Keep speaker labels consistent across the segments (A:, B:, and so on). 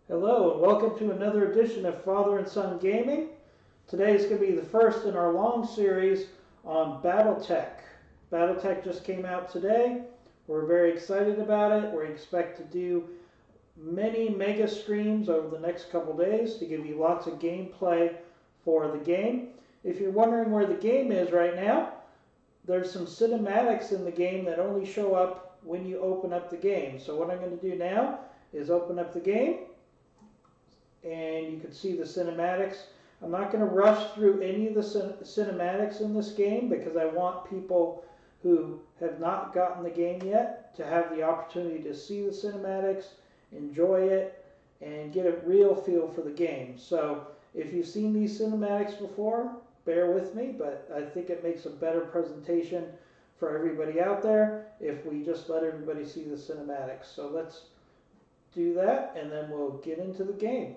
A: Hello and welcome to another edition of Father and Son Gaming. Today is going to be the first in our long series on Battletech. Battletech just came out today. We're very excited about it. We expect to do many mega streams over the next couple days to give you lots of gameplay for the game. If you're wondering where the game is right now, there's some cinematics in the game that only show up when you open up the game. So what I'm going to do now is open up the game, and you can see the cinematics. I'm not going to rush through any of the cinematics in this game because I want people who have not gotten the game yet to have the opportunity to see the cinematics, enjoy it, and get a real feel for the game. So if you've seen these cinematics before, bear with me, but I think it makes a better presentation for everybody out there if we just let everybody see the cinematics. So let's do that, and then we'll get into the game.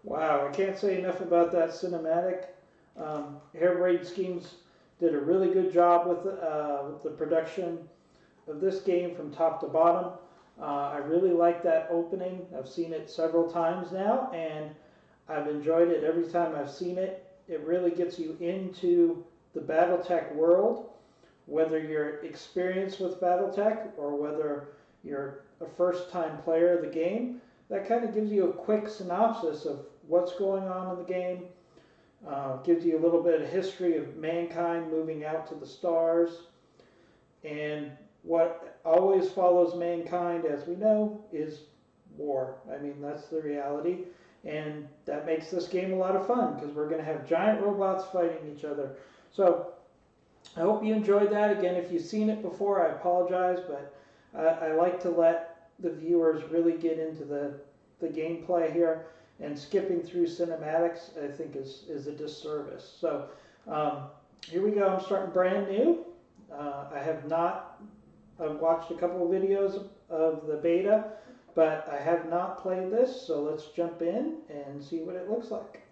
A: Wow, I can't say enough about that cinematic. Harebrained Schemes did a really good job with the production of this game from top to bottom. I really like that opening. I've seen it several times now, and I've enjoyed it every time I've seen it. It really gets you into the Battletech world, whether you're experienced with Battletech or whether you're a first-time player of the game. That kind of gives you a quick synopsis of what's going on in the game. Gives you a little bit of history of mankind moving out to the stars. And what always follows mankind, as we know, is war. I mean, that's the reality. And that makes this game a lot of fun because we're going to have giant robots fighting each other. So I hope you enjoyed that. Again, if you've seen it before, I apologize, but I like to let the viewers really get into the gameplay here, and skipping through cinematics I think is a disservice. So here we go. I'm starting brand new. I've watched a couple of videos of the beta, but I have not played this, so let's jump in and see what it looks like.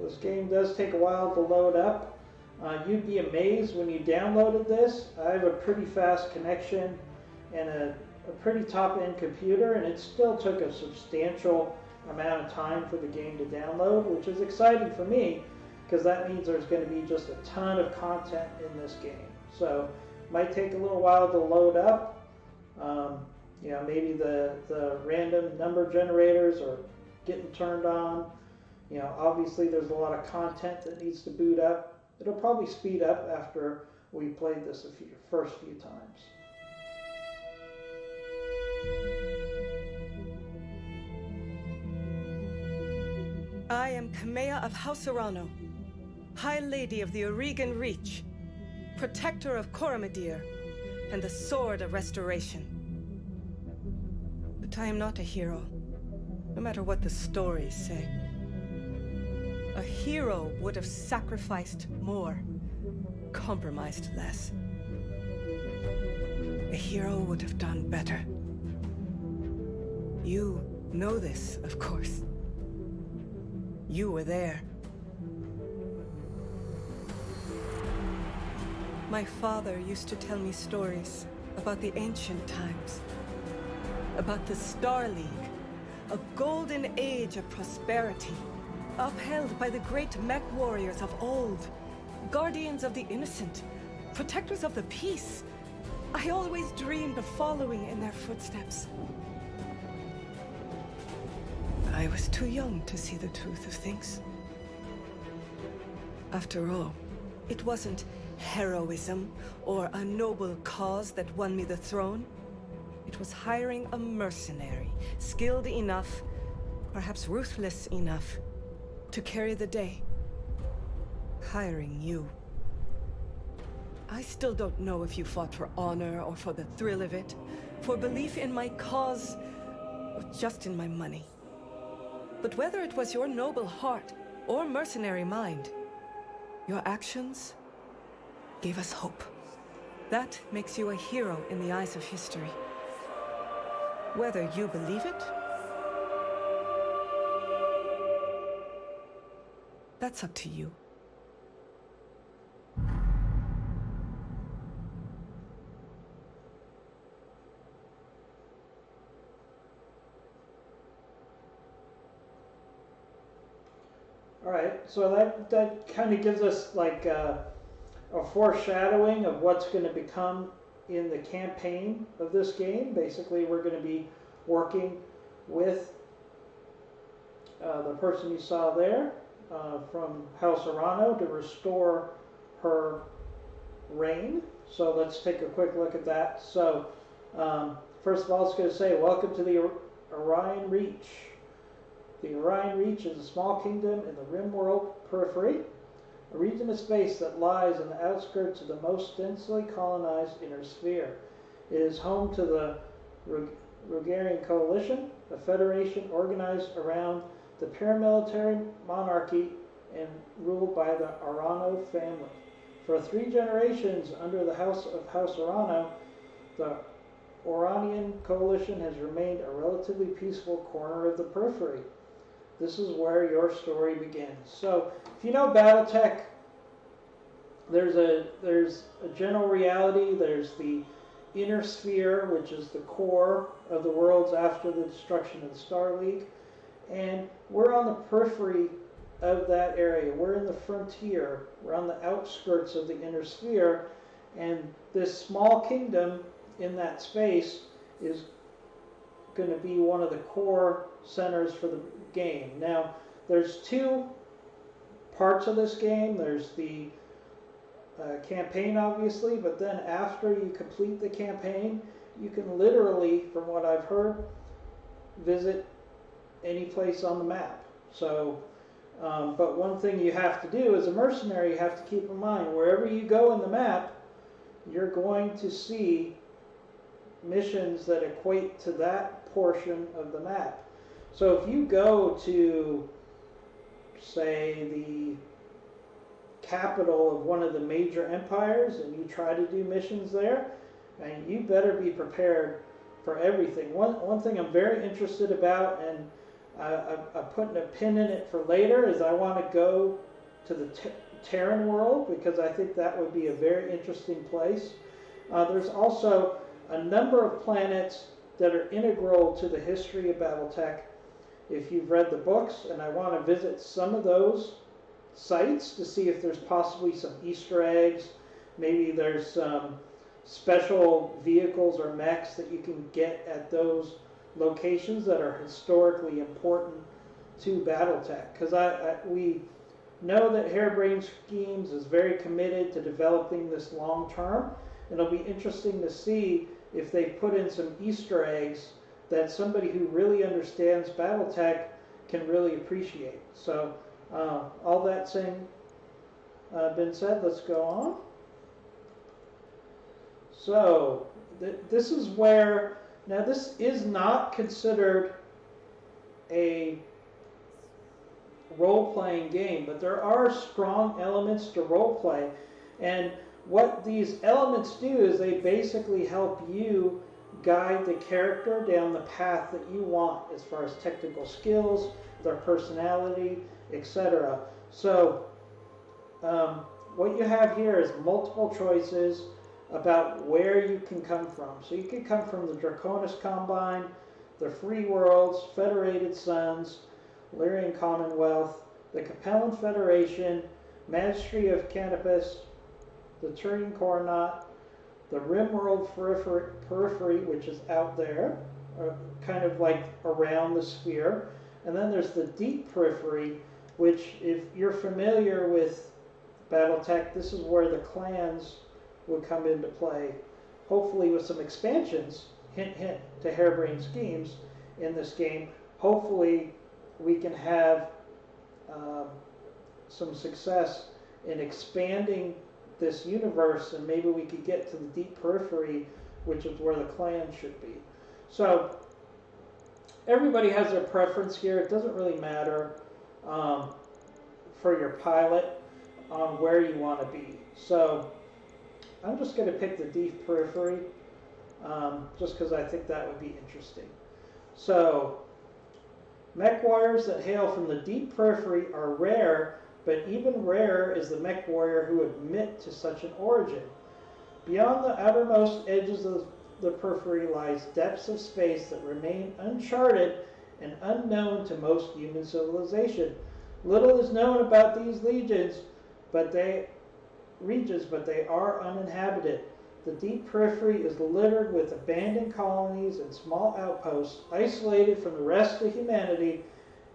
A: So this game does take a while to load up. You'd be amazed when you downloaded this. I have a pretty fast connection and a pretty top-end computer, and it still took a substantial amount of time for the game to download, which is exciting for me because that means there's going to be just a ton of content in this game. So it might take a little while to load up. Maybe the random number generators are getting turned on. Obviously there's a lot of content that needs to boot up. It'll probably speed up after we played this first few times.
B: I am Kamea of House Arano, High Lady of the Oregon Reach, Protector of Coromadir, and the Sword of Restoration. But I am not a hero, no matter what the stories say. A hero would have sacrificed more, compromised less. A hero would have done better. You know this, of course. You were there. My father used to tell me stories about the ancient times, about the Star League, a golden age of prosperity, upheld by the great mech warriors of old, guardians of the innocent, protectors of the peace. I always dreamed of following in their footsteps. I was too young to see the truth of things. After all, it wasn't heroism or a noble cause that won me the throne. It was hiring a mercenary, skilled enough, perhaps ruthless enough, to carry the day. Hiring you. I still don't know if you fought for honor or for the thrill of it, for belief in my cause, or just in my money. But whether it was your noble heart or mercenary mind, your actions gave us hope. That makes you a hero in the eyes of history. Whether you believe it, that's up to you.
A: Alright, so that kind of gives us like a foreshadowing of what's going to become in the campaign of this game. Basically, we're going to be working with the person you saw there from House Arano to restore her reign. So let's take a quick look at that. So first of all, it's going to say, welcome to the Orion Reach. The Orion Reach is a small kingdom in the Rimworld periphery, a region of space that lies in the outskirts of the most densely colonized inner sphere. It is home to the Rogarian Coalition, a federation organized around the paramilitary monarchy and ruled by the Arano family. For 3 generations under the House of House Arano, the Oranian Coalition has remained a relatively peaceful corner of the periphery. This is where your story begins. So, if you know Battletech, there's a general reality. There's the inner sphere, which is the core of the worlds after the destruction of the Star League, and we're on the periphery of that area. We're in the frontier. We're on the outskirts of the inner sphere, and this small kingdom in that space is going to be one of the core centers for the game. Now, there's 2 parts of this game. There's the campaign, obviously, but then after you complete the campaign, you can literally, from what I've heard, visit any place on the map. So, but one thing you have to do as a mercenary, you have to keep in mind, wherever you go in the map, you're going to see missions that equate to that portion of the map. So if you go to, say, the capital of one of the major empires and you try to do missions there, and you better be prepared for everything. One thing I'm very interested about, and I'm putting a pin in it for later, is I want to go to the Terran world, because I think that would be a very interesting place. There's also a number of planets that are integral to the history of Battletech. If you've read the books, and I want to visit some of those sites to see if there's possibly some Easter eggs, maybe there's some special vehicles or mechs that you can get at those locations that are historically important to Battletech. Because we know that Harebrained Schemes is very committed to developing this long term, and it'll be interesting to see if they put in some Easter eggs that somebody who really understands Battletech can really appreciate. So all that saying been said, let's go on. So this is where, now this is not considered a role-playing game, but there are strong elements to role-play, and what these elements do is they basically help you guide the character down the path that you want as far as technical skills, their personality, etc. So what you have here is multiple choices about where you can come from. So you can come from the Draconis Combine, the Free Worlds, Federated Suns, Lyrian Commonwealth, the Capellan Federation, Magistry of Canopus, the Turian Coronat, the Rimworld Periphery, which is out there, kind of like around the sphere. And then there's the Deep Periphery, which, if you're familiar with Battletech, this is where the clans would come into play, hopefully with some expansions, hint hint, to Harebrained Schemes in this game. Hopefully we can have some success in expanding this universe, and maybe we could get to the Deep Periphery, which is where the clan should be. So everybody has their preference here. It doesn't really matter for your pilot on where you want to be. So I'm just going to pick the Deep Periphery just because I think that would be interesting. So mech warriors that hail from the Deep Periphery are rare, but even rarer is the mech warrior who would admit to such an origin. Beyond the outermost edges of the periphery lies depths of space that remain uncharted and unknown to most human civilization. Little is known about these regions, but they are uninhabited. The Deep Periphery is littered with abandoned colonies and small outposts, isolated from the rest of humanity.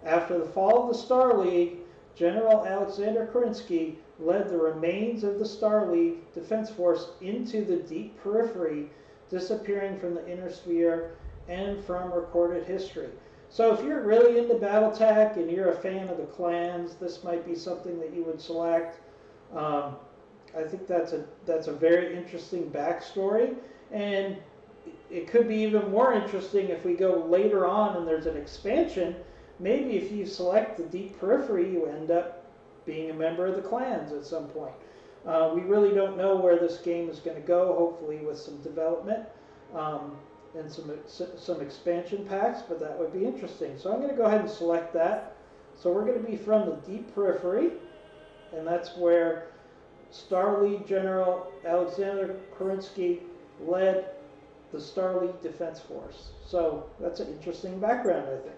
A: After the fall of the Star League, General Alexander Kerensky led the remains of the Star League Defense Force into the Deep Periphery, disappearing from the inner sphere and from recorded history. So if you're really into Battletech and you're a fan of the clans, this might be something that you would select. I think that's a very interesting backstory, and it could be even more interesting if we go later on and there's an expansion. Maybe if you select the Deep Periphery, you end up being a member of the clans at some point. We really don't know where this game is going to go, hopefully with some development and some expansion packs, but that would be interesting. So I'm going to go ahead and select that. So we're going to be from the Deep Periphery, and that's where Star League General Alexander Kerensky led the Star League Defense Force. So that's an interesting background, I think.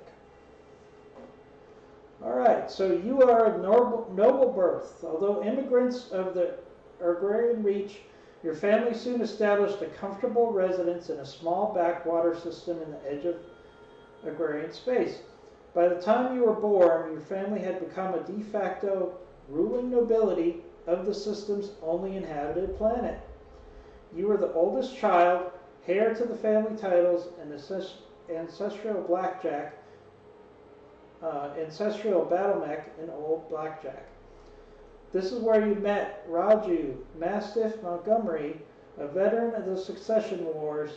A: Alright, so you are of noble birth. Although immigrants of the agrarian reach, your family soon established a comfortable residence in a small backwater system in the edge of agrarian space. By the time you were born, your family had become a de facto ruling nobility of the system's only inhabited planet. You were the oldest child, heir to the family titles and ancestral blackjack, ancestral battle mech, and old blackjack. This is where you met Raju Mastiff Montgomery, a veteran of the Succession Wars,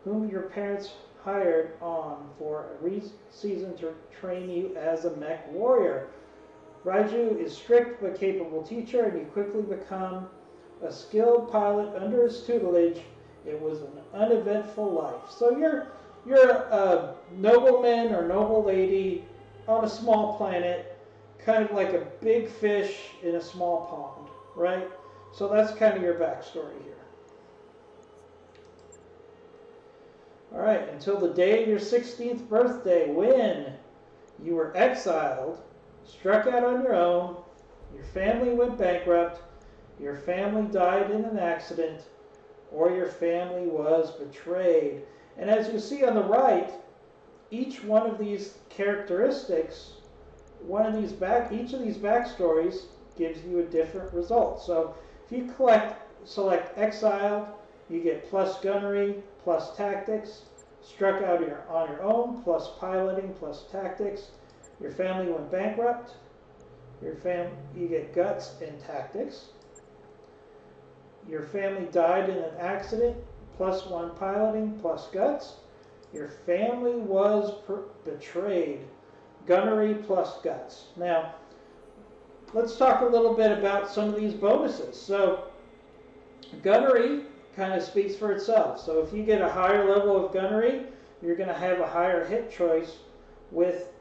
A: whom your parents hired on for a season to train you as a mech warrior. Raju is strict but capable teacher, and you quickly become a skilled pilot under his tutelage. It was an uneventful life. So you're a nobleman or noble lady on a small planet, kind of like a big fish in a small pond, right? So that's kind of your backstory here. All right, until the day of your 16th birthday, when you were exiled, struck out on your own, your family went bankrupt, your family died in an accident, or your family was betrayed. And as you see on the right, each one of these characteristics, each of these backstories gives you a different result. So if you select exiled, you get plus gunnery, plus tactics. Struck out on your own, plus piloting, plus tactics. Your family went bankrupt. You get guts and tactics. Your family died in an accident, plus 1 piloting, plus guts. Your family was betrayed, gunnery plus guts. Now, let's talk a little bit about some of these bonuses. So, gunnery kind of speaks for itself. So if you get a higher level of gunnery, you're going to have a higher hit choice with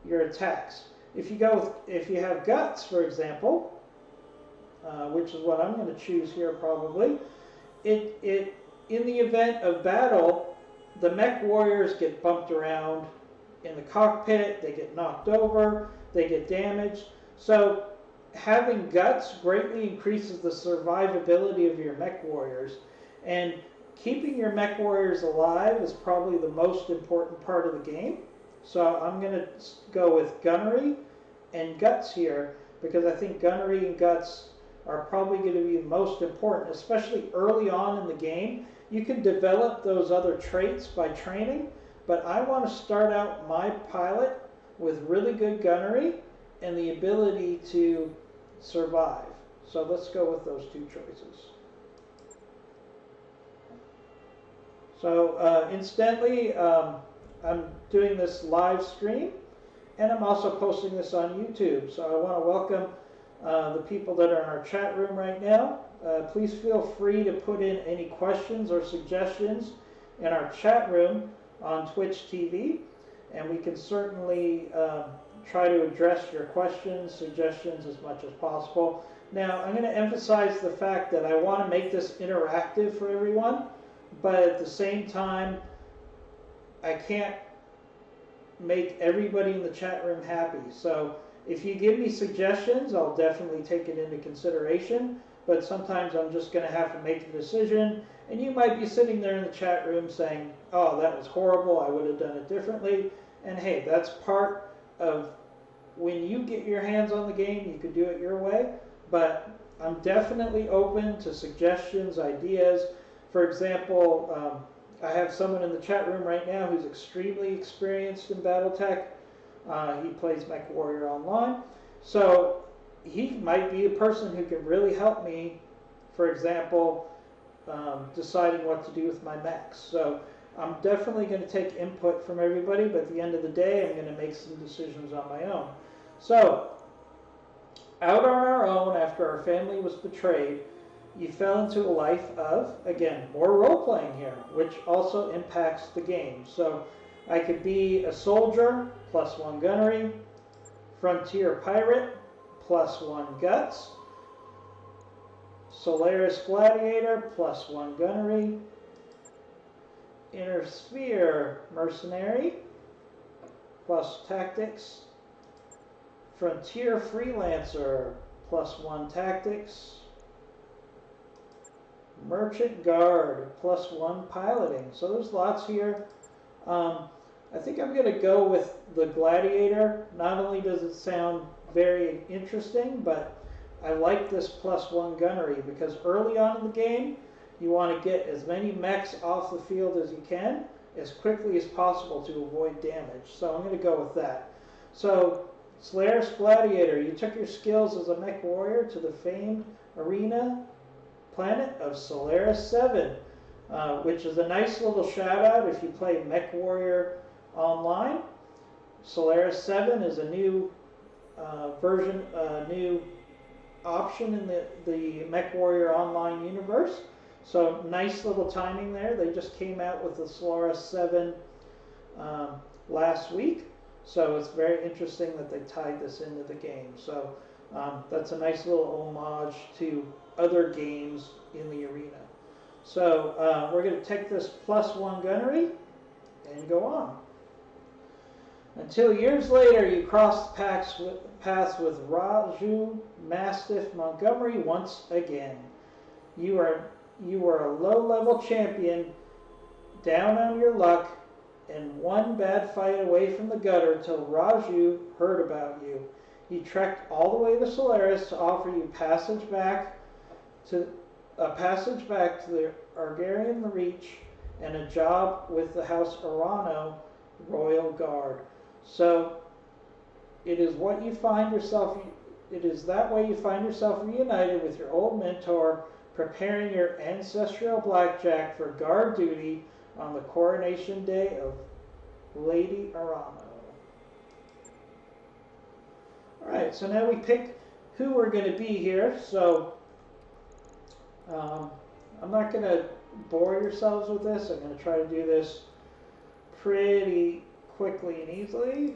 A: your attacks. If you have guts, for example, which is what I'm going to choose here probably, in the event of battle, the mech warriors get bumped around in the cockpit, they get knocked over, they get damaged. So having guts greatly increases the survivability of your mech warriors, and keeping your mech warriors alive is probably the most important part of the game. So I'm going to go with gunnery and guts here, because I think gunnery and guts are probably going to be the most important, especially early on in the game. You can develop those other traits by training, but I want to start out my pilot with really good gunnery and the ability to survive. So let's go with those 2 choices. So incidentally, I'm doing this live stream, and I'm also posting this on YouTube. So I want to welcome the people that are in our chat room right now. Please feel free to put in any questions or suggestions in our chat room on Twitch TV, and we can certainly try to address your questions, suggestions as much as possible. Now, I'm going to emphasize the fact that I want to make this interactive for everyone, but at the same time, I can't make everybody in the chat room happy. So if you give me suggestions, I'll definitely take it into consideration, but sometimes I'm just going to have to make a decision, and you might be sitting there in the chat room saying, oh, that was horrible, I would have done it differently. And hey, that's part of when you get your hands on the game, you can do it your way, but I'm definitely open to suggestions, ideas. For example, I have someone in the chat room right now who's extremely experienced in Battletech. He plays MechWarrior Online. So he might be a person who can really help me, for example, deciding what to do with my mechs. So I'm definitely going to take input from everybody, but at the end of the day, I'm going to make some decisions on my own. So, out on our own after our family was betrayed, you fell into a life of, again, more role-playing here, which also impacts the game. So I could be a soldier, plus 1 gunnery, frontier pirate, plus 1 guts, Solaris gladiator, plus 1 gunnery, inner sphere mercenary, plus tactics, frontier freelancer, plus 1 tactics, merchant guard, plus 1 piloting. So there's lots here. I think I'm going to go with the gladiator. Not only does it sound very interesting, but I like this plus 1 gunnery, because early on in the game you want to get as many mechs off the field as you can as quickly as possible to avoid damage. So I'm going to go with that. So Solaris Gladiator, you took your skills as a mech warrior to the famed arena planet of Solaris 7, which is a nice little shout out if you play Mech Warrior Online. Solaris 7 is a new new option in the Mech Warrior Online universe. So nice little timing there. They just came out with the Solaris 7 last week. So it's very interesting that they tied this into the game. So that's a nice little homage to other games in the arena. So we're going to take this +1 gunnery and go on. Until years later, you crossed paths with Raju Mastiff Montgomery once again. You were a low-level champion, down on your luck, and one bad fight away from the gutter till Raju heard about you. He trekked all the way to Solaris to offer you passage back to the Argarian Reach and a job with the House Arano Royal Guard. So it is that way you find yourself reunited with your old mentor, preparing your ancestral blackjack for guard duty on the coronation day of Lady Arano. Alright, so now we pick who we're going to be here. So I'm not going to bore yourselves with this. I'm going to try to do this pretty quickly and easily.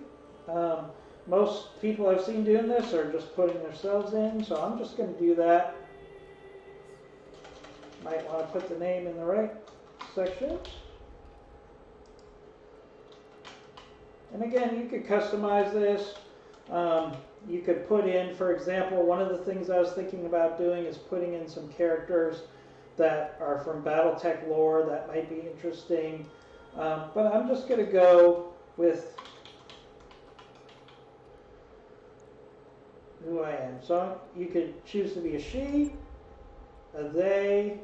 A: Most people I've seen doing this are just putting themselves in, so I'm just going to do that. Might want to put the name in the right section. And again, you could customize this. You could put in, for example, one of the things I was thinking about doing is putting in some characters that are from Battletech lore that might be interesting. But I'm just going to go with who I am. So you could choose to be a she, a they,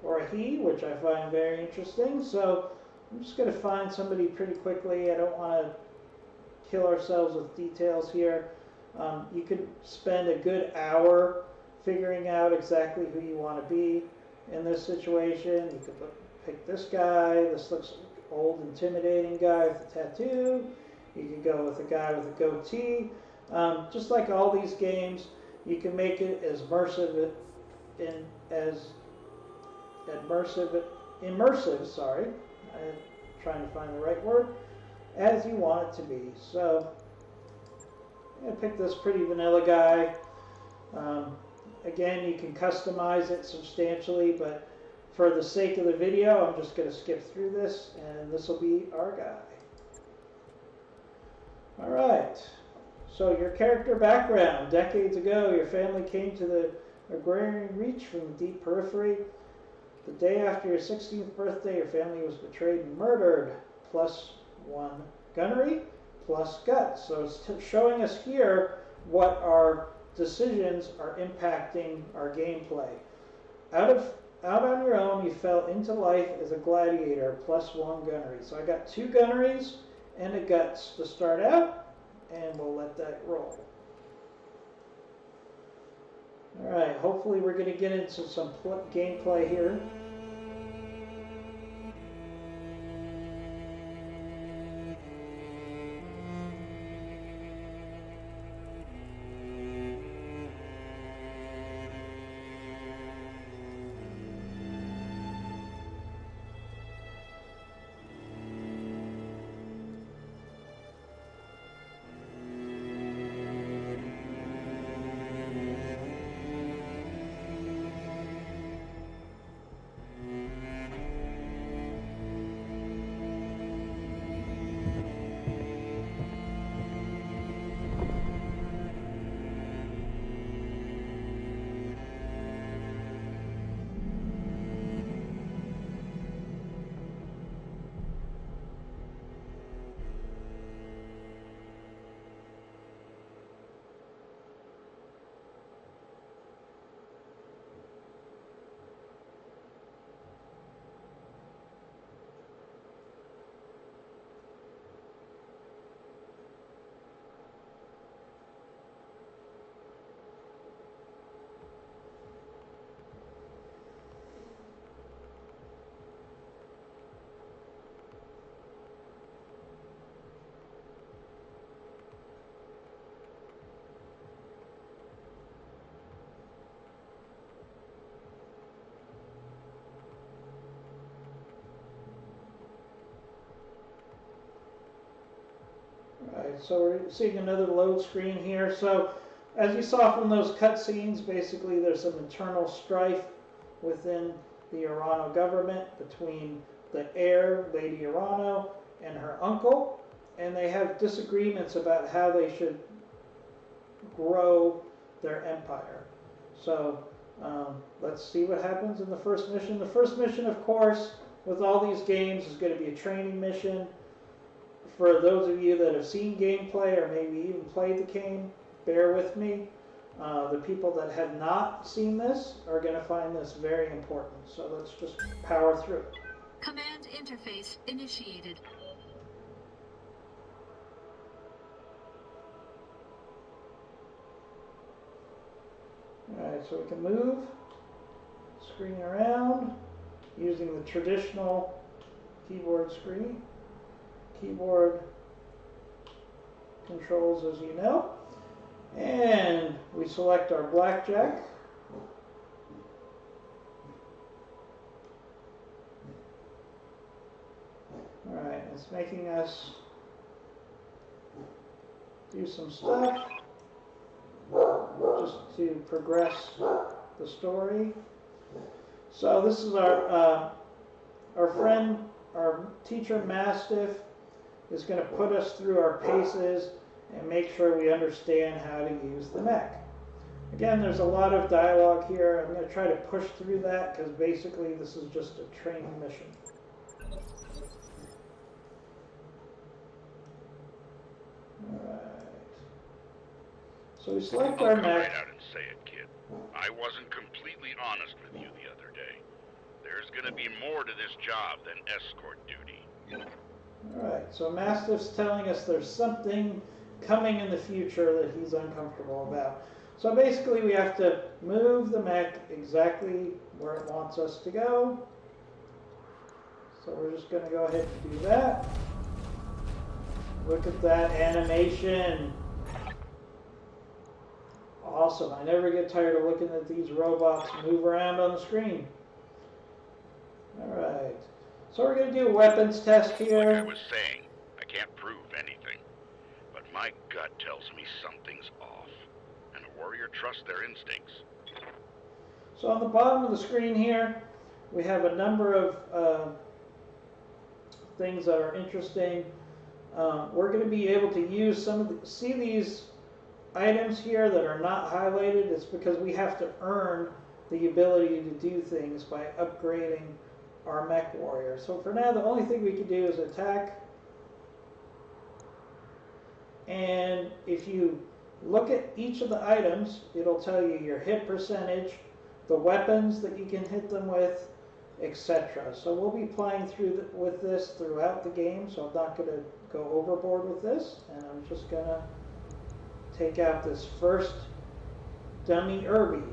A: or a he, which I find very interesting. So I'm just going to find somebody pretty quickly. I don't want to kill ourselves with details here. You could spend a good hour figuring out exactly who you want to be in this situation. You could pick this guy. This looks like an old, intimidating guy with a tattoo. You could go with a guy with a goatee. Just like all these games, you can make it as immersive. Sorry, I'm trying to find the right word. As you want it to be. So I'm going to pick this pretty vanilla guy. Again, you can customize it substantially, but for the sake of the video, I'm just going to skip through this, and this will be our guy. Alright, so your character background. Decades ago, your family came to the Agrarian Reach from the deep periphery. The day after your 16th birthday, your family was betrayed and murdered. +1 gunnery, plus guts. So it's showing us here what our decisions are impacting our gameplay. Out on your own, you fell into life as a gladiator, +1 gunnery. So I got 2 gunneries and a guts to start out, and we'll let that roll. Alright, hopefully we're going to get into some gameplay here. so we're seeing another load screen here. So as you saw from those cutscenes, basically there's some internal strife within the Urano government between the heir, Lady Urano, and her uncle, and they have disagreements about how they should grow their empire. So let's see what happens in the first mission. The first mission, of course, with all these games is going to be a training mission. For those of you that have seen gameplay or maybe even played the game, bear with me. The people that have not seen this are going to find this very important. So let's just power through it.
C: Command interface initiated.
A: Alright, so we can move screen around using the traditional keyboard controls, as you know. And we select our blackjack. Alright, it's making us do some stuff just to progress the story. So this is our friend, our teacher Mastiff is going to put us through our paces and make sure we understand how to use the mech. Again, there's a lot of dialogue here. I'm going to try to push through that because basically this is just a training mission. Alright. So we select our
D: Come
A: mech.
D: right out and say it, kid. I wasn't completely honest with you the other day. There's gonna be more to this job than escort duty.
A: Alright, so Mastiff's telling us there's something coming in the future that he's uncomfortable about. So basically we have to move the mech exactly where it wants us to go. So we're just going to go ahead and do that. Look at that animation. Awesome. I never get tired of looking at these robots move around on the screen. Alright. So we're going to do a weapons test here.
D: Like I was saying, I can't prove anything. But my gut tells me something's off. And a warrior trusts their instincts.
A: So on the bottom of the screen here, we have a number of things that are interesting. We're going to be able to use some of the, see these items here that are not highlighted. It's because we have to earn the ability to do things by upgrading our mech warrior. So for now, the only thing we can do is attack. And if you look at each of the items, it'll tell you your hit percentage, the weapons that you can hit them with, etc. So we'll be playing through with this throughout the game, so I'm not going to go overboard with this, and I'm just going to take out this first dummy Irby.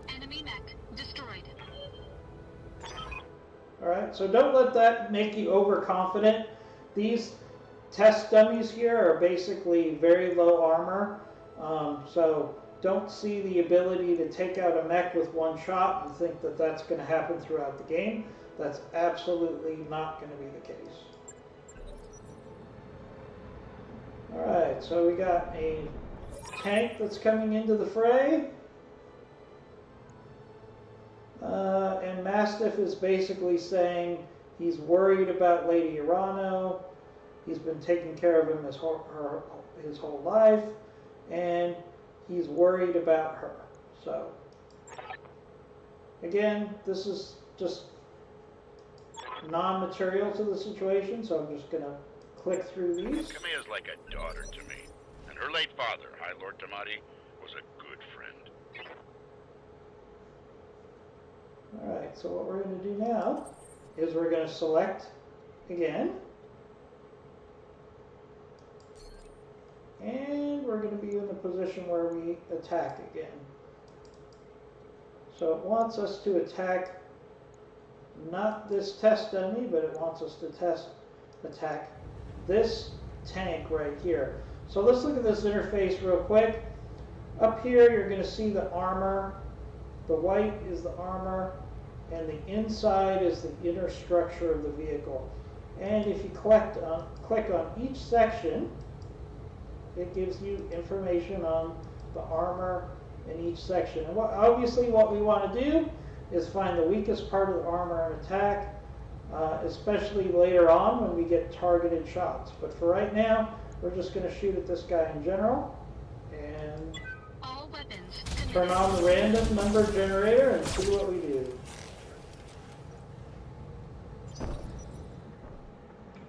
C: Enemy mech destroyed.
A: Alright, so don't let that make you overconfident. These test dummies here are basically very low armor, so don't see the ability to take out a mech with one shot and think that that's going to happen throughout the game. That's absolutely not going to be the case. Alright, so we got a tank that's coming into the fray. And Mastiff is basically saying he's worried about Lady Urano. He's been taking care of him his whole life, and he's worried about her. So, again, this is just non-material to the situation, so I'm just going to click through these.
D: Kamiya's like a daughter to me. And her late father, High Lord Tamati, was a good friend.
A: Alright, so what we're going to do now is we're going to select again. And we're going to be in the position where we attack again. So it wants us to attack not this test dummy, but it wants us to attack this tank right here. So let's look at this interface real quick. Up here you're going to see the armor the white is the armor, and the inside is the inner structure of the vehicle. And if you click on each section, it gives you information on the armor in each section. And obviously what we want to do is find the weakest part of the armor and attack, especially later on when we get targeted shots. But for right now, we're just going to shoot at this guy in general and
C: All weapons
A: turn on the random number generator and see what we do.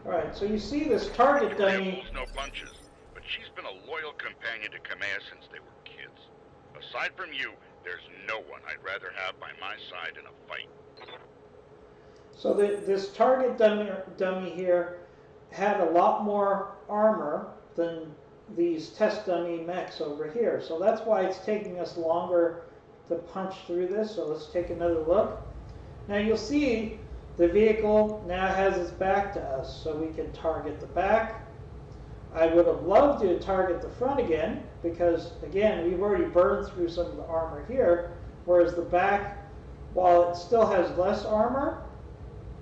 A: Alright, so you see this target dummy.
D: No punches, but she's been a loyal companion to Kamea since they were kids. Aside from you, there's no one I'd rather have by my side in a fight.
A: So this target dummy here had a lot more armor than these test dummy mechs over here. So that's why it's taking us longer to punch through this. So let's take another look. Now you'll see the vehicle now has its back to us, so we can target the back. I would have loved to target the front again, because again, we've already burned through some of the armor here, whereas the back, while it still has less armor,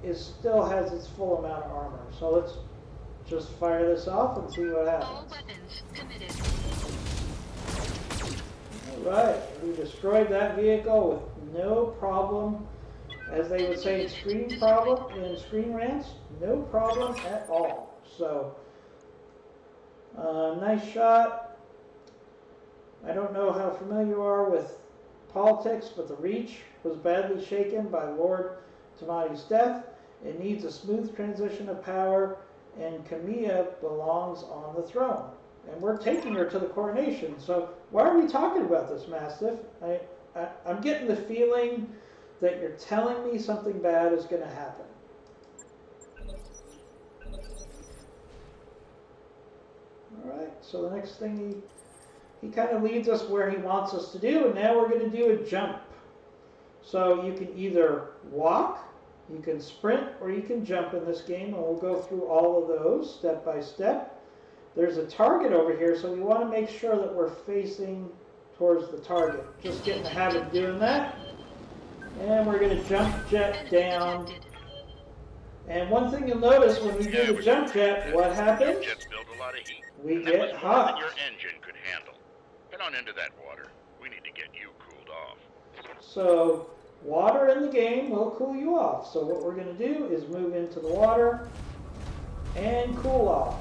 A: it still has its full amount of armor. So let's just fire this off and see what
C: all
A: happens.
C: weapons committed.
A: Alright, we destroyed that vehicle with no problem. As they would say in screen rants, no problem at all. So, nice shot. I don't know how familiar you are with politics, but the Reach was badly shaken by Lord Tamati's death. It needs a smooth transition of power, and Kamea belongs on the throne. And we're taking her to the coronation. So why are we talking about this, Mastiff? I'm getting the feeling that you're telling me something bad is going to happen. Alright, so the next thing he kind of leads us where he wants us to do, and now we're going to do a jump. So you can either walk, you can sprint, or you can jump in this game, and we'll go through all of those step by step. There's a target over here, so we want to make sure that we're facing towards the target. Just get in the habit of doing that. And we're going to jump jet down. And one thing you'll notice when we do the jump jet, what happens?
D: Jets build a lot of heat.
A: We
D: That
A: get
D: was more
A: hot.
D: than your engine could handle. Head on into that water. We need to get you cooled off.
A: So water in the game will cool you off. So what we're going to do is move into the water and cool off.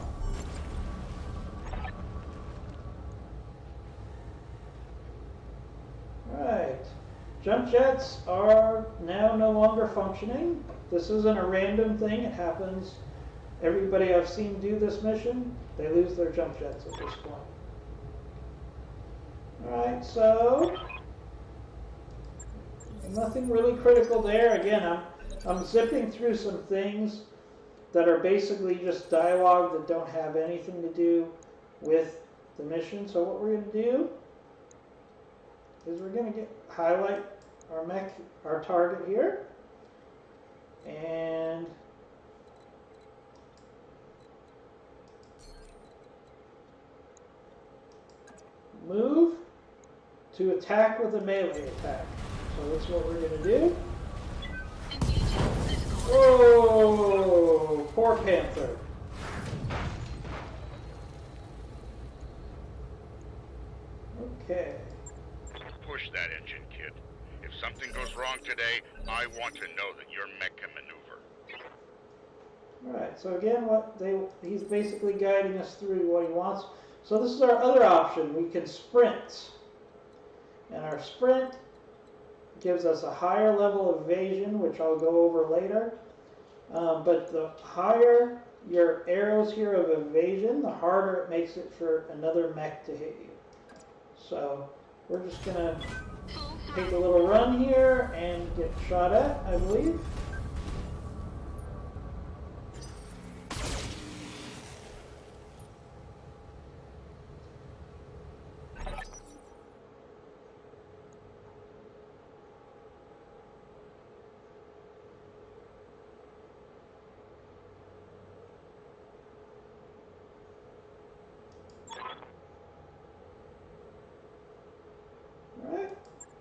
A: Alright. Jump jets are now no longer functioning. This isn't a random thing. It happens. Everybody I've seen do this mission, they lose their jump jets at this point. Alright, so nothing really critical there. Again, I'm zipping through some things that are basically just dialogue that don't have anything to do with the mission. So what we're going to do is we're going to highlight our mech, our target here, and move to attack with a melee attack. So that's what we're going to do. Whoa! Poor Panther. Okay.
D: Push that engine, kid. If something goes wrong today, I want to know that your mech can maneuver.
A: Alright, so again, he's basically guiding us through what he wants. So this is our other option. We can sprint. And our sprint gives us a higher level of evasion, which I'll go over later. But the higher your arrows here of evasion, the harder it makes it for another mech to hit you. So we're just going to take a little run here and get shot at, I believe.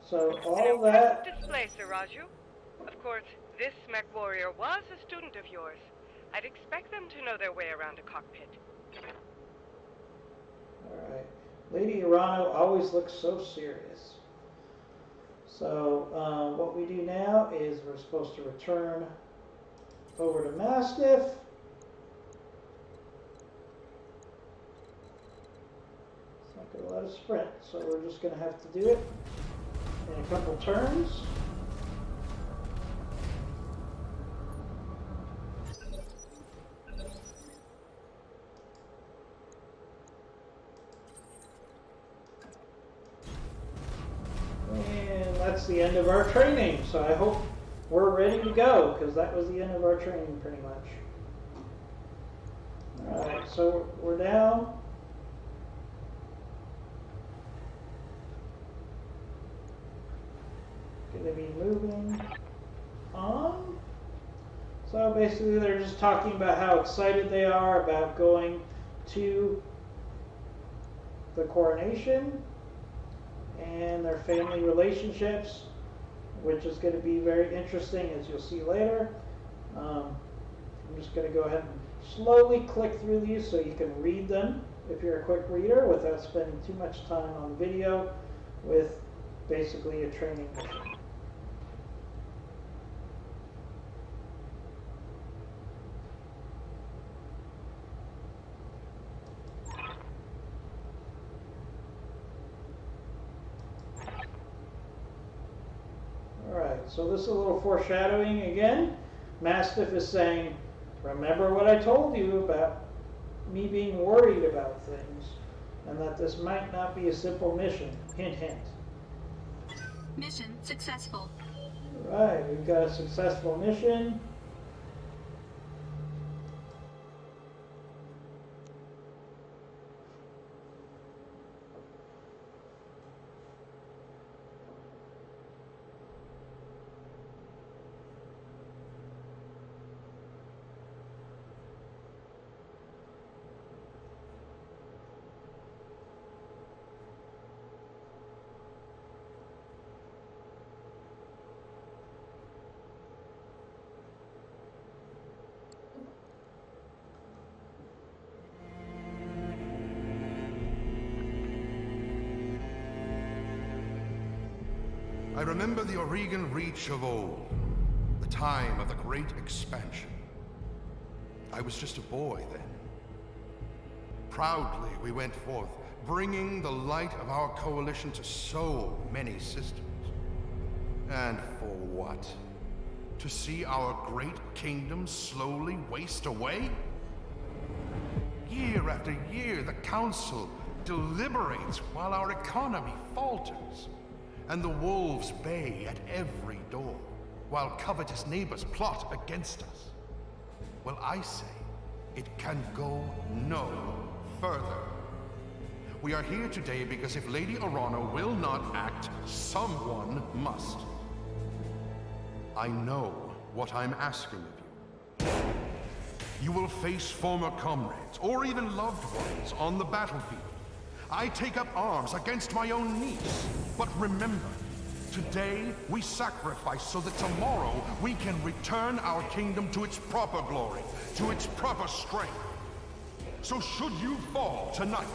A: So
B: An
A: all
B: impressive
A: that,
B: display, Sir Raju. Of course, this mech warrior was a student of yours. I'd expect them to know their way around a cockpit.
A: all right. Lady Urano always looks so serious. So what we do now is we're supposed to return over to Mastiff. It's not going to let us sprint, so we're just going to have to do it in a couple turns. And that's the end of our training, so I hope we're ready to go, because that was the end of our training pretty much. Alright, so we're down. Gonna be moving on. So basically they're just talking about how excited they are about going to the coronation and their family relationships, which is going to be very interesting, as you'll see later. I'm just going to go ahead and slowly click through these so you can read them if you're a quick reader without spending too much time on video with basically a training mission. Alright, so this is a little foreshadowing again. Mastiff is saying, remember what I told you about me being worried about things, and that this might not be a simple mission. Hint, hint.
C: Mission successful.
A: Alright, we've got a successful mission.
E: I remember the Oregon Reach of old, the time of the Great Expansion. I was just a boy then. Proudly we went forth, bringing the light of our coalition to so many systems. And for what? To see our great kingdom slowly waste away? Year after year, the Council deliberates while our economy falters. And the wolves bay at every door, while covetous neighbors plot against us. Well, I say, it can go no further. We are here today because if Lady Urano will not act, someone must. I know what I'm asking of you. You will face former comrades, or even loved ones, on the battlefield. I take up arms against my own niece. But remember, today we sacrifice so that tomorrow we can return our kingdom to its proper glory, to its proper strength. So should you fall tonight,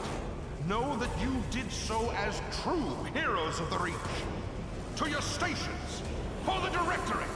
E: know that you did so as true heroes of the Reach. To your stations, for the Directorate!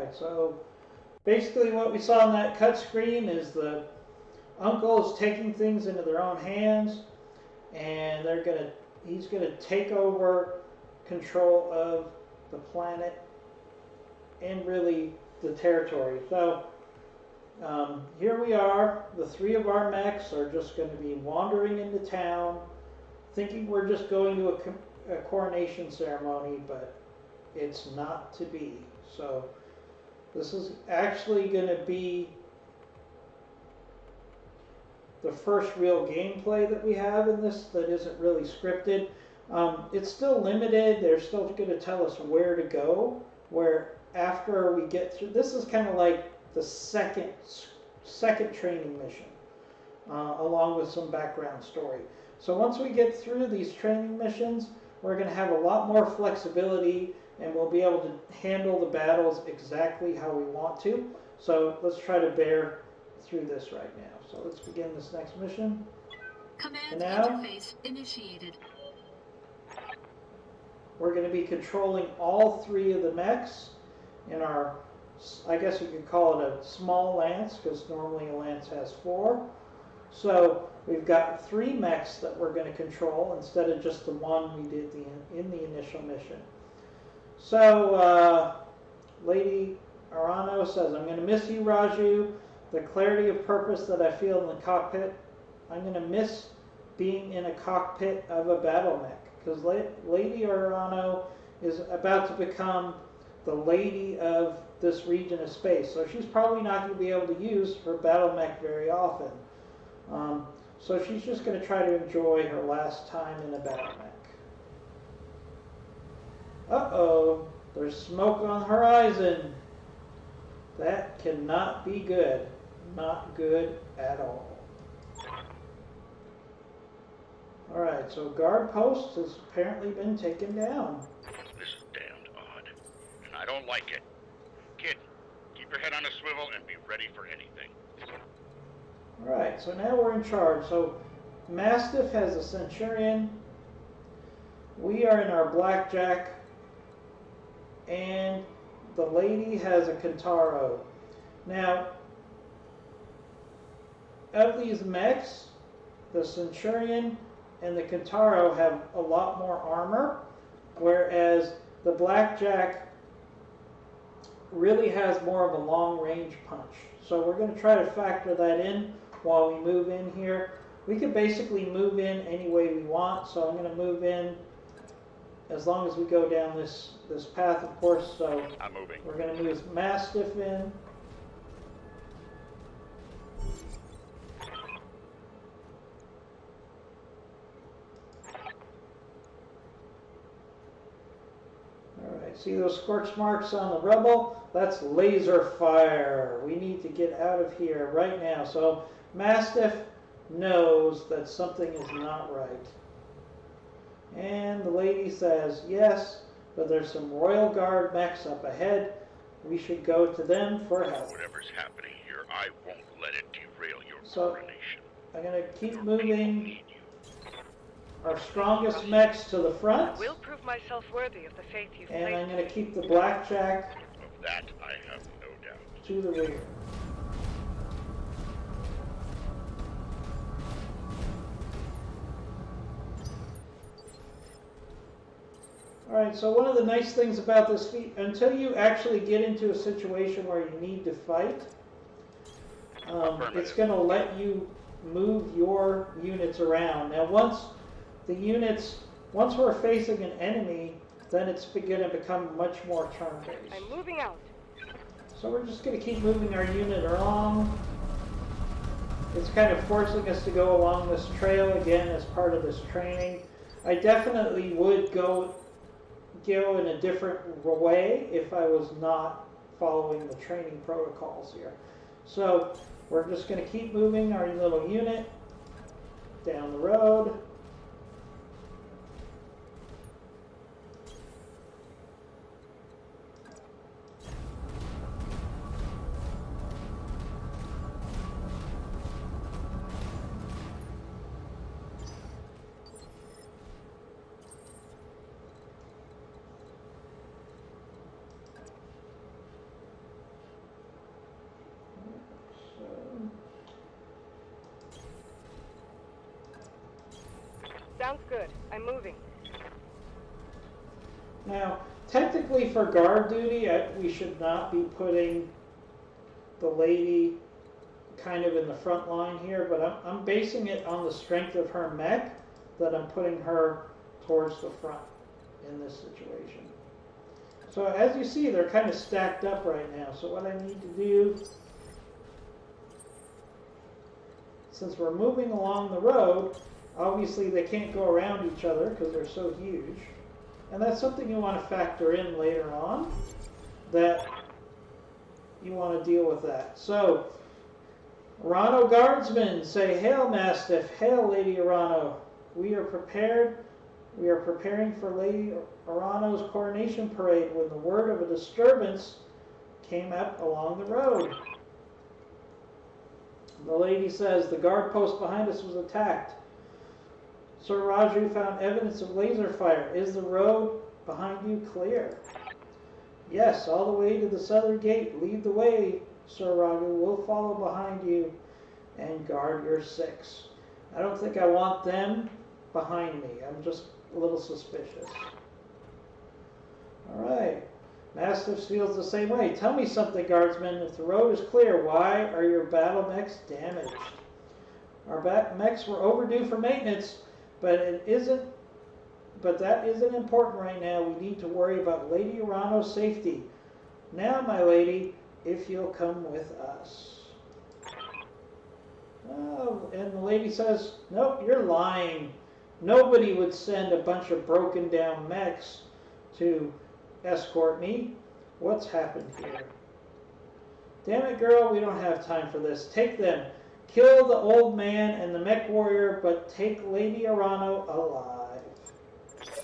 A: Alright, so basically what we saw on that cut screen is the uncle is taking things into their own hands, and he's gonna take over control of the planet and really the territory. So here we are. The three of our mechs are just going to be wandering into town, thinking we're just going to a coronation ceremony, but it's not to be. So this is actually going to be the first real gameplay that we have in this that isn't really scripted. It's still limited. They're still going to tell us where to go, where after we get through. This is kind of like the second training mission, along with some background story. So once we get through these training missions, we're going to have a lot more flexibility, and we'll be able to handle the battles exactly how we want to. So let's try to bear through this right now. So let's begin this next mission.
C: Command interface initiated.
A: We're going to be controlling all three of the mechs in our, I guess you could call it a small lance, because normally a lance has 4. So we've got 3 mechs that we're going to control instead of just the one we did in the initial mission. So Lady Arano says, I'm going to miss you, Raju. The clarity of purpose that I feel in the cockpit. I'm going to miss being in a cockpit of a battle mech, because Lady Arano is about to become the lady of this region of space. So she's probably not going to be able to use her battle mech very often. So she's just going to try to enjoy her last time in a battle mech. Uh-oh, there's smoke on the horizon. That cannot be good. Not good at all. Alright, so guard post has apparently been taken down.
D: This is damned odd, and I don't like it. Kid, keep your head on a swivel and be ready for anything.
A: Alright, so now we're in charge. So Mastiff has a Centurion. We are in our Blackjack. And the lady has a Kentaro. Now, of these mechs, the Centurion and the Kentaro have a lot more armor, whereas the Blackjack really has more of a long-range punch. So we're going to try to factor that in while we move in here. We could basically move in any way we want, so I'm going to move in as long as we go down this path, of course. So
D: I'm moving.
A: We're going to move Mastiff in. Alright, see those scorch marks on the rubble? That's laser fire. We need to get out of here right now. So Mastiff knows that something is not right. And the lady says, yes, but there's some Royal Guard mechs up ahead. We should go to them for help.
D: Whatever's happening here, I won't let it derail your
A: So,
D: coronation.
A: I'm going to keep moving our strongest mechs to the front.
B: I will prove myself worthy of the faith you've
A: And I'm
B: placed
A: going to keep the Blackjack
D: Of that, I have no doubt.
A: to the rear. Alright, so one of the nice things about this feat, until you actually get into a situation where you need to fight, it's going to let you move your units around. Now once we're facing an enemy, then it's going to become much more turn-based.
B: I'm moving out.
A: So we're just going to keep moving our unit along. It's kind of forcing us to go along this trail again as part of this training. I definitely would go in a different way if I was not following the training protocols here. So we're just going to keep moving our little unit down the road.
B: Sounds good. I'm moving.
A: Now, technically for guard duty, we should not be putting the lady kind of in the front line here, but I'm basing it on the strength of her mech that I'm putting her towards the front in this situation. So as you see, they're kind of stacked up right now. So what I need to do, since we're moving along the road, obviously they can't go around each other because they're so huge. And that's something you want to factor in later on, that you want to deal with that. So, Arano Guardsmen say, "Hail, Mastiff! Hail, Lady Arano! We are prepared. We are preparing for Lady Arano's coronation parade when the word of a disturbance came up along the road." The lady says, "The guard post behind us was attacked. Sir Raju found evidence of laser fire. Is the road behind you clear?" "Yes, all the way to the southern gate. Lead the way, Sir Raju. We'll follow behind you and guard your six." I don't think I want them behind me. I'm just a little suspicious. Alright. Mastiff feels the same way. "Tell me something, guardsmen. If the road is clear, why are your battle mechs damaged?" "Our mechs were overdue for maintenance, but that isn't important right now. We need to worry about Lady Arano's safety. Now, my lady, if you'll come with us." Oh, and the lady says, "Nope, you're lying. Nobody would send a bunch of broken down mechs to escort me. What's happened here?" "Damn it, girl, we don't have time for this. Take them. Kill the old man and the mech warrior, but take Lady Arano alive."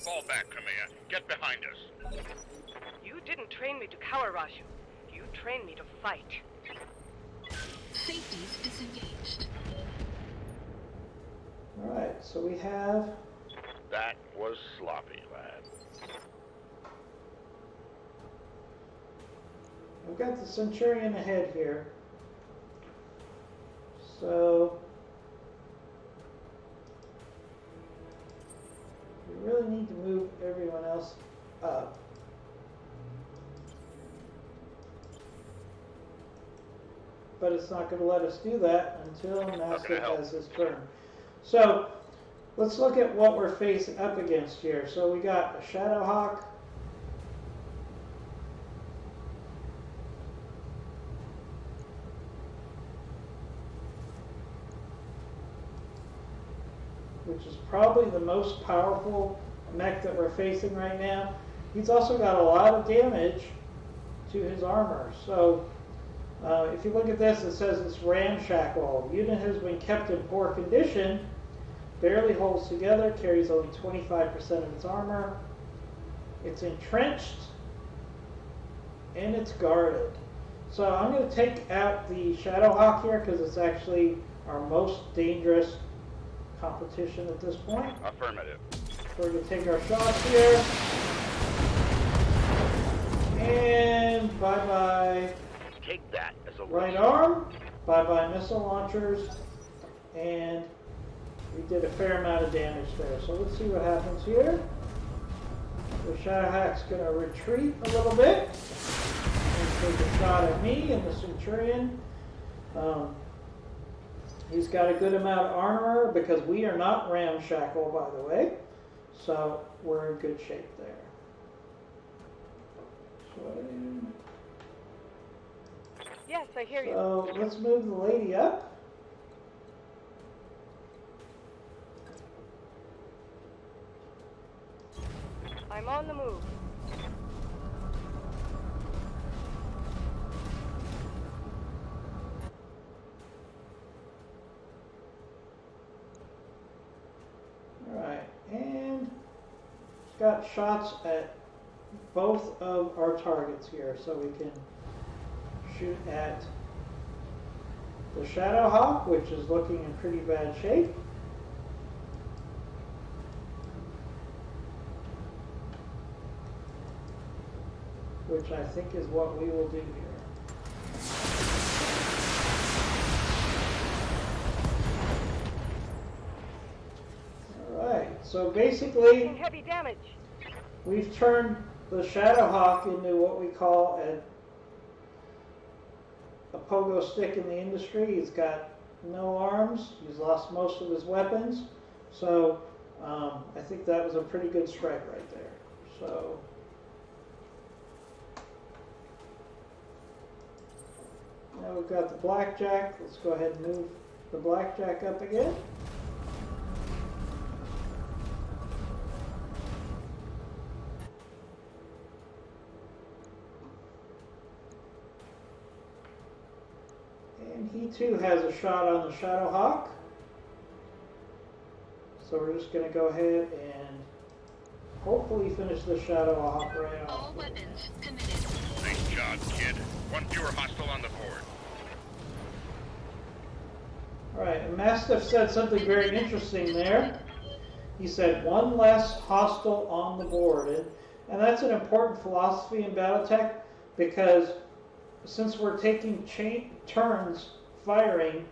D: Fall back, Kamea. Get behind us.
B: You didn't train me to cower, Raju. You trained me to fight.
C: Safeties disengaged.
A: Alright, so we have...
D: That was sloppy, lad.
A: I've got the Centurion ahead here. So... we really need to move everyone else up. But it's not going to let us do that until Mastiff has his turn. So, let's look at what we're facing up against here. So we got a Shadowhawk. Which is probably the most powerful mech that we're facing right now. He's also got a lot of damage to his armor. So if you look at this, it says it's ramshackle. Unit has been kept in poor condition, barely holds together, carries only 25% of its armor. It's entrenched, and it's guarded. So I'm going to take out the Shadowhawk here because it's actually our most dangerous competition at this point.
D: Affirmative.
A: We're going to take our shots here. And bye-bye.
D: Take that as a
A: Right arm. Bye-bye missile launchers. And we did a fair amount of damage there. So let's see what happens here. The Shadowhawk's going to retreat a little bit. And take a shot at me and the Centurion. He's got a good amount of armor because we are not ramshackle, by the way. So we're in good shape there.
B: Yes, I hear you.
A: So let's move the lady up.
B: I'm on the move.
A: Alright, and got shots at both of our targets here, so we can shoot at the Shadowhawk, which is looking in pretty bad shape. Which I think is what we will do here. Alright. so basically,
B: Taking heavy damage.
A: we've turned the Shadowhawk into what we call a pogo stick in the industry. He's got no arms. He's lost most of his weapons. So I think that was a pretty good strike right there. So now we've got the blackjack. Let's go ahead and move the blackjack up again. And he too has a shot on the Shadowhawk. So we're just going to go ahead and hopefully finish the Shadowhawk right off.
C: All weapons committed.
D: Nice job, kid. One fewer hostile on the board.
A: Alright, and Mastiff said something very interesting there. He said one less hostile on the board. And that's an important philosophy in Battletech, because since we're taking turns firing,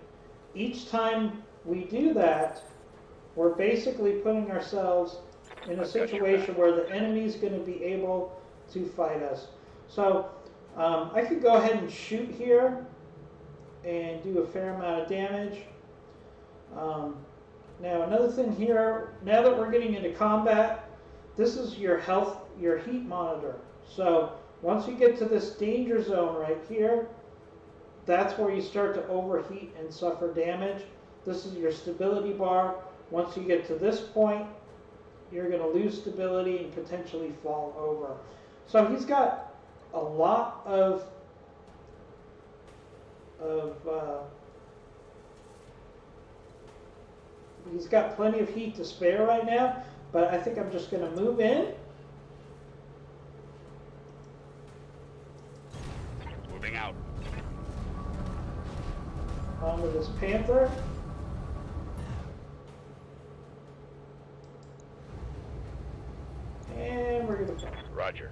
A: each time we do that, we're basically putting ourselves in a situation where the enemy's going to be able to fight us. So I could go ahead and shoot here and do a fair amount of damage. Now another thing here, now that we're getting into combat, this is your health, your heat monitor. So once you get to this danger zone right here, that's where you start to overheat and suffer damage. This is your stability bar. Once you get to this point, you're going to lose stability and potentially fall over. So he's got a lot of he's got plenty of heat to spare right now, but I think I'm just going to move in.
D: Moving out.
A: Onto this Panther. And we're going to...
D: Roger.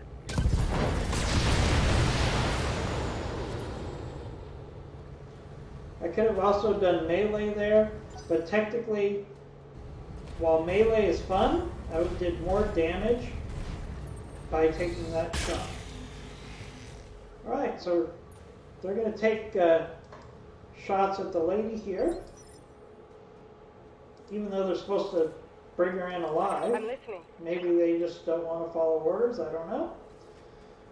A: I could have also done melee there, but technically, while melee is fun, I did more damage by taking that shot. Alright, so they're going to take shots at the lady here, even though they're supposed to bring her in alive.
B: I'm listening.
A: Maybe they just don't want to follow orders, I don't know.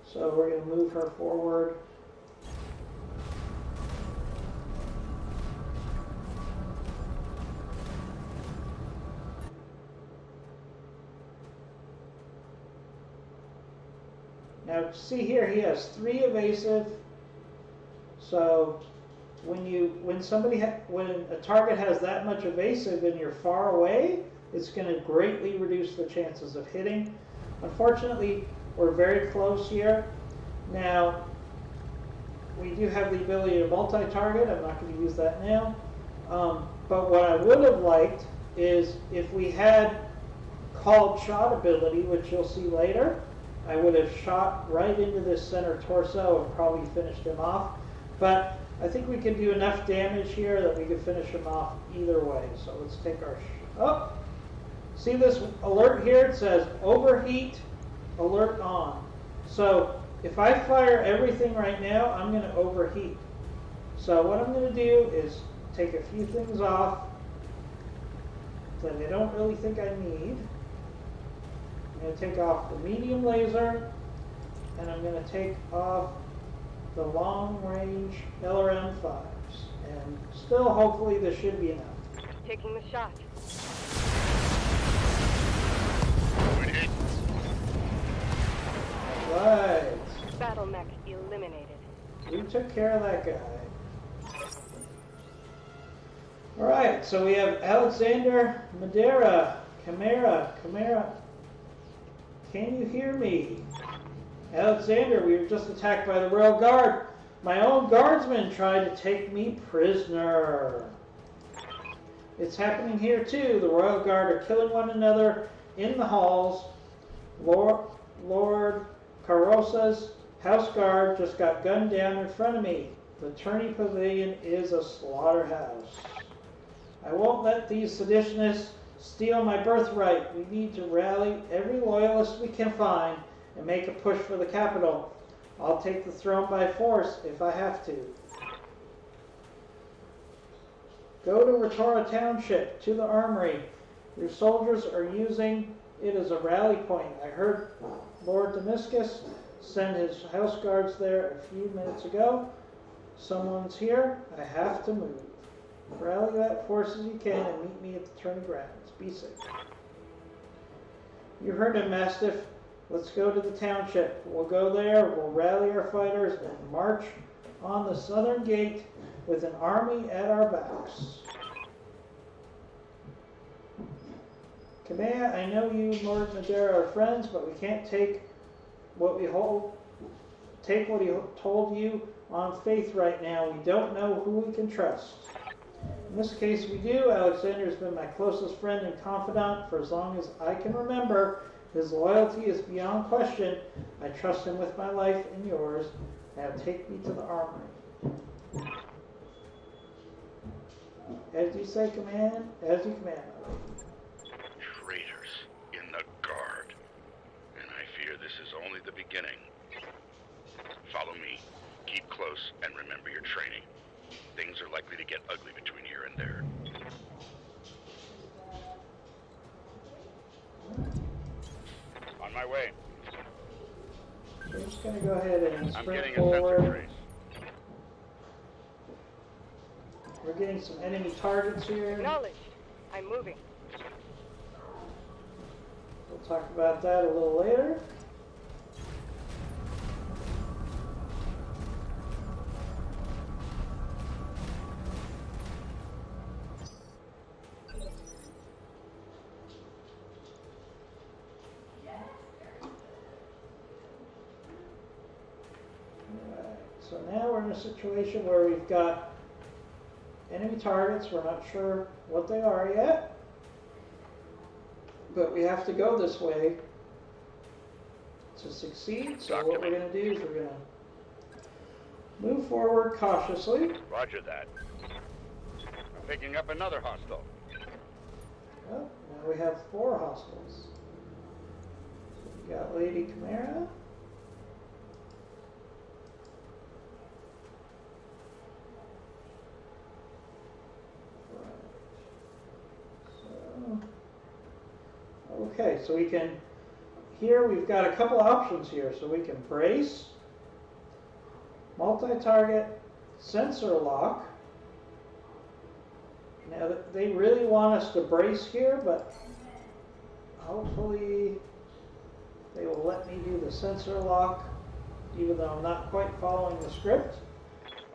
A: So we're going to move her forward. Now see here, he has 3 evasive. So when a target has that much evasive and you're far away, it's going to greatly reduce the chances of hitting. Unfortunately, we're very close here. Now, we do have the ability to multi-target. I'm not going to use that now. But what I would have liked is if we had called shot ability, which you'll see later, I would have shot right into this center torso and probably finished him off. But I think we can do enough damage here that we can finish him off either way. So let's take our... Oh! See this alert here? It says overheat, alert on. So if I fire everything right now, I'm going to overheat. So what I'm going to do is take a few things off that I don't really think I need. I'm going to take off the medium laser, and I'm going to take off the long range LRM-5s. And still, hopefully, this should be enough.
B: Taking the shot.
D: Good hit.
A: Right.
B: Battletech eliminated.
A: We took care of that guy. Alright, so we have Alexander Madeira. Chimera. Can you hear me? Alexander, we were just attacked by the Royal Guard. My own guardsmen tried to take me prisoner. It's happening here too. The Royal Guard are killing one another in the halls. Lord Carosa's house guard just got gunned down in front of me. The tourney pavilion is a slaughterhouse. I won't let these seditionists steal my birthright. We need to rally every loyalist we can find and make a push for the capital. I'll take the throne by force if I have to. Go to Retora Township, to the armory. Your soldiers are using it as a rally point. I heard Lord Damascus send his house guards there a few minutes ago. Someone's here. I have to move. Rally that force as you can and meet me at the tourney grounds. Be safe. You heard him, Mastiff. Let's go to the township. We'll go there, we'll rally our fighters, and march on the southern gate with an army at our backs. Kamea, I know you and Lord Madeira are friends, but we can't take what he told you on faith right now. We don't know who we can trust. In this case we do. Alexander's been my closest friend and confidant for as long as I can remember. His loyalty is beyond question. I trust him with my life and yours. Now take me to the armory. As you say, command. As you command, my lady.
D: Traitors in the guard. And I fear this is only the beginning. Follow me. Keep close and remember your training. Things are likely to get ugly between here and there. On my way.
A: We're just going to go ahead and
D: I'm
A: sprint
D: getting a sensor
A: forward.
D: trace.
A: We're getting some enemy targets here.
B: Acknowledged. I'm moving.
A: We'll talk about that a little later. So now we're in a situation where we've got enemy targets. We're not sure what they are yet, but we have to go this way to succeed. So what we're going to do is we're going to move forward cautiously.
D: Roger that. I'm picking up another hostile.
A: Oh, now we have 4 hostiles. So we got Lady Chimera. Okay, so we can, here we've got a couple options here. So we can brace, multi-target, sensor lock. Now they really want us to brace here, but hopefully they will let me do the sensor lock, even though I'm not quite following the script.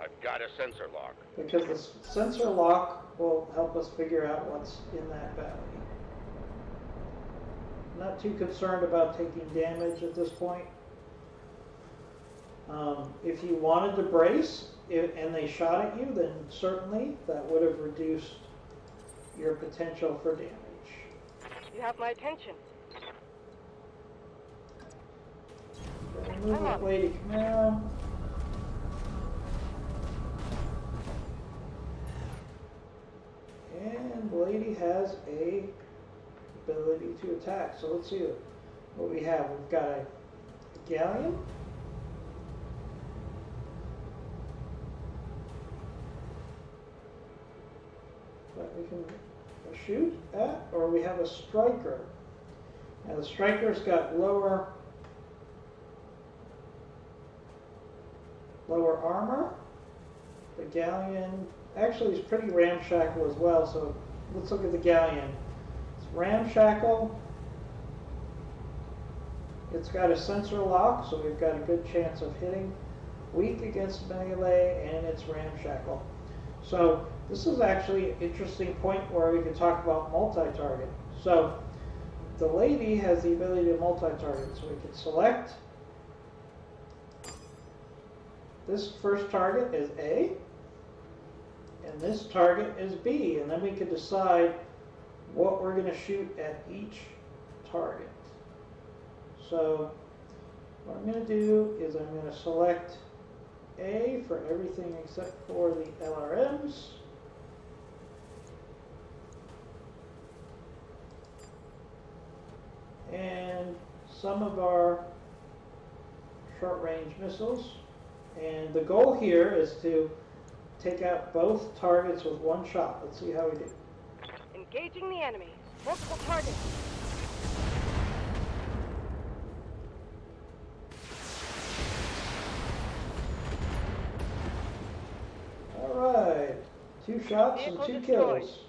D: I've got a sensor lock.
A: Because the sensor lock will help us figure out what's in that battery. Not too concerned about taking damage at this point. If you wanted to brace and they shot at you, then certainly that would have reduced your potential for damage.
B: You have my attention.
A: Move it, Lady Chimera. And Lady has a ability to attack. So let's see what we have. We've got a galleon. That we can shoot at, or we have a striker. Now the striker's got lower armor. The galleon actually is pretty ramshackle as well, so let's look at the galleon. It's ramshackle. It's got a sensor lock, so we've got a good chance of hitting. Weak against melee, and it's ramshackle. So this is actually an interesting point where we can talk about multi-target. So the lady has the ability to multi-target, so we can select this first target is A, and this target is B, and then we can decide what we're going to shoot at each target. So what I'm going to do is I'm going to select A for everything except for the LRMs. some of our short-range missiles. And the goal here is to take out both targets with one shot. Let's see how we do.
B: Engaging the enemy. Multiple targets.
A: Alright, 2 shots and 2 kills.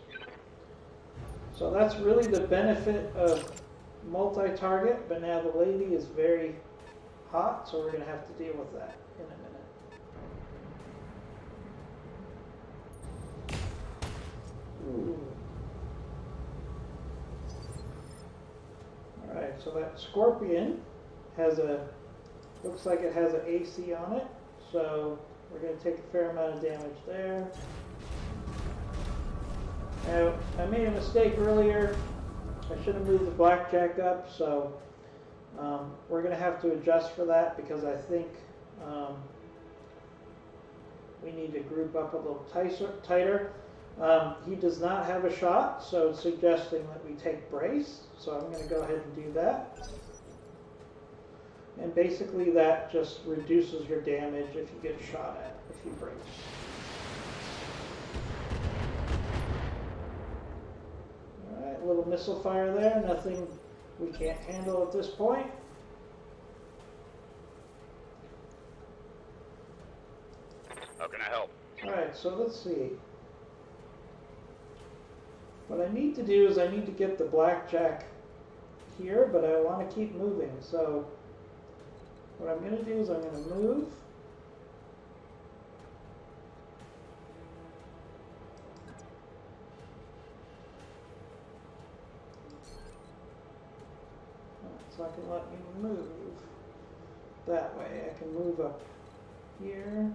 A: So that's really the benefit of multi-target, but now the lady is very hot, so we're going to have to deal with that in a minute. Ooh. Alright, so that Scorpion has looks like it has an AC on it, so we're going to take a fair amount of damage there. Now, I made a mistake earlier. I should have moved the blackjack up, so we're going to have to adjust for that because I think we need to group up a little tighter. He does not have a shot, so it's suggesting that we take brace. So I'm going to go ahead and do that. And basically that just reduces your damage if you get shot at, if you brace. Alright, a little missile fire there, nothing we can't handle at this point.
D: How can I help?
A: Alright, so let's see. What I need to do is I need to get the blackjack here, but I want to keep moving. So what I'm going to do is I'm going to move. It's not going to let me move that way. I can move up here.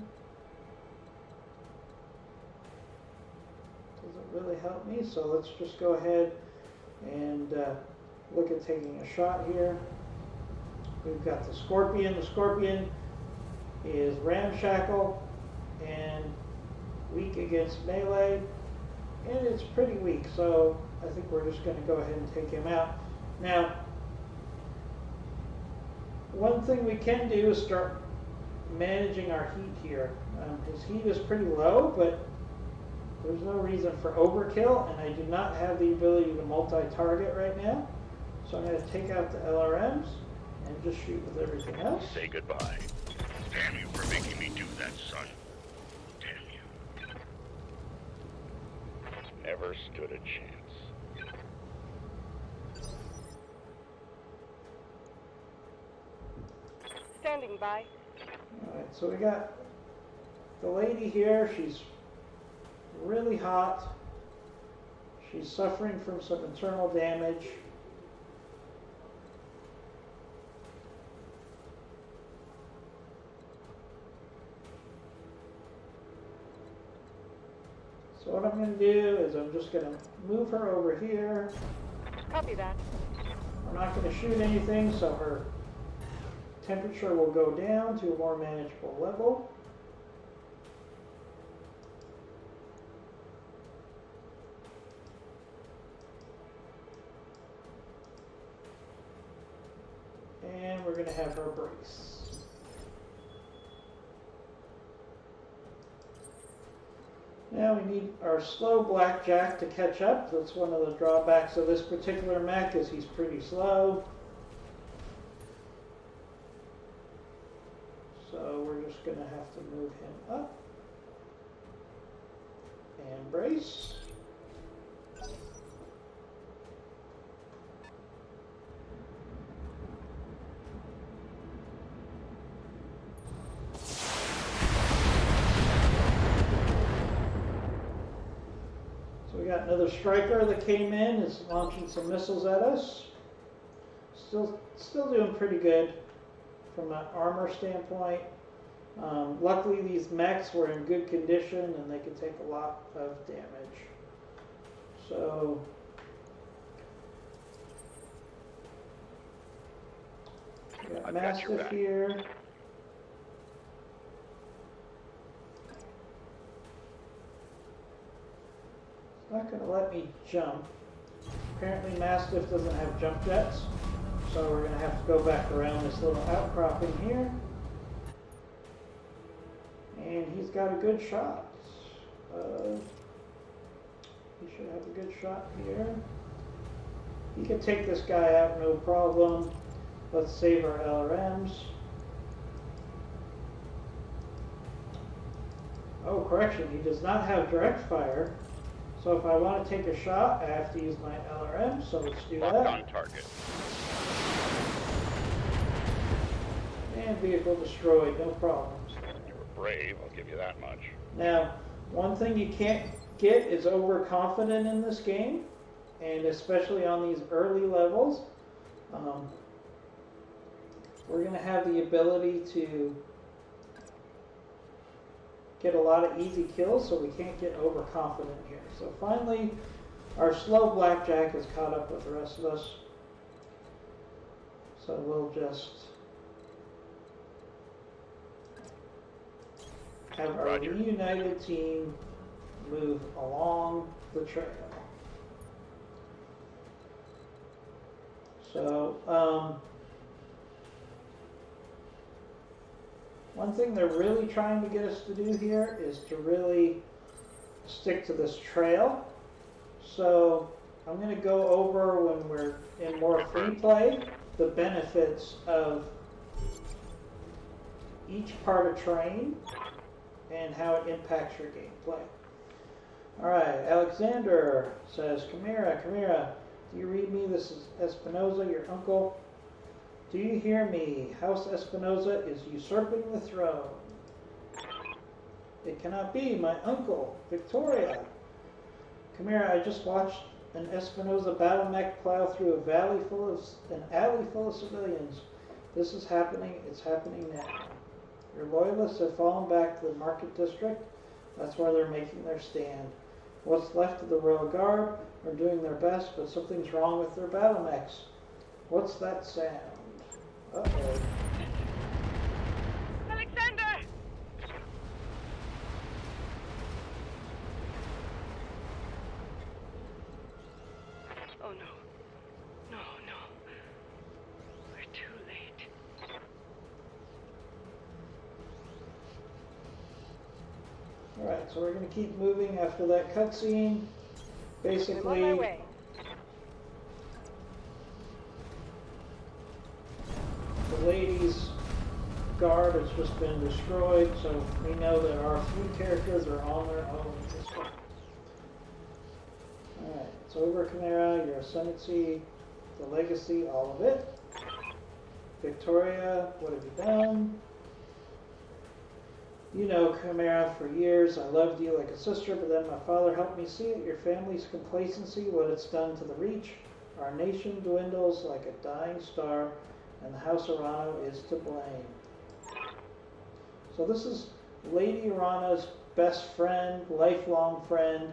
A: Doesn't really help me, so let's just go ahead and look at taking a shot here. We've got the Scorpion. The Scorpion is ramshackle and weak against melee, and it's pretty weak, so I think we're just going to go ahead and take him out. Now, one thing we can do is start managing our heat here. His heat is pretty low, but there's no reason for overkill, and I do not have the ability to multi-target right now. So I'm going to take out the LRMs and just shoot with everything else.
D: Say goodbye. Damn you for making me do that, son. Damn you. Never stood a chance.
B: Standing by.
A: Alright, so we got the lady here. She's really hot. She's suffering from some internal damage. So what I'm going to do is I'm just going to move her over here.
B: Copy that.
A: We're not going to shoot anything, so her temperature will go down to a more manageable level. And we're going to have her brace. Now we need our slow blackjack to catch up. That's one of the drawbacks of this particular mech, is he's pretty slow. So we're just going to have to move him up. And brace. Got another striker that came in, is launching some missiles at us. Still doing pretty good from an armor standpoint. Luckily these mechs were in good condition and they could take a lot of damage. So we got Mastiff here. Not going to let me jump. Apparently Mastiff doesn't have jump jets, So we're going to have to go back around this little outcropping here. And he's got a good shot. He should have a good shot here. He can take this guy out, no problem. Let's save our LRMs. Oh, correction, he does not have direct fire. So if I want to take a shot, I have to use my LRM, so let's do that.
D: On target.
A: And vehicle destroyed, no problems.
D: You were brave, I'll give you that much.
A: Now, one thing you can't get is overconfident in this game, and especially on these early levels. We're going to have the ability to get a lot of easy kills, so we can't get overconfident here. So finally, our slow blackjack has caught up with the rest of us. So we'll just have our reunited team move along the trail. So, one thing they're really trying to get us to do here is to really stick to this trail. So I'm going to go over, when we're in more free play, the benefits of each part of terrain and how it impacts your gameplay. Alright, Alexander says, Chimera, do you read me? This is Espinosa, your uncle. Do you hear me? House Espinosa is usurping the throne. It cannot be, my uncle, Victoria. Chimera, I just watched an Espinosa battle mech plow through an alley full of civilians. This is happening, it's happening now. Your loyalists have fallen back to the market district. That's why they're making their stand. What's left of the Royal Guard are doing their best, but something's wrong with their battle mechs. What's that sound? Uh-oh.
F: Alexander! Oh no. No. We're too late.
A: Alright, so we're going to keep moving after that cutscene. Basically,
F: I'm on my way.
A: the ladies' guard has just been destroyed, so we know that our three characters are on their own at this point. Alright, it's over, Chimera, your ascendancy, the legacy, all of it. Victoria, what have you done? You know, Chimera, for years I loved you like a sister, but then my father helped me see it. Your family's complacency, what it's done to the Reach. Our nation dwindles like a dying star, and the House Arano is to blame. So this is Lady Arana's best friend, lifelong friend,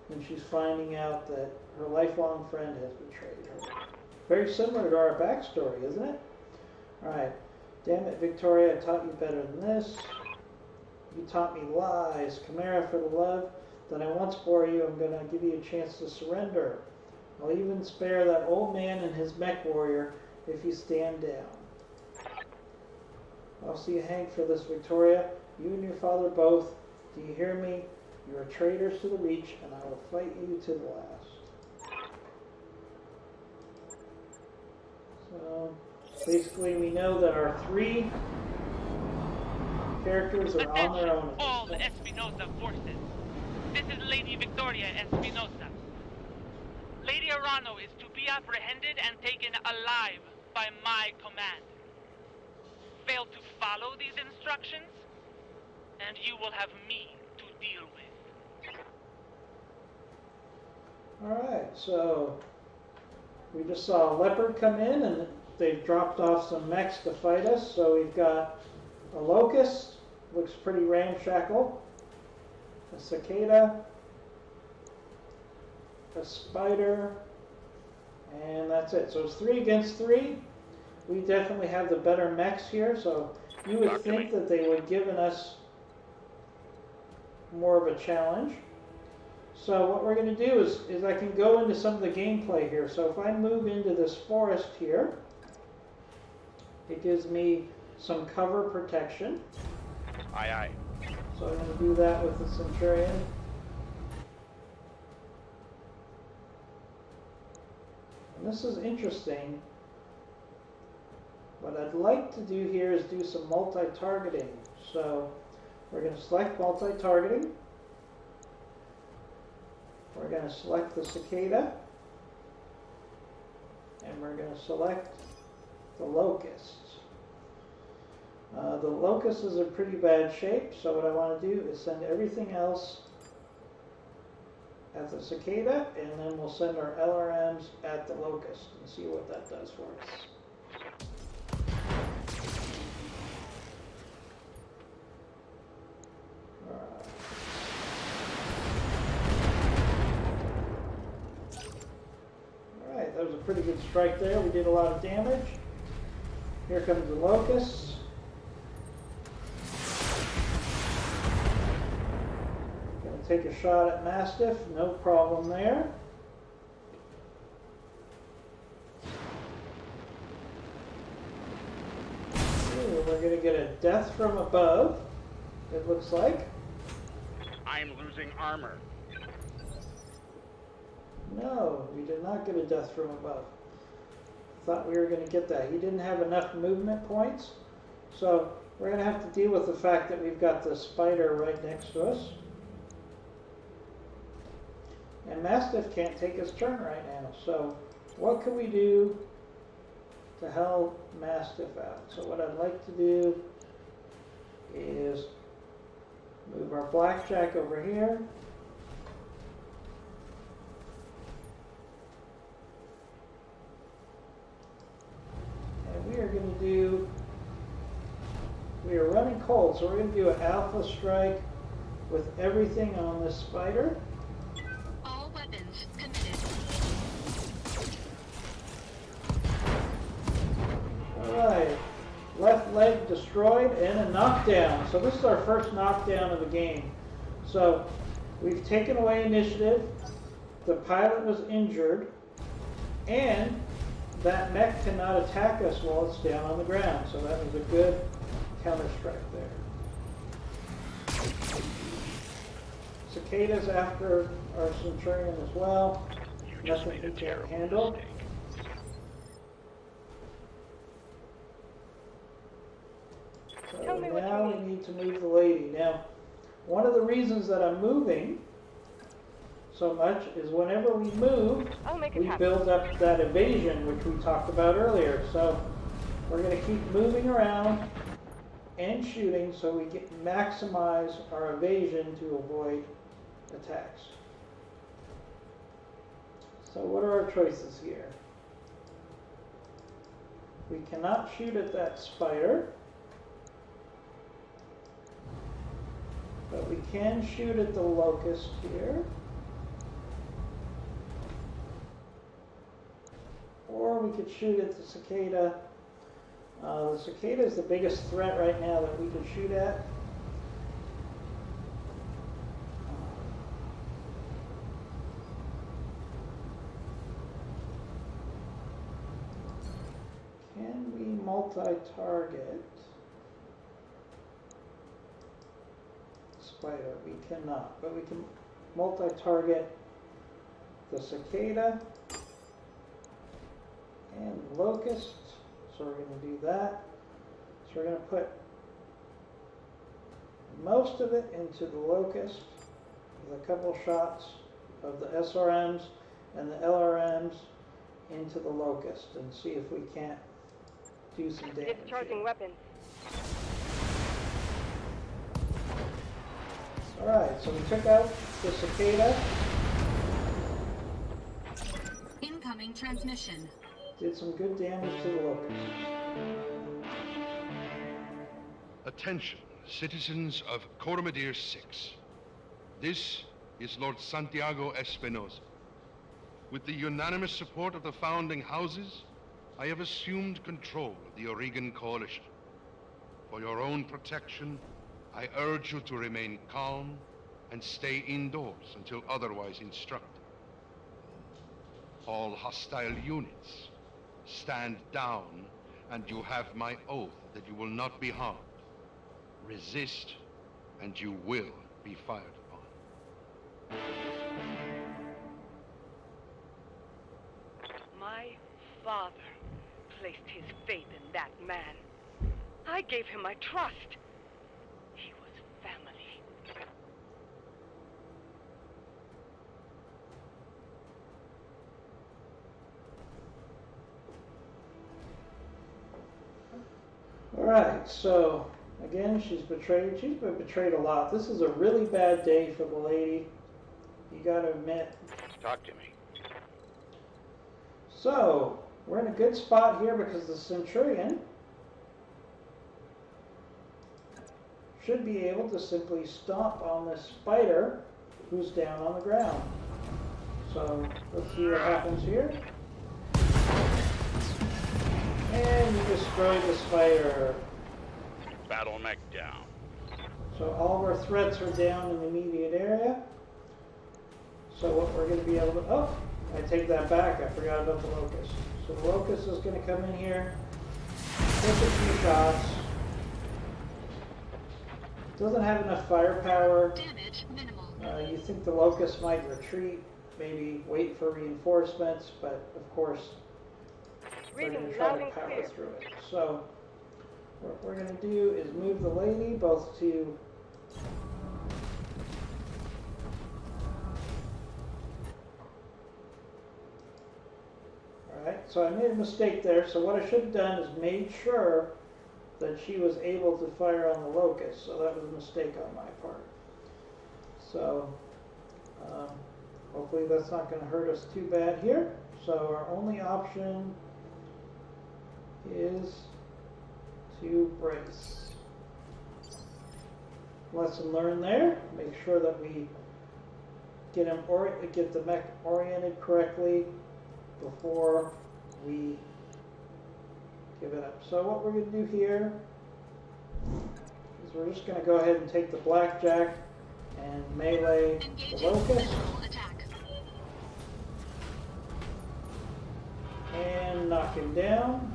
A: and she's finding out that her lifelong friend has betrayed her. Very similar to our backstory, isn't it? Alright. Damn it, Victoria, I taught you better than this. You taught me lies. Chimera, for the love that I once bore you, I'm going to give you a chance to surrender. I'll even spare that old man and his mech warrior if you stand down. I'll see you hang for this, Victoria. You and your father both. Do you hear me? You are traitors to the Reach, and I will fight you to the last. So, basically we know that our three characters are on their own.
F: All Espinosa forces. This is Lady Victoria Espinosa. Lady Arano is to be apprehended and taken alive by my command. Fail to follow these instructions, and you will have me to deal with.
A: Alright, so we just saw a leopard come in, and they've dropped off some mechs to fight us. So we've got a locust, looks pretty ramshackle, a cicada, a spider, and that's it. So it's 3 against 3. We definitely have the better mechs here, so you would think that they would have given us more of a challenge. So what we're going to do is I can go into some of the gameplay here. So if I move into this forest here, it gives me some cover protection.
D: Aye, aye.
A: So I'm going to do that with the Centurion. And this is interesting. What I'd like to do here is do some multi-targeting. So we're going to select multi-targeting. We're going to select the cicada. And we're going to select the locusts. The locust is in pretty bad shape, so what I want to do is send everything else at the cicada, and then we'll send our LRMs at the locust and see what that does for us. Alright, that was a pretty good strike there. We did a lot of damage. Here comes the locusts. Gonna take a shot at Mastiff, no problem there. Ooh, we're gonna get a death from above, it looks like.
D: I'm losing armor.
A: No, we did not get a death from above. Thought we were going to get that. He didn't have enough movement points, so we're going to have to deal with the fact that we've got the spider right next to us. And Mastiff can't take his turn right now, so what can we do to help Mastiff out? So what I'd like to do is move our blackjack over here. We are running cold, so we're going to do an alpha strike with everything on this spider.
C: All weapons committed.
A: Alright, left leg destroyed and a knockdown. So this is our first knockdown of the game. So we've taken away initiative, the pilot was injured, and that mech cannot attack us while it's down on the ground, so that was a good counter-strike there. Cicadas after our Centurion as well. Nothing he can't handle. So now we need to move the lady. Now, one of the reasons that I'm moving so much is whenever we move, we build up that evasion, which we talked about earlier. So we're going to keep moving around and shooting so we maximize our evasion to avoid attacks. So what are our choices here? We cannot shoot at that spider, but we can shoot at the locust here. Or we could shoot at the cicada. The cicada is the biggest threat right now that we could shoot at. Can we multi-target spider? We cannot, but we can multi-target the cicada and locust, so we're going to do that. So we're going to put most of it into the locust with a couple shots of the SRMs and the LRMs into the locust and see if we can't do some damage.
B: Discharging weapons.
A: Alright, so we took out the cicada.
C: Incoming transmission.
A: Did some good damage to the locust.
E: Attention, citizens of Coromadir 6. This is Lord Santiago Espinosa. With the unanimous support of the founding houses, I have assumed control of the Oregon Coalition. For your own protection, I urge you to remain calm and stay indoors until otherwise instructed. All hostile units, stand down And you have my oath that you will not be harmed. Resist, and you will be fired upon.
B: My father placed his faith in that man. I gave him my trust. He was family.
A: Alright, so again, she's betrayed. She's been betrayed a lot. This is a really bad day for the lady. You gotta admit.
D: Talk to me.
A: So, we're in a good spot here because the Centurion should be able to simply stomp on this spider who's down on the ground. So, let's see what happens here. And you destroyed the spider.
D: Battle mech down.
A: So all of our threats are down in the immediate area. So what we're going to be able to... Oh, I take that back. I forgot about the Locust. So the Locust is going to come in here, take a few shots. Doesn't have enough firepower.
C: Damage minimal.
A: You think the Locust might retreat, maybe wait for reinforcements, but of course they're going to try to power through it. So what we're going to do is move the lady both to Alright, so I made a mistake there. So what I should have done is made sure that she was able to fire on the Locust. So that was a mistake on my part. So hopefully that's not going to hurt us too bad here. So our only option is to brace. Lesson learned there. Make sure that we get the mech oriented correctly before we give it up. So what we're going to do here is we're just going to go ahead and take the Blackjack and melee the Locust.
C: Attack.
A: And knock him down.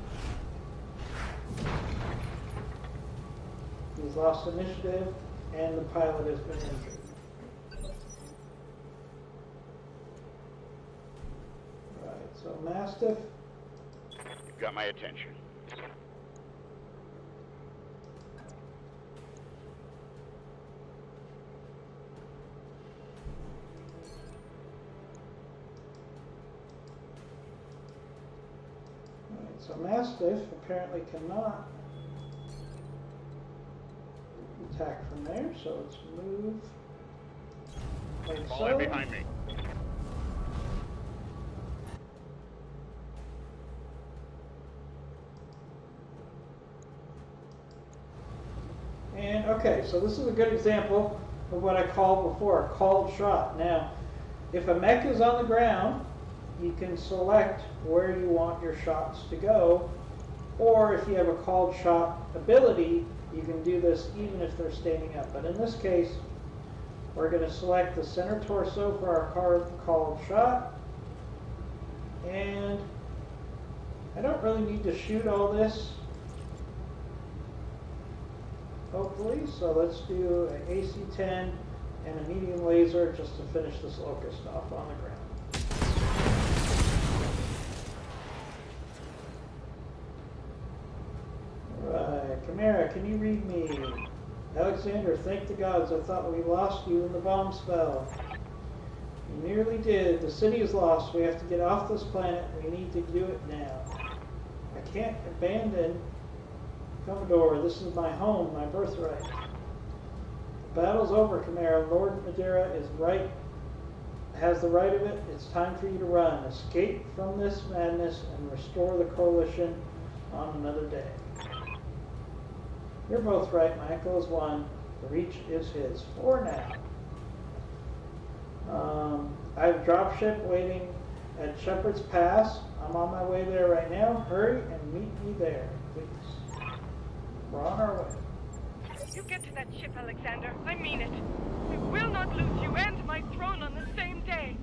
A: He's lost initiative, and the pilot has been injured. Right, so Mastiff.
D: You've got my attention.
A: Right, so Mastiff apparently cannot attack from there, so let's move like
D: Fall
A: so.
D: in behind me.
A: And okay, so this is a good example of what I called before, a called shot. Now, if a mech is on the ground, you can select where you want your shots to go, or if you have a called shot ability, you can do this even if they're standing up. But in this case, we're going to select the center torso for our called shot. And I don't really need to shoot all this, hopefully. So let's do an AC-10 and a medium laser just to finish this Locust off on the ground. Right, Chimera, can you read me? Alexander, thank the gods, I thought we lost you in the bomb spell. You nearly did. The city is lost. We have to get off this planet. We need to do it now. I can't abandon Commodore. This is my home, my birthright. The battle's over, Chimera. Lord Madeira is right, has the right of it. It's time for you to run. Escape from this madness and restore the coalition on another day. You're both right. My uncle is one. The reach is his. For now. I have a dropship waiting at Shepherd's Pass. I'm on my way there right now. Hurry and meet me there, please. We're on our way.
B: You get to that ship, Alexander. I mean it. We will not lose you and my throne on the same day.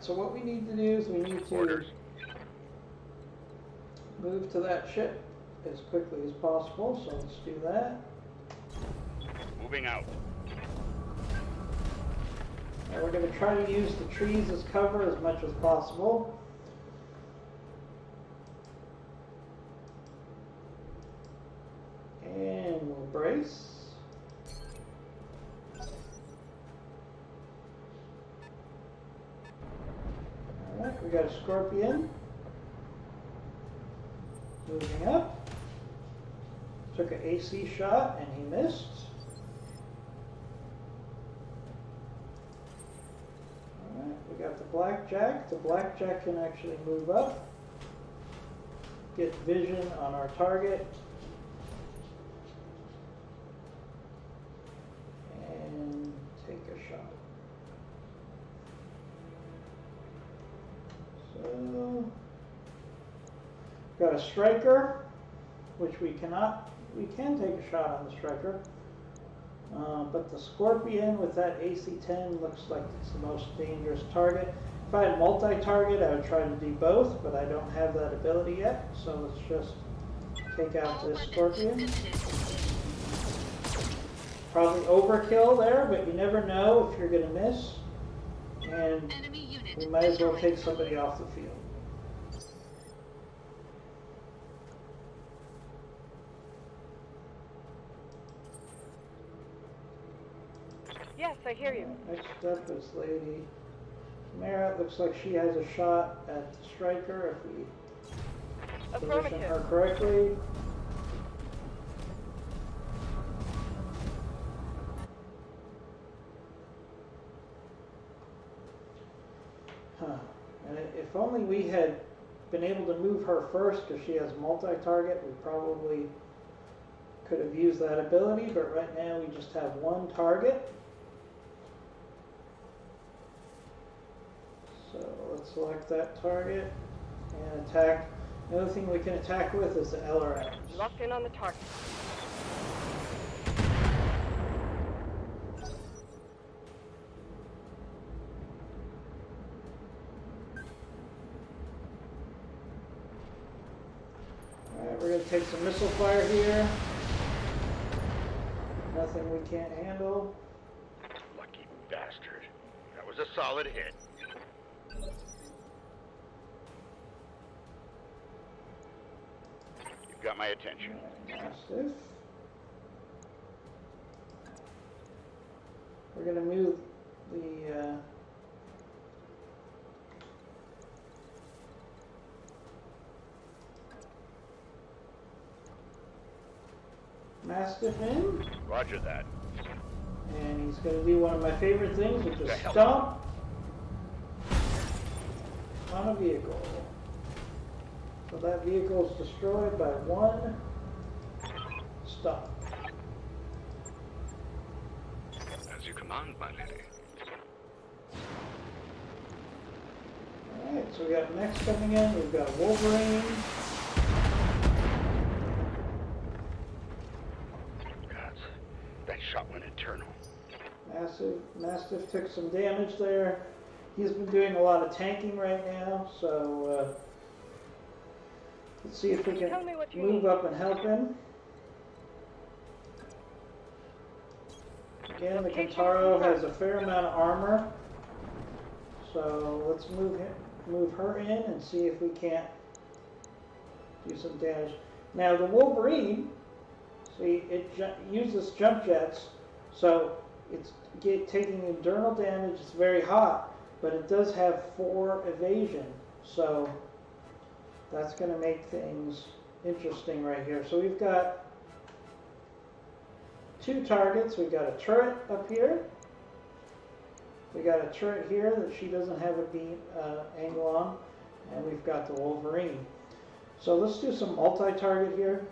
A: so what we need to do is we need to
D: Orders.
A: move to that ship as quickly as possible, so let's do that.
D: Moving out.
A: And we're going to try to use the trees as cover as much as possible. And we'll brace. Alright, we got a scorpion. Moving up. Took an AC shot and he missed. Alright, we got the blackjack. The blackjack can actually move up. Get vision on our target. And take a shot. So, got a striker, which we can take a shot on the striker. But the scorpion with that AC-10 looks like it's the most dangerous target. If I had multi-target, I would try to do both, but I don't have that ability yet. So let's just take out this scorpion. Probably overkill there, but you never know if you're going to miss. And
C: Enemy unit
A: we might as well
C: destroyed.
A: take somebody off the field.
B: Yes, I hear you.
A: Next up is Lady Mara. It looks like she has a shot at the striker if we position her correctly. And if only we had been able to move her first, because she has multi-target, we probably could have used that ability, but right now we just have one target. So let's select that target and attack. The other thing we can attack with is the LRMs.
B: Locked in on the target.
A: Alright, we're going to take some missile fire here. Nothing we can't handle.
D: Lucky bastard. That was a solid hit. You've got my attention.
A: Mastiff. We're going to move the Mastiff in,
D: Roger that.
A: and he's going to do one of my favorite things, which is
D: The hell?
A: stomp on a vehicle. So that vehicle is destroyed by one stomp.
D: As you command, my lady.
A: Alright, so we got next coming in, we've got Wolverine.
D: God, that shot went internal.
A: Mastiff took some damage there. He's been doing a lot of tanking right now, so let's see if we can
B: Tell me what you
A: move
B: need.
A: up and help him. Again, the
B: Location
A: Kentaro
B: confirmed.
A: has a fair amount of armor, so let's move her in and see if we can't do some damage. Now the Wolverine, see, it uses jump jets, so it's taking internal damage. It's very hot, but it does have 4 evasion, so that's going to make things interesting right here. So we've got 2 targets. We've got a turret up here. We got a turret here that she doesn't have a beam angle on, and we've got the Wolverine. So let's do some multi-target here.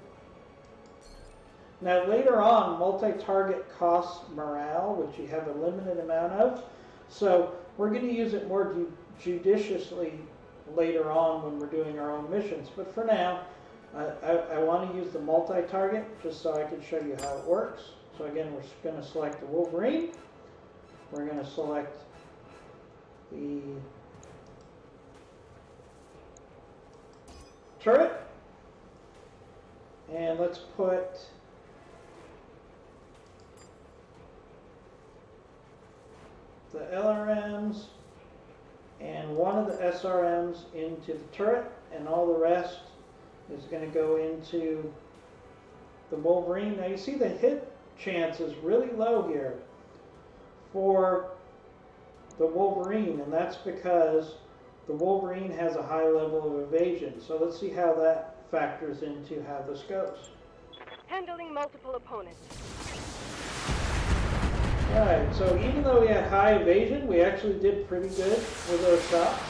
A: Now later on, multi-target costs morale, which you have a limited amount of. So we're going to use it more judiciously later on when we're doing our own missions. But for now, I want to use the multi-target just so I can show you how it works. So again, we're going to select the Wolverine. We're going to select the turret. And let's put the LRMs and one of the SRMs into the turret, and all the rest is going to go into the Wolverine. Now you see the hit chance is really low here for the Wolverine, and that's because the Wolverine has a high level of evasion. So let's see how that factors into how this goes.
G: Handling multiple opponents.
A: Alright, so even though we had high evasion, we actually did pretty good with those shots.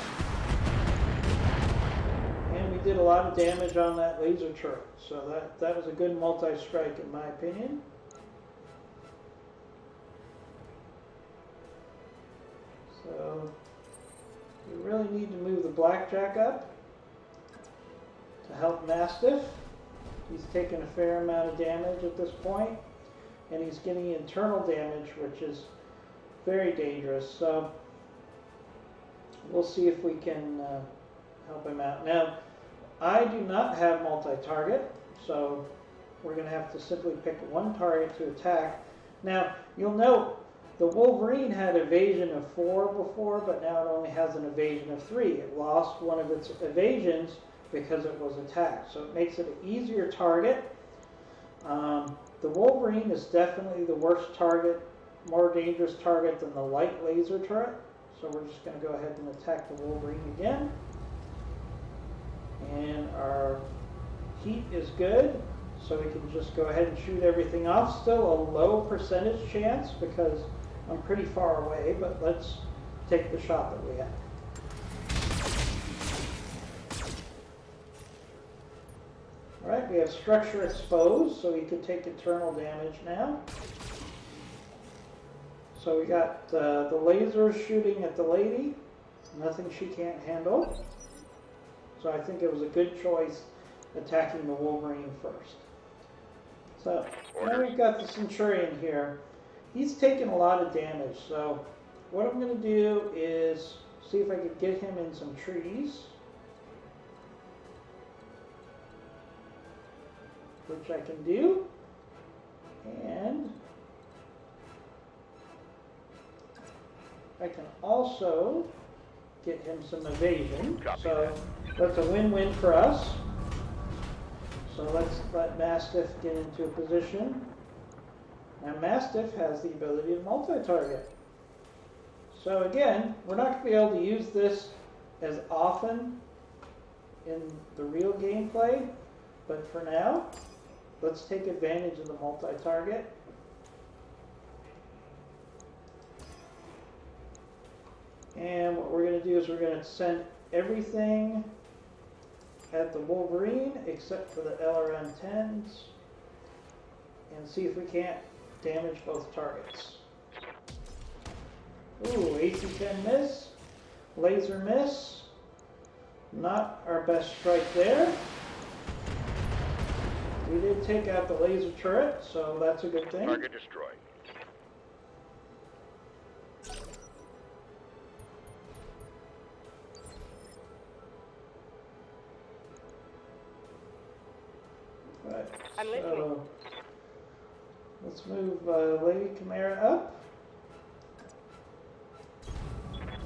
A: And we did a lot of damage on that laser turret. So that was a good multi-strike in my opinion. So we really need to move the Blackjack up to help Mastiff. He's taken a fair amount of damage at this point, and he's getting internal damage, which is very dangerous. So we'll see if we can help him out. Now, I do not have multi-target, so we're going to have to simply pick one target to attack. Now, you'll note the Wolverine had evasion of 4 before, but now it only has an evasion of 3. It lost one of its evasions because it was attacked. So it makes it an easier target. The Wolverine is definitely the worst target, more dangerous target than the light laser turret. So we're just going to go ahead and attack the Wolverine again. And our heat is good, so we can just go ahead and shoot everything off. Still a low percentage chance because I'm pretty far away, but let's take the shot that we have. Alright, we have structure exposed, so we can take internal damage now. So we got the lasers shooting at the lady, nothing she can't handle. So I think it was a good choice attacking the Wolverine first. So now we've got the Centurion here. He's taken a lot of damage, so what I'm going to do is see if I can get him in some trees, which I can do, and I can also get him some evasion. So that's a win-win for us. So let's let Mastiff get into a position. Now Mastiff has the ability to multi-target. So again, we're not going to be able to use this as often in the real gameplay, but for now, let's take advantage of the multi-target. And what we're going to do is we're going to send everything at the Wolverine except for the LRM-10s and see if we can't damage both targets. Ooh, AC-10 miss, laser miss, not our best strike there. We did take out the laser turret, so that's a good thing.
D: Target destroyed.
A: Right,
G: I'm listening.
A: so let's move Lady Chimera up.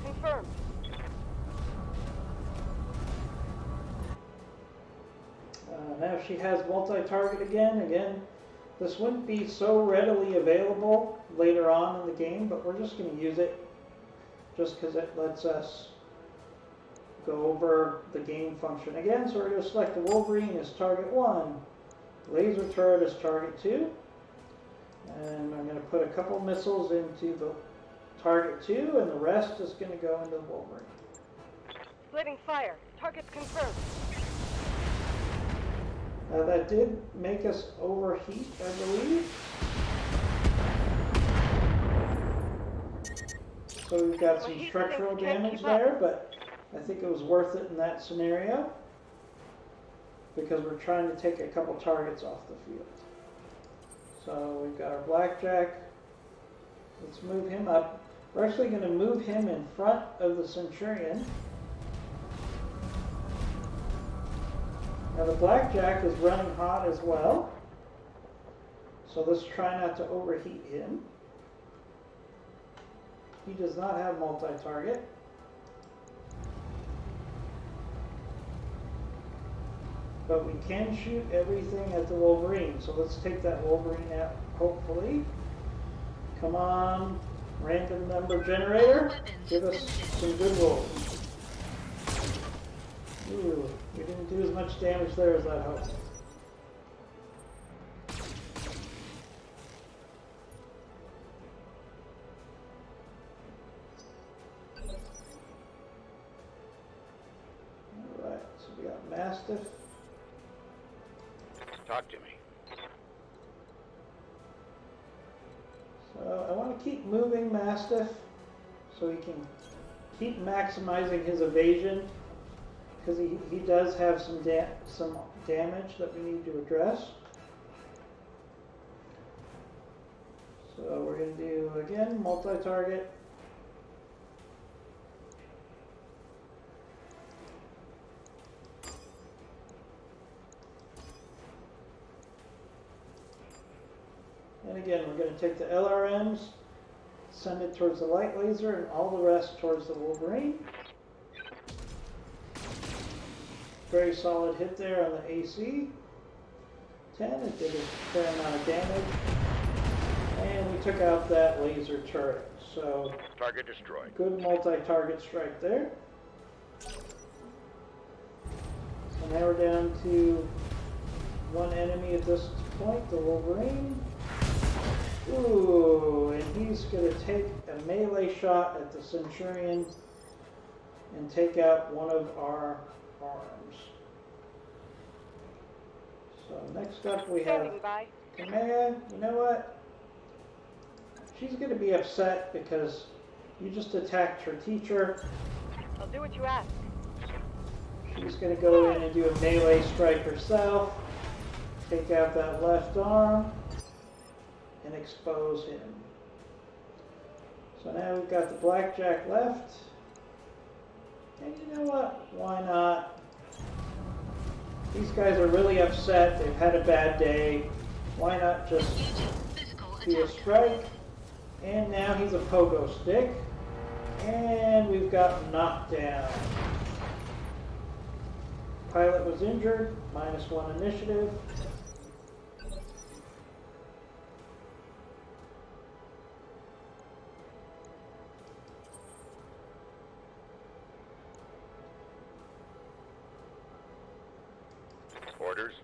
G: Confirmed.
A: Now she has multi-target again. Again, this wouldn't be so readily available later on in the game, but we're just going to use it just because it lets us go over the game function again. So we're going to select the Wolverine as target 1, laser turret as target 2, and I'm going to put a couple missiles into the target 2, and the rest is going to go into the Wolverine.
G: Splitting fire. Targets confirmed.
A: That did make us overheat, I believe. So we've got some structural damage there, but I think it was worth it in that scenario because we're trying to take a couple targets off the field. So we've got our Blackjack. Let's move him up. We're actually going to move him in front of the Centurion. Now the Blackjack is running hot as well. So let's try not to overheat him. He does not have multi-target. But we can shoot everything at the Wolverine. So let's take that Wolverine out, hopefully. Come on, random number generator. Give us some good rolls. Ooh, we didn't do as much damage there as I hoped. Alright, so we got Mastiff.
D: Talk to me.
A: So I want to keep moving Mastiff so he can keep maximizing his evasion, because he does have some damage that we need to address. So we're going to do, again, multi-target. And again, we're going to take the LRMs, send it towards the light laser, and all the rest towards the Wolverine. Very solid hit there on the AC. 10, it did a fair amount of damage. And we took out that laser turret. So,
D: Target destroyed.
A: good multi-target strike there. So now we're down to one enemy at this point, the Wolverine. Ooh, and he's going to take a melee shot at the Centurion and take out one of our arms. So next up we have
G: Standing by.
A: Kamea. You know what? She's going to be upset because you just attacked her teacher.
G: I'll do what you ask.
A: She's going to go in and do a melee strike herself, take out that left arm, and expose him. So now we've got the Blackjack left. And you know what? Why not? These guys are really upset. They've had a bad day. Why not just do a strike? And now he's a pogo stick. And we've got knockdown. Pilot was injured, -1 initiative.
D: Orders.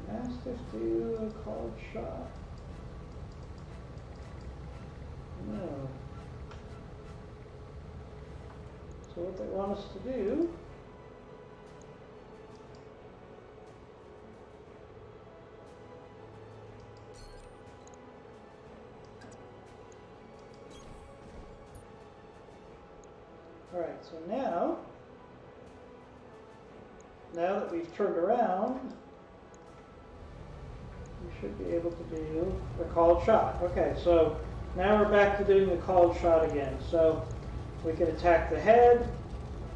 A: Mastiff do a called shot? No. So what they want us to do Alright, so now that we've turned around, we should be able to do the called shot. Okay, so now we're back to doing the called shot again. So we can attack the head,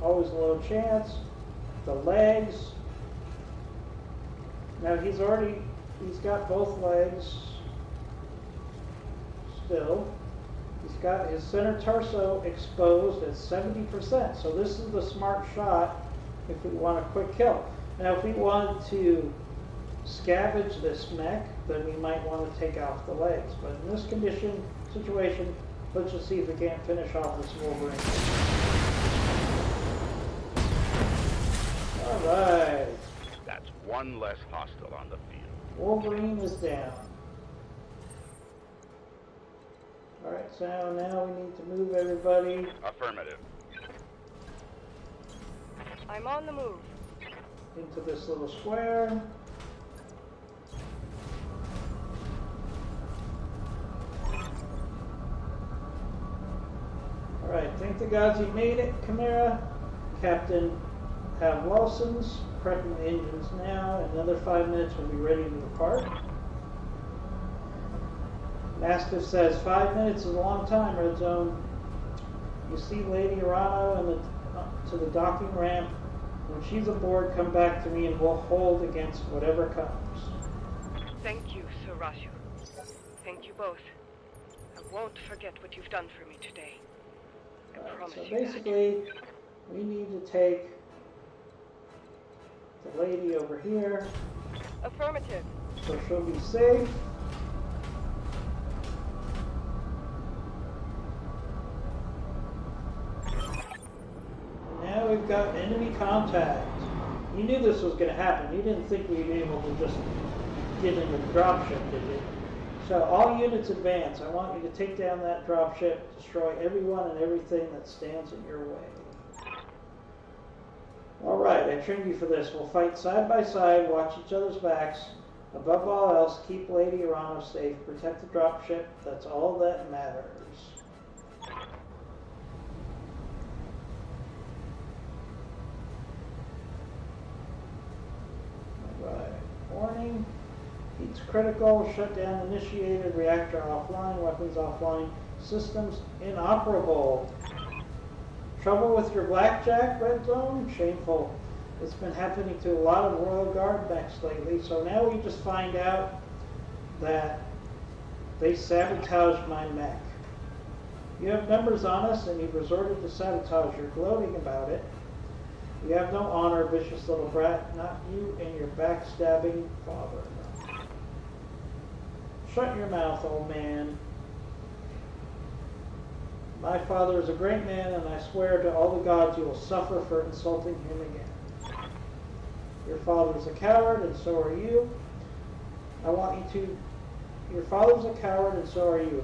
A: always a low chance, the legs. Now he's got both legs still. He's got his center torso exposed at 70%. So this is the smart shot if we want a quick kill. Now if we wanted to scavenge this mech, then we might want to take off the legs. But in this situation, let's just see if we can't finish off this Wolverine. Alright.
D: That's one less hostile on the field.
A: Wolverine is down. Alright, so now we need to move everybody.
D: Affirmative.
G: I'm on the move.
A: Into this little square. Alright, thank the gods you made it, Chimera. Captain Lawson's prepping the engines now. In another 5 minutes, we'll be ready to depart. Mastiff says, 5 minutes is a long time, Red Zone. You see Lady Arano to the docking ramp. When she's aboard, come back to me and we'll hold against whatever comes.
G: Thank you, Sir Rashu. Thank you both. I won't forget what you've done for me today. I promise
A: So
G: you that.
A: basically, we need to take the lady over here,
G: Affirmative.
A: so she'll be safe. And now we've got enemy contact. You knew this was going to happen. You didn't think we'd be able to just get into the dropship, did you? So all units advance. I want you to take down that dropship, destroy everyone and everything that stands in your way. Alright, I trained you for this. We'll fight side by side, watch each other's backs. Above all else, keep Lady Arano safe, protect the dropship. That's all that matters. Alright, warning. Heat's critical, shutdown initiated, reactor offline, weapons offline, systems inoperable. Trouble with your blackjack, Red Zone? Shameful. It's been happening to a lot of Royal Guard mechs lately, so now we just find out that they sabotaged my mech. You have numbers on us and you've resorted to sabotage. You're gloating about it. You have no honor, vicious little brat, not you and your backstabbing father. Shut your mouth, old man. My father is a great man, and I swear to all the gods you will suffer for insulting him again. Your father is a coward, and so are you. Your father's a coward, and so are you.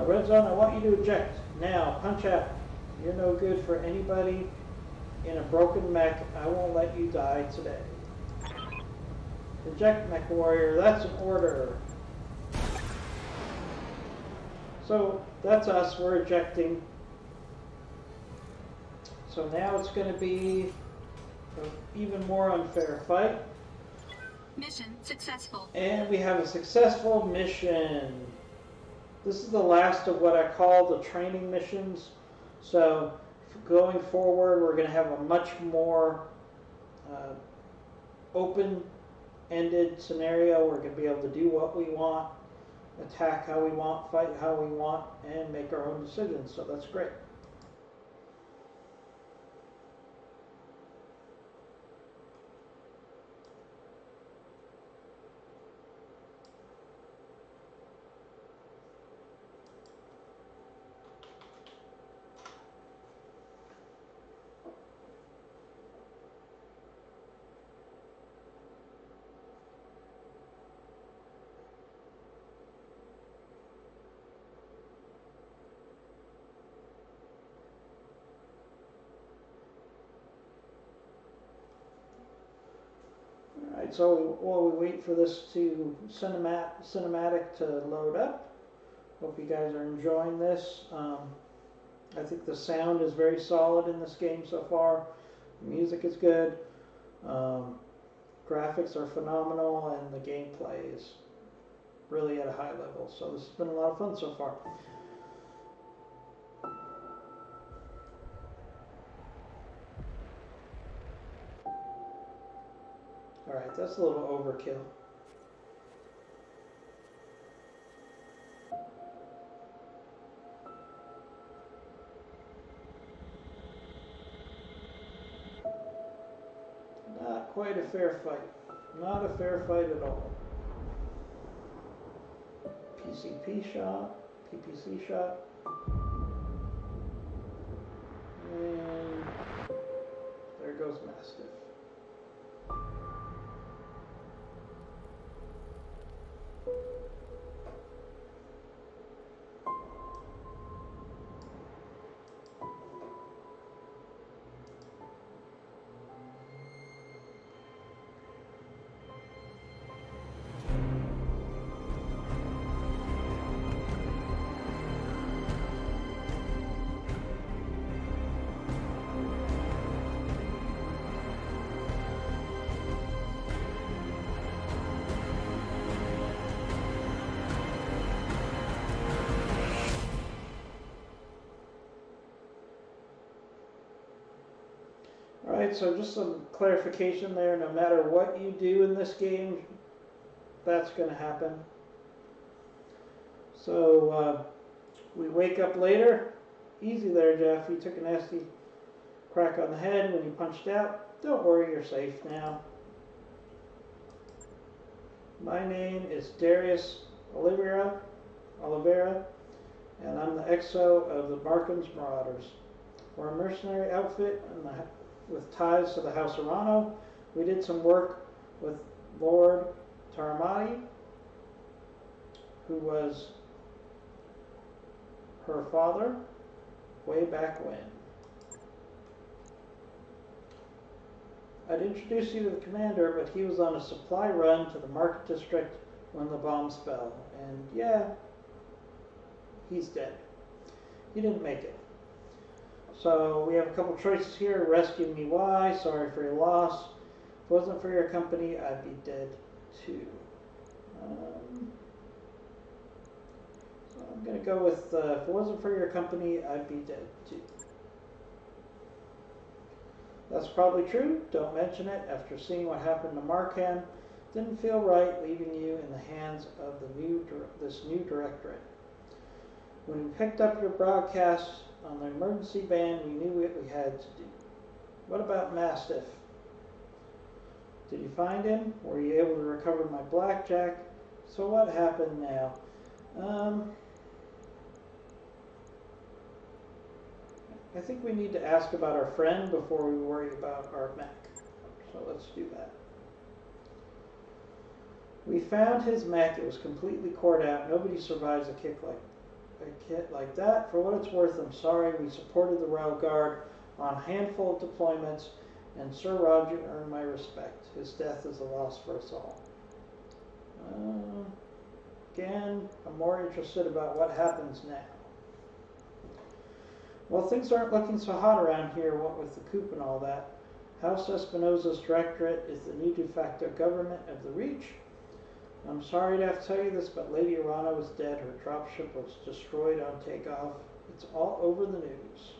A: Red Zone, I want you to eject. Now, punch out. You're no good for anybody in a broken mech. I won't let you die today. Eject, mech warrior. That's an order. So that's us, we're ejecting. So now it's going to be an even more unfair fight.
C: Mission successful.
A: And we have a successful mission. This is the last of what I call the training missions. So going forward, we're going to have a much more open-ended scenario. We're going to be able to do what we want, attack how we want, fight how we want, and make our own decisions. So that's great. Alright, so while we wait for this to cinematic to load up, hope you guys are enjoying this. I think the sound is very solid in this game so far. The music is good. Graphics are phenomenal, and the gameplay is really at a high level. So this has been a lot of fun so far. Alright, that's a little overkill. Not quite a fair fight. Not a fair fight at all. PCP shot, PPC shot. And there goes Mastiff. Alright, so just some clarification there. No matter what you do in this game, that's going to happen. So, we wake up later. Easy there, Jeff. You took a nasty crack on the head when you punched out. Don't worry, you're safe now. My name is Darius Oliveira, and I'm the XO of the Markham's Marauders. We're a mercenary outfit with ties to the House Arano. We did some work with Lord Taramati, who was her father way back when. I'd introduce you to the commander, but he was on a supply run to the market district when the bombs fell. And yeah, he's dead. He didn't make it. So we have a couple choices here. Rescue me, why? Sorry for your loss. If it wasn't for your company, I'd be dead too. So I'm going to go with, if it wasn't for your company, I'd be dead too. That's probably true. Don't mention it. After seeing what happened to Markham, didn't feel right leaving you in the hands of this new directorate. When we picked up your broadcast on the emergency band, we knew what we had to do. What about Mastiff? Did you find him? Were you able to recover my blackjack? So what happened now? I think we need to ask about our friend before we worry about our mech. So let's do that. We found his mech. It was completely cored out. Nobody survives a hit like that. For what it's worth, I'm sorry. We supported the Royal Guard on a handful of deployments, and Sir Roger earned my respect. His death is a loss for us all. Again, I'm more interested about what happens now. Well, things aren't looking so hot around here, what with the coup and all that. House Espinosa's directorate is the new de facto government of the Reach. I'm sorry to have to tell you this, but Lady Arano is dead. Her dropship was destroyed on takeoff. It's all over the news.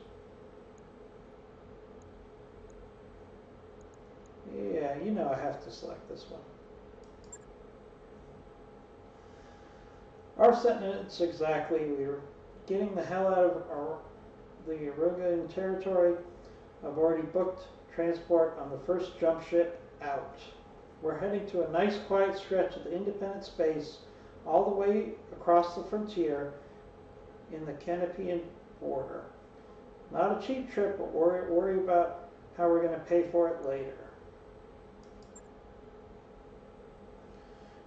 A: Yeah, you know I have to select this one. Our sentence exactly. We were getting the hell out of the Uruguayan territory. I've already booked transport on the first jump ship out. We're heading to a nice quiet stretch of independent space all the way across the frontier in the Canopian border. Not a cheap trip, but worry about how we're going to pay for it later.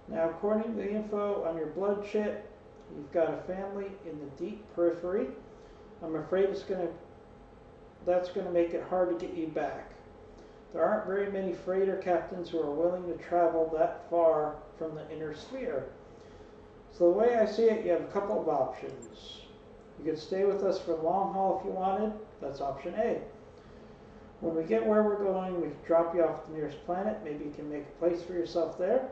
A: Now, according to the info on your blood chip, you've got a family in the deep periphery. I'm afraid that's going to make it hard to get you back. There aren't very many freighter captains who are willing to travel that far from the inner sphere. So the way I see it, you have a couple of options. You could stay with us for the long haul if you wanted. That's option A. When we get where we're going, we can drop you off at the nearest planet. Maybe you can make a place for yourself there.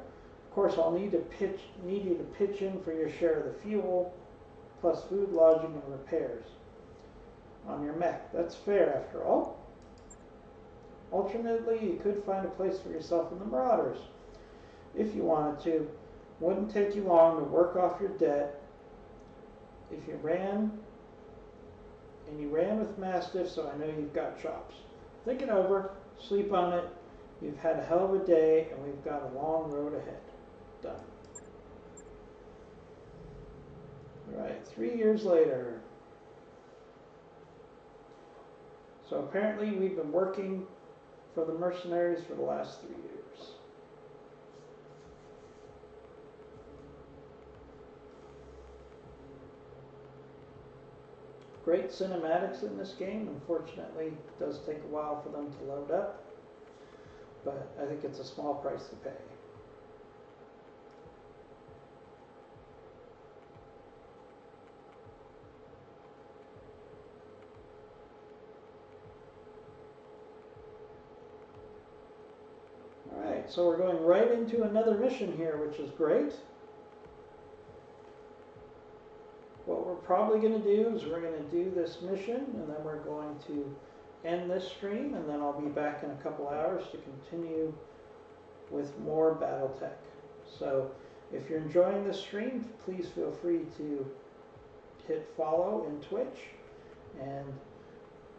A: Of course, I'll need you to pitch in for your share of the fuel, plus food, lodging, and repairs on your mech. That's fair, after all. Alternately, you could find a place for yourself in the Marauders, if you wanted to. Wouldn't take you long to work off your debt. If you ran with Mastiff, so I know you've got chops. Think it over, sleep on it. You've had a hell of a day, and we've got a long road ahead. Done. All right, 3 years later. So apparently we've been working for the mercenaries for the last 3 years. Great cinematics in this game. Unfortunately, it does take a while for them to load up, but I think it's a small price to pay. Alright, so we're going right into another mission here, which is great. What we're probably going to do is we're going to do this mission, and then we're going to end this stream, and then I'll be back in a couple hours to continue with more Battletech. So if you're enjoying this stream, please feel free to hit follow in Twitch, and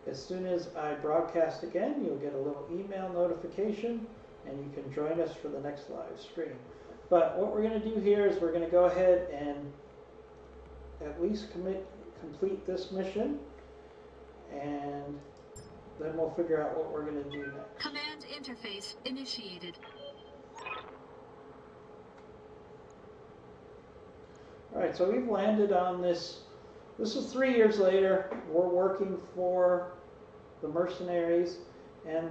A: as soon as I broadcast again, you'll get a little email notification, and you can join us for the next live stream. But what we're going to do here is we're going to go ahead and at least complete this mission, and then we'll figure out what we're going to do next.
C: Command interface initiated.
A: Alright, so we've landed on this. This is 3 years later. We're working for the mercenaries, and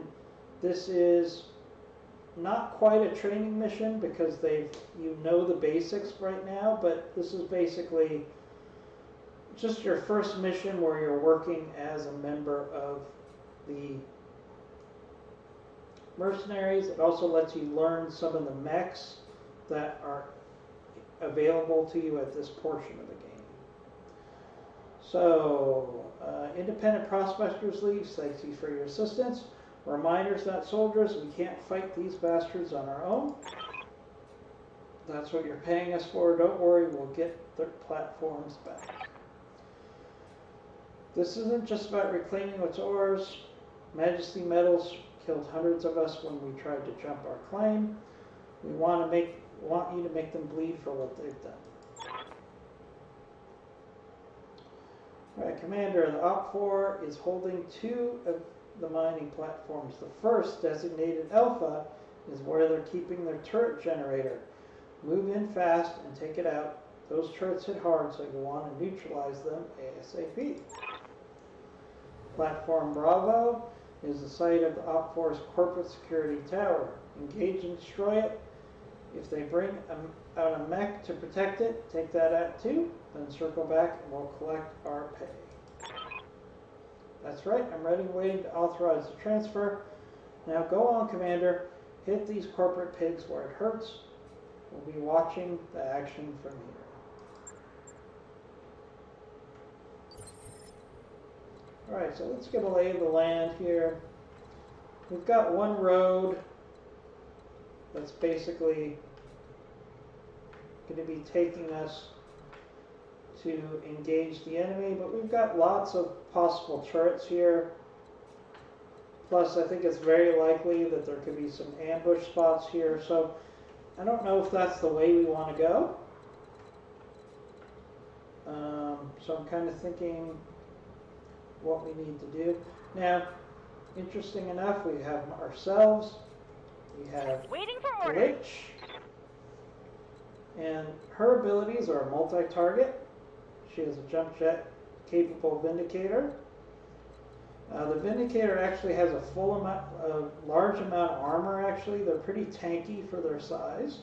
A: this is not quite a training mission because you know the basics right now, but this is basically just your first mission where you're working as a member of the mercenaries. It also lets you learn some of the mechs that are available to you at this portion of the game. So, Independent Prospectors League, thanks you for your assistance. Reminders, not soldiers, we can't fight these bastards on our own. That's what you're paying us for. Don't worry, we'll get their platforms back. This isn't just about reclaiming what's ours. Majesty medals killed hundreds of us when we tried to jump our claim. We want you to make them bleed for what they've done. Alright, Commander, the OPFOR is holding 2 of the mining platforms. The first, designated Alpha, is where they're keeping their turret generator. Move in fast and take it out. Those turrets hit hard, so you want to neutralize them ASAP. Platform Bravo is the site of the OPFOR's corporate security tower. Engage and destroy it. If they bring out a mech to protect it, take that out too, then circle back and we'll collect our pay. That's right, I'm ready, waiting to authorize the transfer. Now go on, Commander. Hit these corporate pigs where it hurts. We'll be watching the action from here. Alright, so let's get a lay of the land here. We've got one road that's basically going to be taking us to engage the enemy, but we've got lots of possible turrets here. Plus, I think it's very likely that there could be some ambush spots here, so I don't know if that's the way we want to go. So I'm kind of thinking what we need to do. Now, interesting enough, we have ourselves, we have
H: Waiting for orders.
A: Glitch, and her abilities are a multi-target. She has a jump jet capable Vindicator. The Vindicator actually has a large amount of armor. Actually, they're pretty tanky for their size.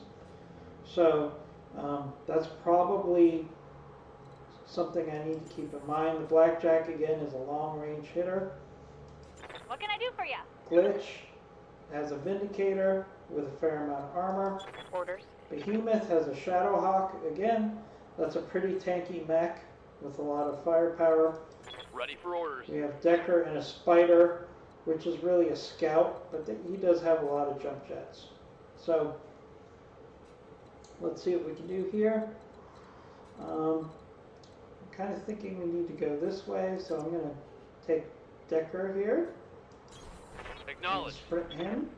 A: So that's probably something I need to keep in mind. The Blackjack again is a long-range hitter.
H: What can I do for you?
A: Glitch has a Vindicator with a fair amount of armor.
H: Orders.
A: Behemoth has a Shadowhawk. Again, that's a pretty tanky mech with a lot of firepower.
I: Ready for orders.
A: We have Decker and a Spider, which is really a scout, but he does have a lot of jump jets. So, let's see what we can do here. I'm kind of thinking we need to go this way, so I'm going to take Decker here.
I: Acknowledge.
A: Sprint him.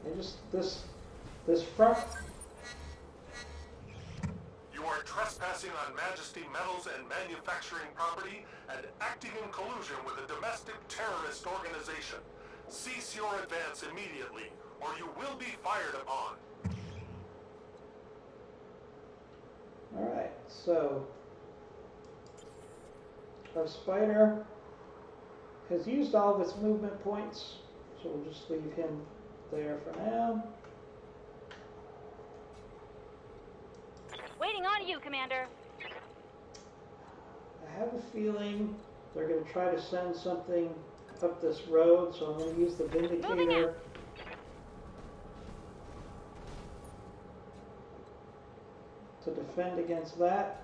A: And just this front.
E: You are trespassing on Majesty metals and manufacturing property and acting in collusion with a domestic terrorist organization. Cease your advance immediately, or you will be fired upon.
A: Alright, so our Spider has used all of its movement points, so we'll just leave him there for now.
H: Waiting on you, Commander.
A: I have a feeling they're going to try to send something up this road, so I'm going to use the Vindicator to defend against that.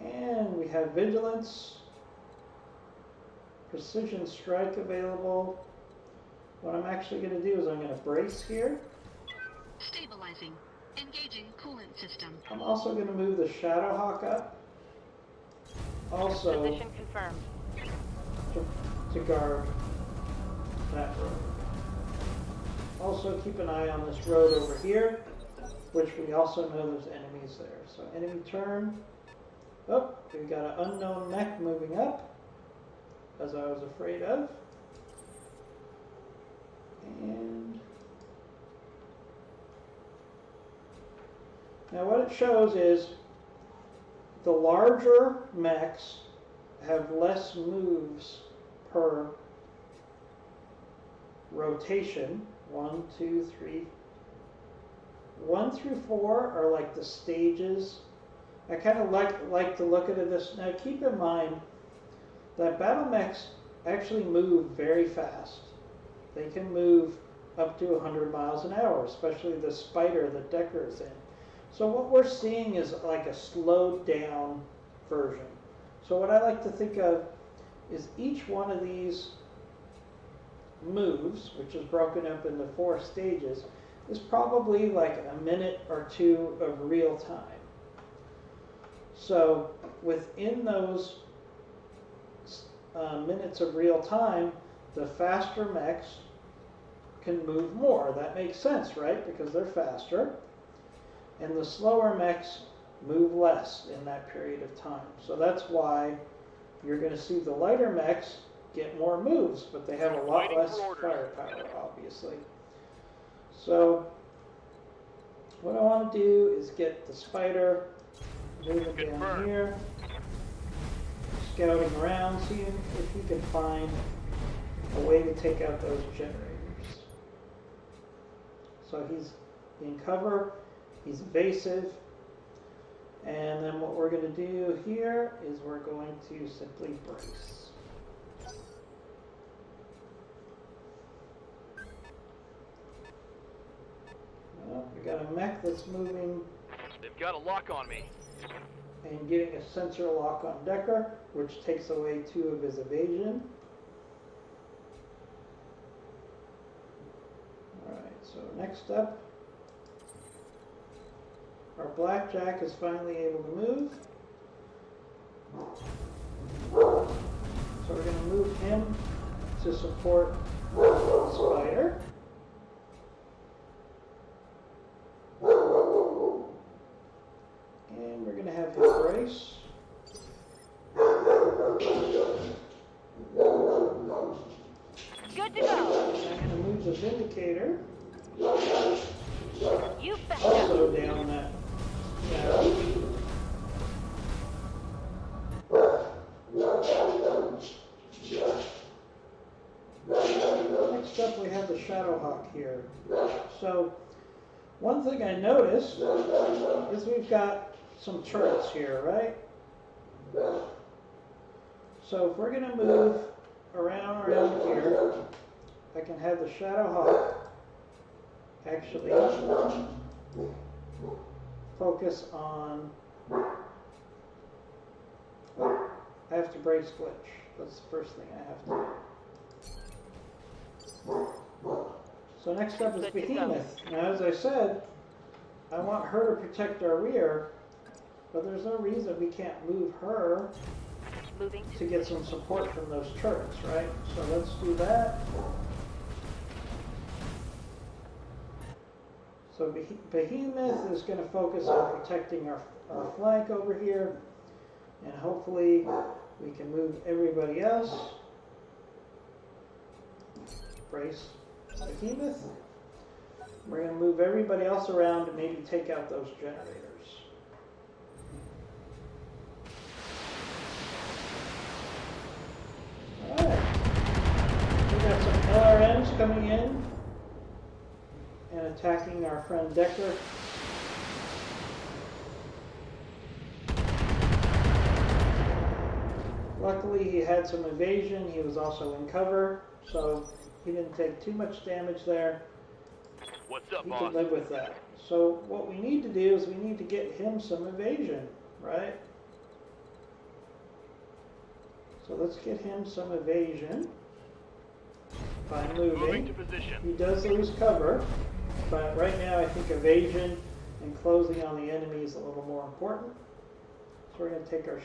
A: And we have Vigilance, precision strike available. What I'm actually going to do is I'm going to brace here.
C: Stabilizing. Engaging coolant system.
A: I'm also going to move the Shadowhawk up. Also
H: Position confirmed.
A: to guard that road. Also keep an eye on this road over here, which we also know there's enemies there. So enemy turn. Oh, we've got an unknown mech moving up, as I was afraid of. And now what it shows is the larger mechs have less moves per rotation. 1, 2, 3. 1 through 4 are like the stages. I kind of like to look at this. Now keep in mind that battle mechs actually move very fast. They can move up to 100 miles an hour, especially the spider that Decker is in. So what we're seeing is like a slowed down version. So what I like to think of is each one of these moves, which is broken up into 4 stages, is probably like a minute or 2 of real time. So within those minutes of real time, the faster mechs can move more. That makes sense, right? Because they're faster. And the slower mechs move less in that period of time. So that's why you're going to see the lighter mechs get more moves, but they have a lot less firepower, obviously. So what I want to do is get the spider moving down here, scouting around, seeing if he can find a way to take out those generators. So he's in cover, he's evasive, and then what we're going to do here is we're going to simply brace. Well, we got a mech that's moving.
I: They've got a lock on me.
A: And getting a sensor lock on Decker, which takes away 2 of his evasion. Alright, so next up, our Blackjack is finally able to move. So we're going to move him to support Spider. And we're going to have him brace.
H: Good to go.
A: I'm going to move the Vindicator
H: You betcha.
A: also down that valley. Next up we have the Shadowhawk here. So one thing I noticed is we've got some turrets here, right? So if we're going to move around here, I can have the Shadowhawk actually focus on... I have to brace glitch. That's the first thing I have to do. So next up is Behemoth. Now as I said, I want her to protect our rear, but there's no reason we can't move her
H: Moving
A: to get some support from those turrets, right? So let's do that. So Behemoth is going to focus on protecting our flank over here, and hopefully we can move everybody else. Brace Behemoth. We're going to move everybody else around to maybe take out those generators. Alright. We got some LRMs coming in and attacking our friend Decker. Luckily he had some evasion, he was also in cover, so he didn't take too much damage there.
I: What's up,
A: He
I: boss?
A: could live with that. So what we need to do is we need to get him some evasion, right? So let's get him some evasion by
I: Moving
A: moving.
I: to position.
A: He does lose cover, but right now I think evasion and closing on the enemy is a little more important. So we're going to take our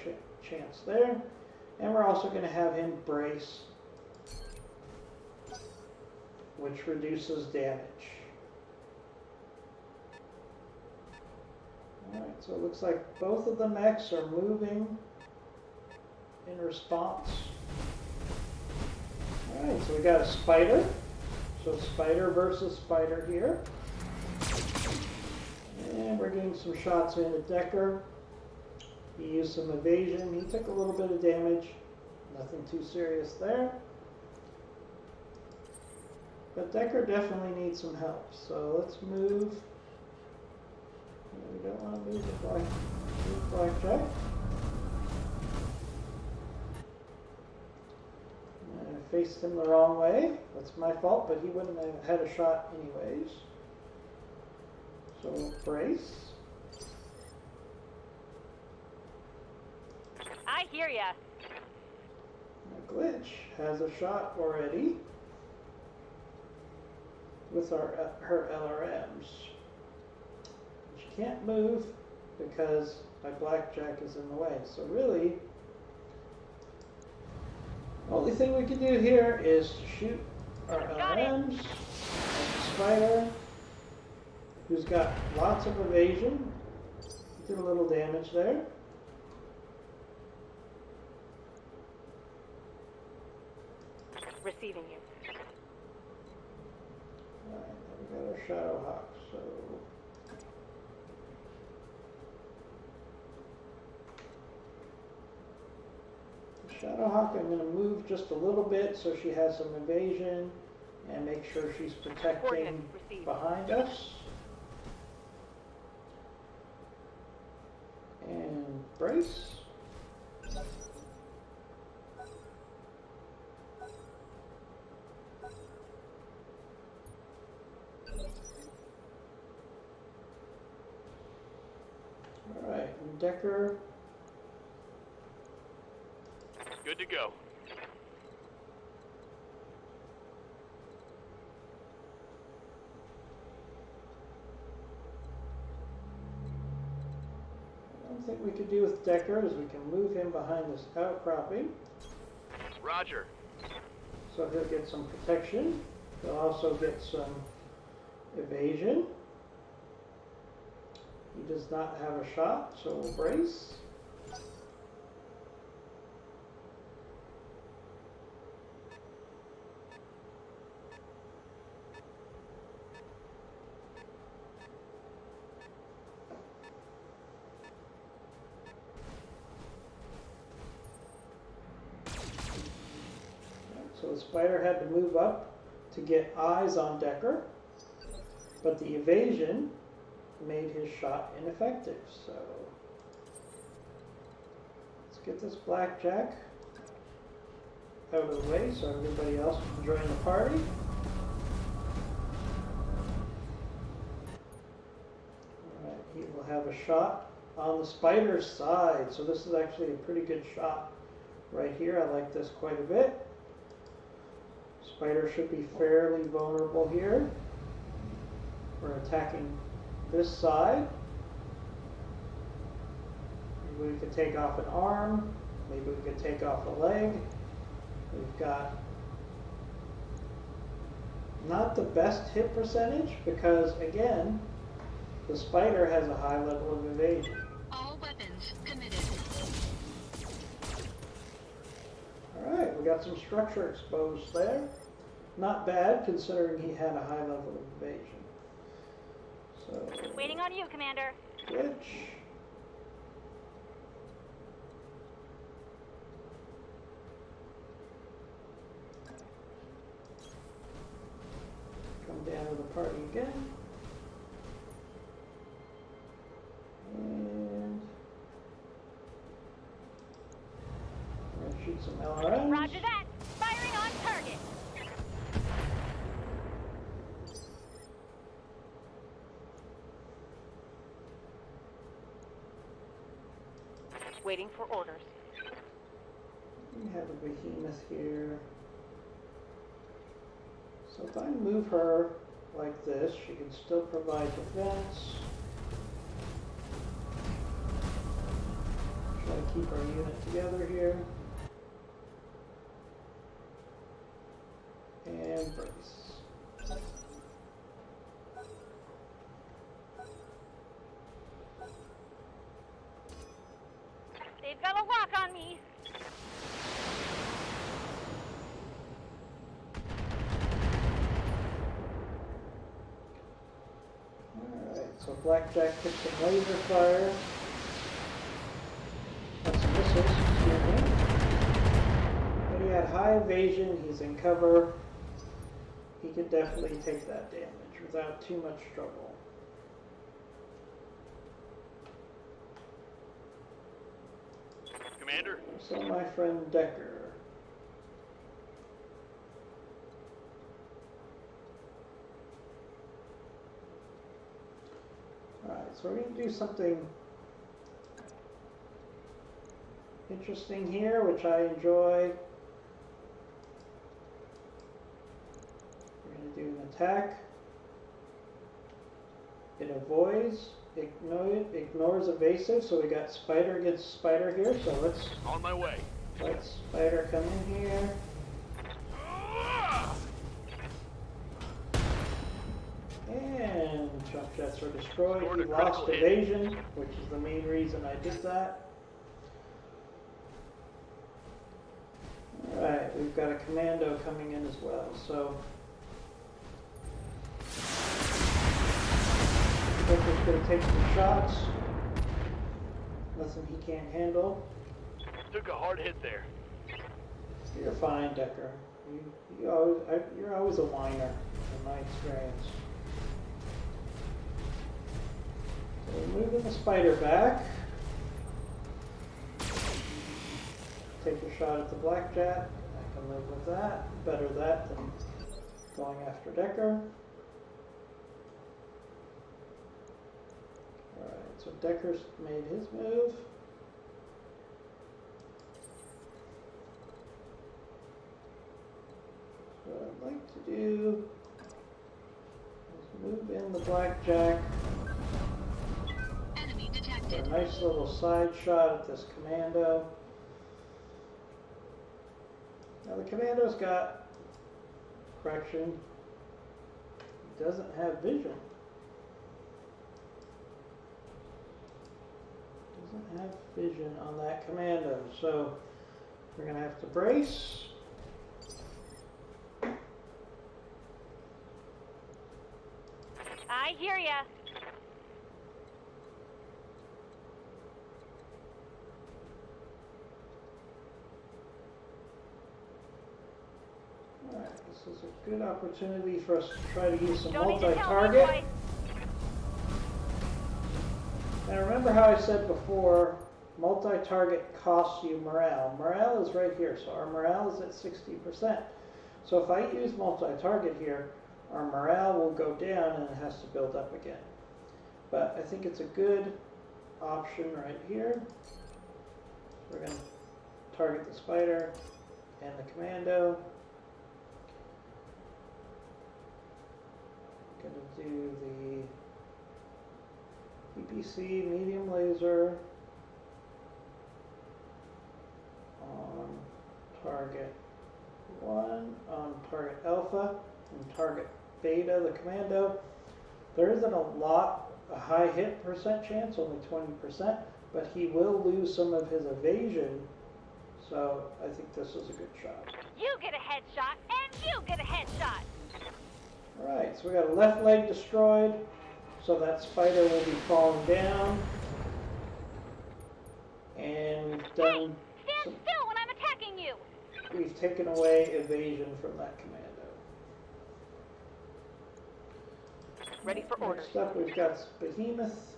A: chance there. And we're also going to have him brace, which reduces damage. Alright, so it looks like both of the mechs are moving in response. Alright, so we got a spider. So spider versus spider here. And we're getting some shots in at Decker. He used some evasion. He took a little bit of damage. Nothing too serious there. But Decker definitely needs some help. So let's move. We don't want to move the blackjack. I faced him the wrong way. That's my fault, but he wouldn't have had a shot anyways. So we'll brace.
H: I hear ya.
A: Now Glitch has a shot already with her LRMs. She can't move because my blackjack is in the way. So really, the only thing we can do here is to shoot our LRMs at the spider, who's got lots of evasion. Did a little damage there.
H: Receiving you.
A: Alright, now we got our Shadow Hawk, so the Shadow Hawk I'm going to move just a little bit so she has some evasion and make sure she's protecting behind us. And brace. Alright, and Decker.
I: Good to go.
A: One thing we could do with Decker is we can move him behind this outcropping.
I: Roger.
A: So he'll get some protection. He'll also get some evasion. He does not have a shot, so we'll brace. So the spider had to move up to get eyes on Decker, but the evasion made his shot ineffective. So let's get this blackjack out of the way so everybody else can join the party. Alright, he will have a shot on the spider's side. So this is actually a pretty good shot right here. I like this quite a bit. Spider should be fairly vulnerable here. We're attacking this side. Maybe we could take off an arm. Maybe we could take off a leg. We've got not the best hit percentage because, again, the spider has a high level of evasion.
C: All weapons committed.
A: Alright, we got some structure exposed there. Not bad considering he had a high level of evasion. So,
H: Waiting on you, Commander.
A: Glitch. Come down to the party again. And we're gonna shoot some LRMs.
H: Roger that. Firing on target. Waiting for orders.
A: We have a behemoth here. So if I move her like this, she can still provide defense. Try to keep our unit together here. And brace.
H: They've got a lock on me.
A: Alright, so Blackjack took some laser fire. That's some missiles, excuse me. But he had high evasion, he's in cover. He could definitely take that damage without too much trouble.
I: Commander?
A: So my friend Decker. Alright, so we're going to do something interesting here, which I enjoy. We're going to do an attack. It avoids, ignores evasive, so we got spider against spider here, so let's
I: On my way.
A: let spider come in here. And jump jets are destroyed.
I: Scored
A: We
I: a
A: lost
I: critical hit.
A: evasion, which is the main reason I did that. Alright, we've got a commando coming in as well, so Decker's going to take some shots. Nothing he can't handle.
I: Took a hard hit there.
A: You're fine, Decker. You're always a whiner, in my experience. So we're moving the spider back. Take a shot at the Blackjack. I can live with that. Better that than going after Decker. Alright, so Decker's made his move. So what I'd like to do is move in the Blackjack
C: Enemy
A: for
C: detected.
A: a nice little side shot at this commando. Now the commando's got correction. He doesn't have vision. Doesn't have vision on that commando, so we're gonna have to brace.
H: I hear ya.
A: Alright, this is a good opportunity for us to try to use some
H: Don't need to tell me
A: multi-target.
H: twice.
A: Now remember how I said before, multi-target costs you morale. Morale is right here, so our morale is at 60%. So if I use multi-target here, our morale will go down and it has to build up again. But I think it's a good option right here. We're going to target the spider and the commando. Going to do the EPC medium laser on target 1, on target alpha, and target beta, the commando. There isn't a high hit percent chance, only 20%, but he will lose some of his evasion, so I think this is a good shot.
H: You get a headshot, and you get a headshot.
A: Alright, so we got a left leg destroyed, so that spider will be falling down. And we've done,
H: Stand still when I'm attacking you.
A: we've taken away evasion from that commando.
G: Ready for orders.
A: Next up, we've got Behemoth.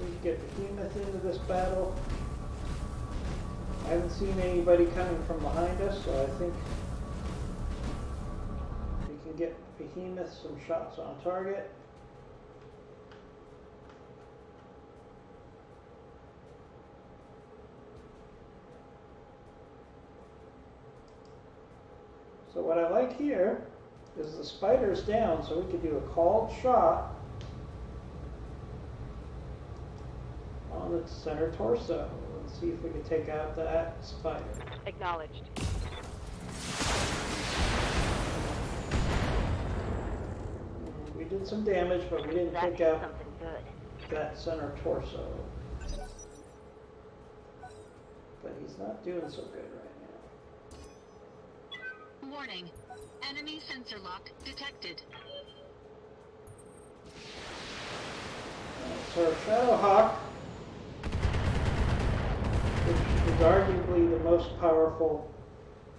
A: We can get Behemoth into this battle. I haven't seen anybody coming from behind us, so I think we can get Behemoth some shots on target. So what I like here is the spider's down, so we could do a called shot on the center torso. Let's see if we can take out that spider.
G: Acknowledged.
A: We did some damage, but we didn't
H: That
A: take
H: did
A: out
H: something good.
A: that center torso. But he's not doing so good right now.
C: Warning. Enemy sensor lock detected.
A: So our Shadowhawk, which is arguably the most powerful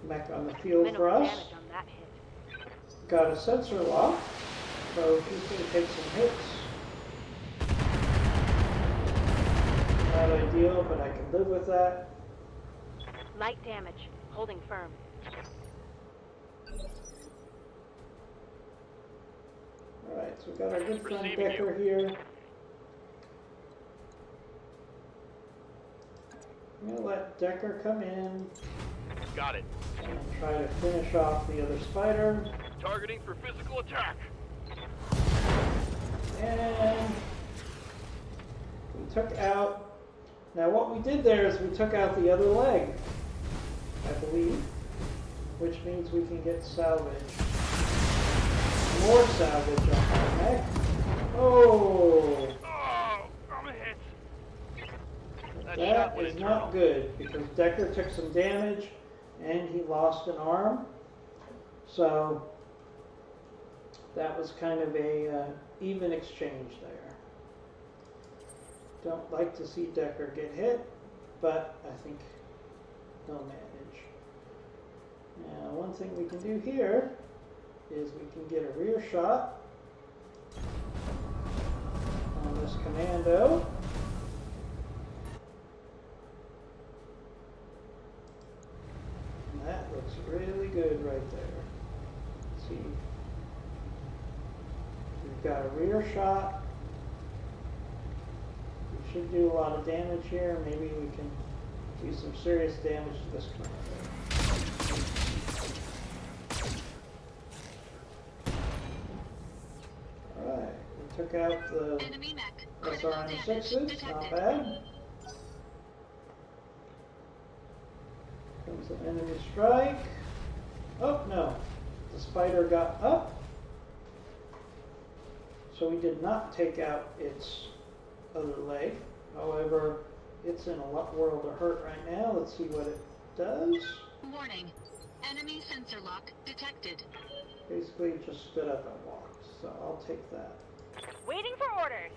A: mech on the field for
H: Minimal
A: us,
H: damage on that hit.
A: got a sensor lock, so he's going to take some hits. Not ideal, but I can live with that.
H: Light damage. Holding firm.
A: Alright, so we got our good friend
I: Receiving
A: Decker here. I'm going to let Decker come in
I: Got it.
A: and try to finish off the other spider.
I: Targeting for physical attack.
A: And we took out, now what we did there is we took out the other leg, I believe, which means we can get salvage. More salvage on that mech. Oh!
I: Oh, I'm a hit. That shot
A: That
I: went
A: is
I: internal.
A: not good because Decker took some damage and he lost an arm. So that was kind of a even exchange there. Don't like to see Decker get hit, but I think he'll manage. Now, one thing we can do here is we can get a rear shot on this commando. And that looks really good right there. Let's see. We've got a rear shot. We should do a lot of damage here. Maybe we can do some serious damage to this commando. Alright, we took out the
C: Enemy mech. Critical damage
A: SRM6s, not
C: detected.
A: bad. Comes an enemy strike. Oh, no. The spider got up. So we did not take out its other leg. However, it's in a world of hurt right now. Let's see what it does.
C: Warning. Enemy sensor lock detected.
A: Basically, it just stood up and walked. So I'll take that.
H: Waiting for orders.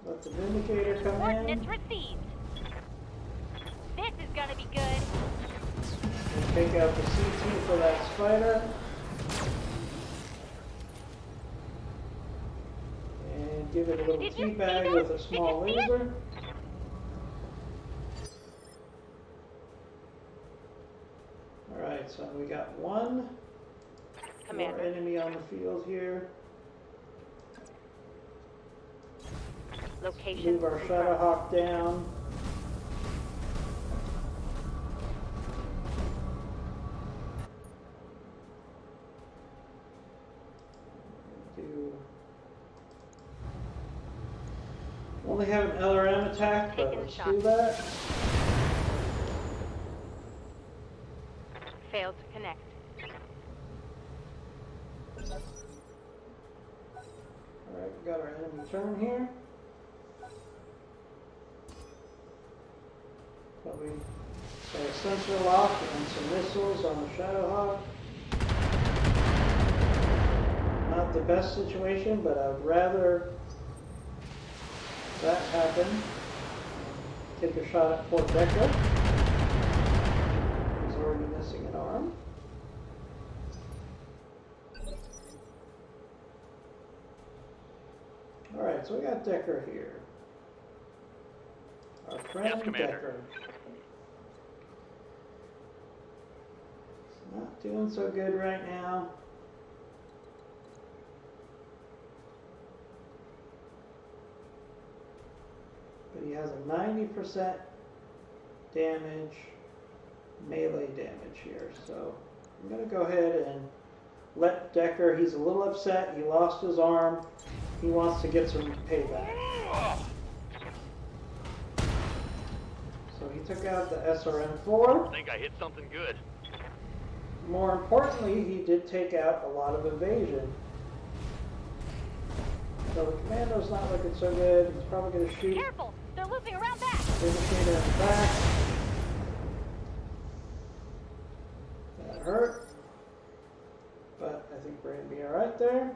A: Let the Vindicator come in.
H: Coordinates received. This is gonna be good.
A: And take out the CT for that spider. And give it a little
H: Did you see
A: teabag
H: that?
A: with a
H: Did
A: small
H: you see it?
A: laser. Alright, so we got one more
G: Commander.
A: enemy on the field here.
G: Location.
A: Move our
G: confirmed.
A: Shadowhawk down. Only have an LRM attack, but
G: Taking
A: let's
G: shots.
A: do that.
G: Failed to connect.
A: Alright, we got our enemy turn here. Probably got a sensor lock and some missiles on the Shadowhawk. Not the best situation, but I'd rather that happen. Take a shot at poor Decker. He's already missing an arm. Alright, so we got Decker here. Our friend
I: Yes, Commander.
A: Decker. He's not doing so good right now. But he has a 90% damage, melee damage here. So I'm going to go ahead and let Decker, he's a little upset. He lost his arm. He wants to get some payback. So he took out the SRM-4.
J: I think I hit something good.
A: More importantly, he did take out a lot of evasion. So the commando's not looking so good. He's probably going to shoot.
H: Careful! They're looping around back!
A: Indicator in the back. That hurt. But I think we're going to be alright there.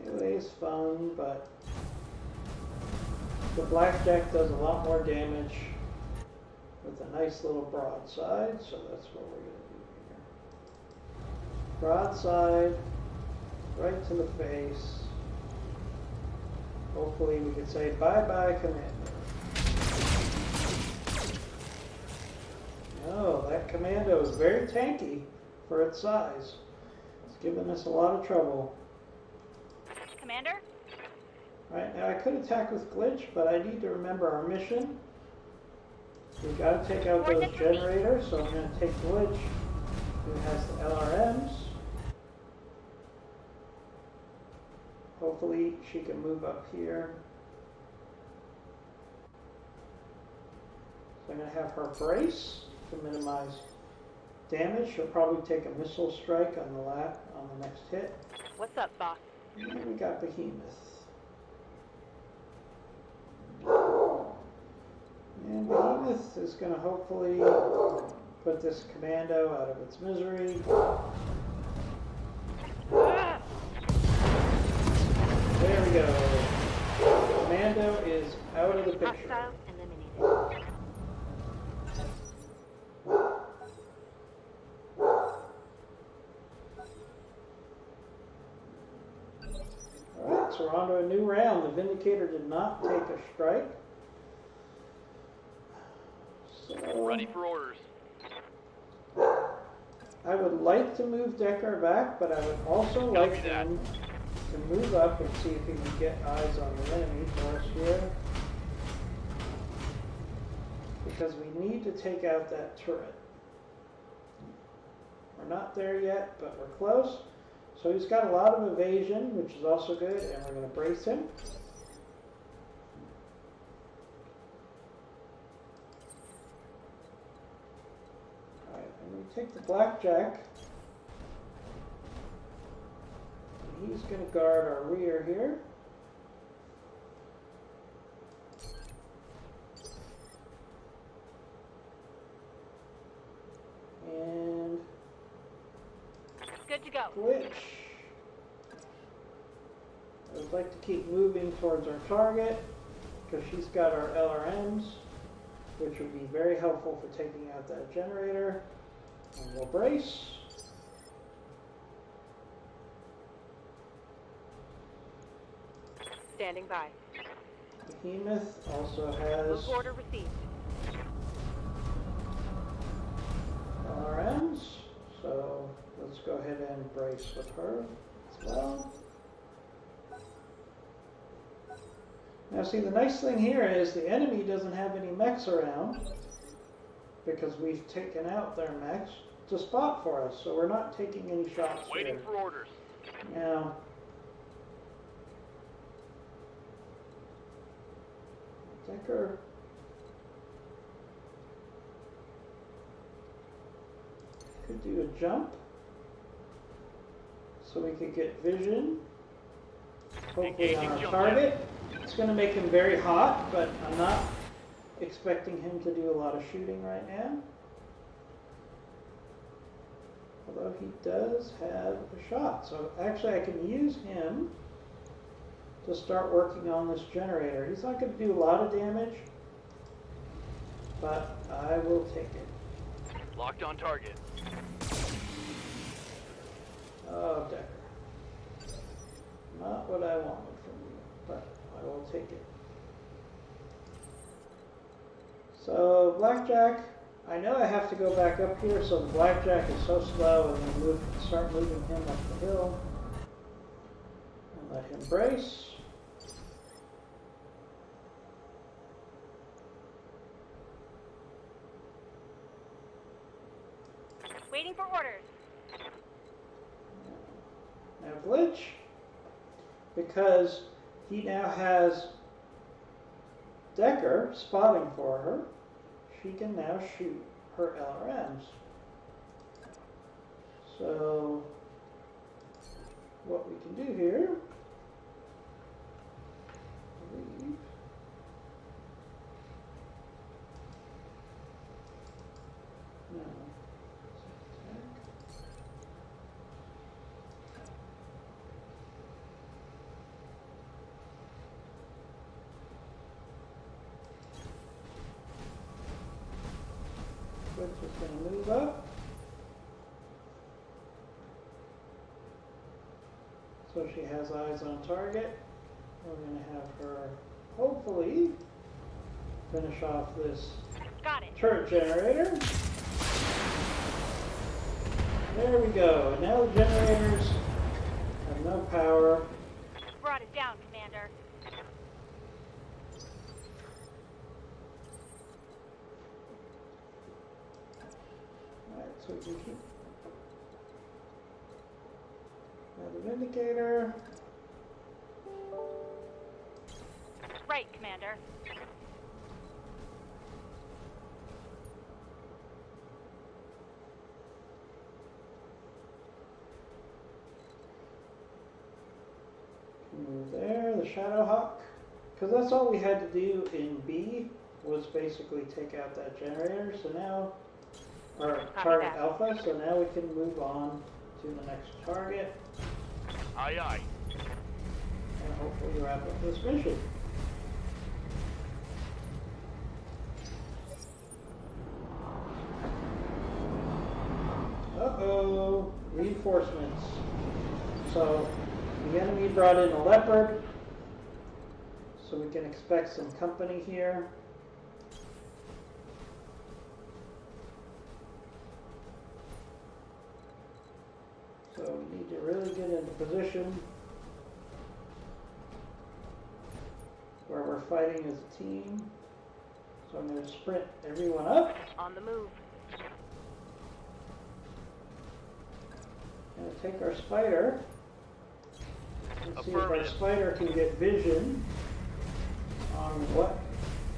A: Melee's fun, but the blackjack does a lot more damage with a nice little broadside, so that's what we're going to do here. Broadside, right to the face. Hopefully we can say bye-bye, Commander. No, that Commando is very tanky for its size. It's giving us a lot of trouble.
H: Commander?
A: Right, now I could attack with glitch, but I need to remember our mission. We gotta take out those generators, so I'm gonna take glitch, who has the LRMs. Hopefully she can move up here. So I'm gonna have her brace to minimize damage. She'll probably take a missile strike on the next hit.
G: What's up, boss?
A: And we got Behemoth. And Behemoth is going to hopefully put this commando out of its misery. There we go. Commando is out of the picture.
H: Hostile eliminated.
A: Alright, so we're on to a new round. The Vindicator did not take a strike. So,
J: Ready for orders.
A: I would like to move Decker back, but I would also like him to move up and see if he can get eyes on the enemy for us here. Because we need to take out that turret. We're not there yet, but we're close. So he's got a lot of evasion, which is also good, and we're going to brace him. Alright, and we take the blackjack. And he's going to guard our rear here. And
H: Good to go.
A: glitch. I would like to keep moving towards our target because she's got our LRMs, which would be very helpful for taking out that generator. And we'll brace.
G: Standing by.
A: Behemoth also has
G: Move order received.
A: LRMs, so let's go ahead and brace with her as well. Now see, the nice thing here is the enemy doesn't have any mechs around because we've taken out their mechs to spot for us, so we're not taking any shots
J: Waiting
A: here.
J: for orders.
A: Now, Decker could do a jump so we could get vision, hopefully on our target. It's going to make him very hot, but I'm not expecting him to do a lot of shooting right now. Although he does have a shot, so actually I can use him to start working on this generator. He's not going to do a lot of damage, but I will take it.
I: Locked on target.
A: Oh, Decker. Not what I wanted from you, but I will take it. So, Blackjack, I know I have to go back up here, so the Blackjack is so slow, and then start moving him up the hill. And let him brace.
H: Waiting for orders.
A: Now Glitch, because he now has Decker spotting for her, she can now shoot her LRMs. So what we can do here, I believe, no. Which is going to move up. So she has eyes on target. We're going to have her hopefully finish off this
H: Got it.
A: turret generator. There we go. And now the generators have no power.
H: Brought it down, Commander.
A: Alright, so we can keep another Vindicator.
H: Right, Commander.
A: Move there, the Shadowhawk. Because that's all we had to do in B was basically take out that generator. So now, or target alpha, so now we can move on to the next target.
I: Aye, aye.
A: And hopefully wrap up this mission. Uh-oh, reinforcements. So the enemy brought in a leopard, so we can expect some company here. So we need to really get into position where we're fighting as a team. So I'm going to sprint everyone up.
H: On the move.
A: I'm going to take our spider. Let's see if our spider can get vision on what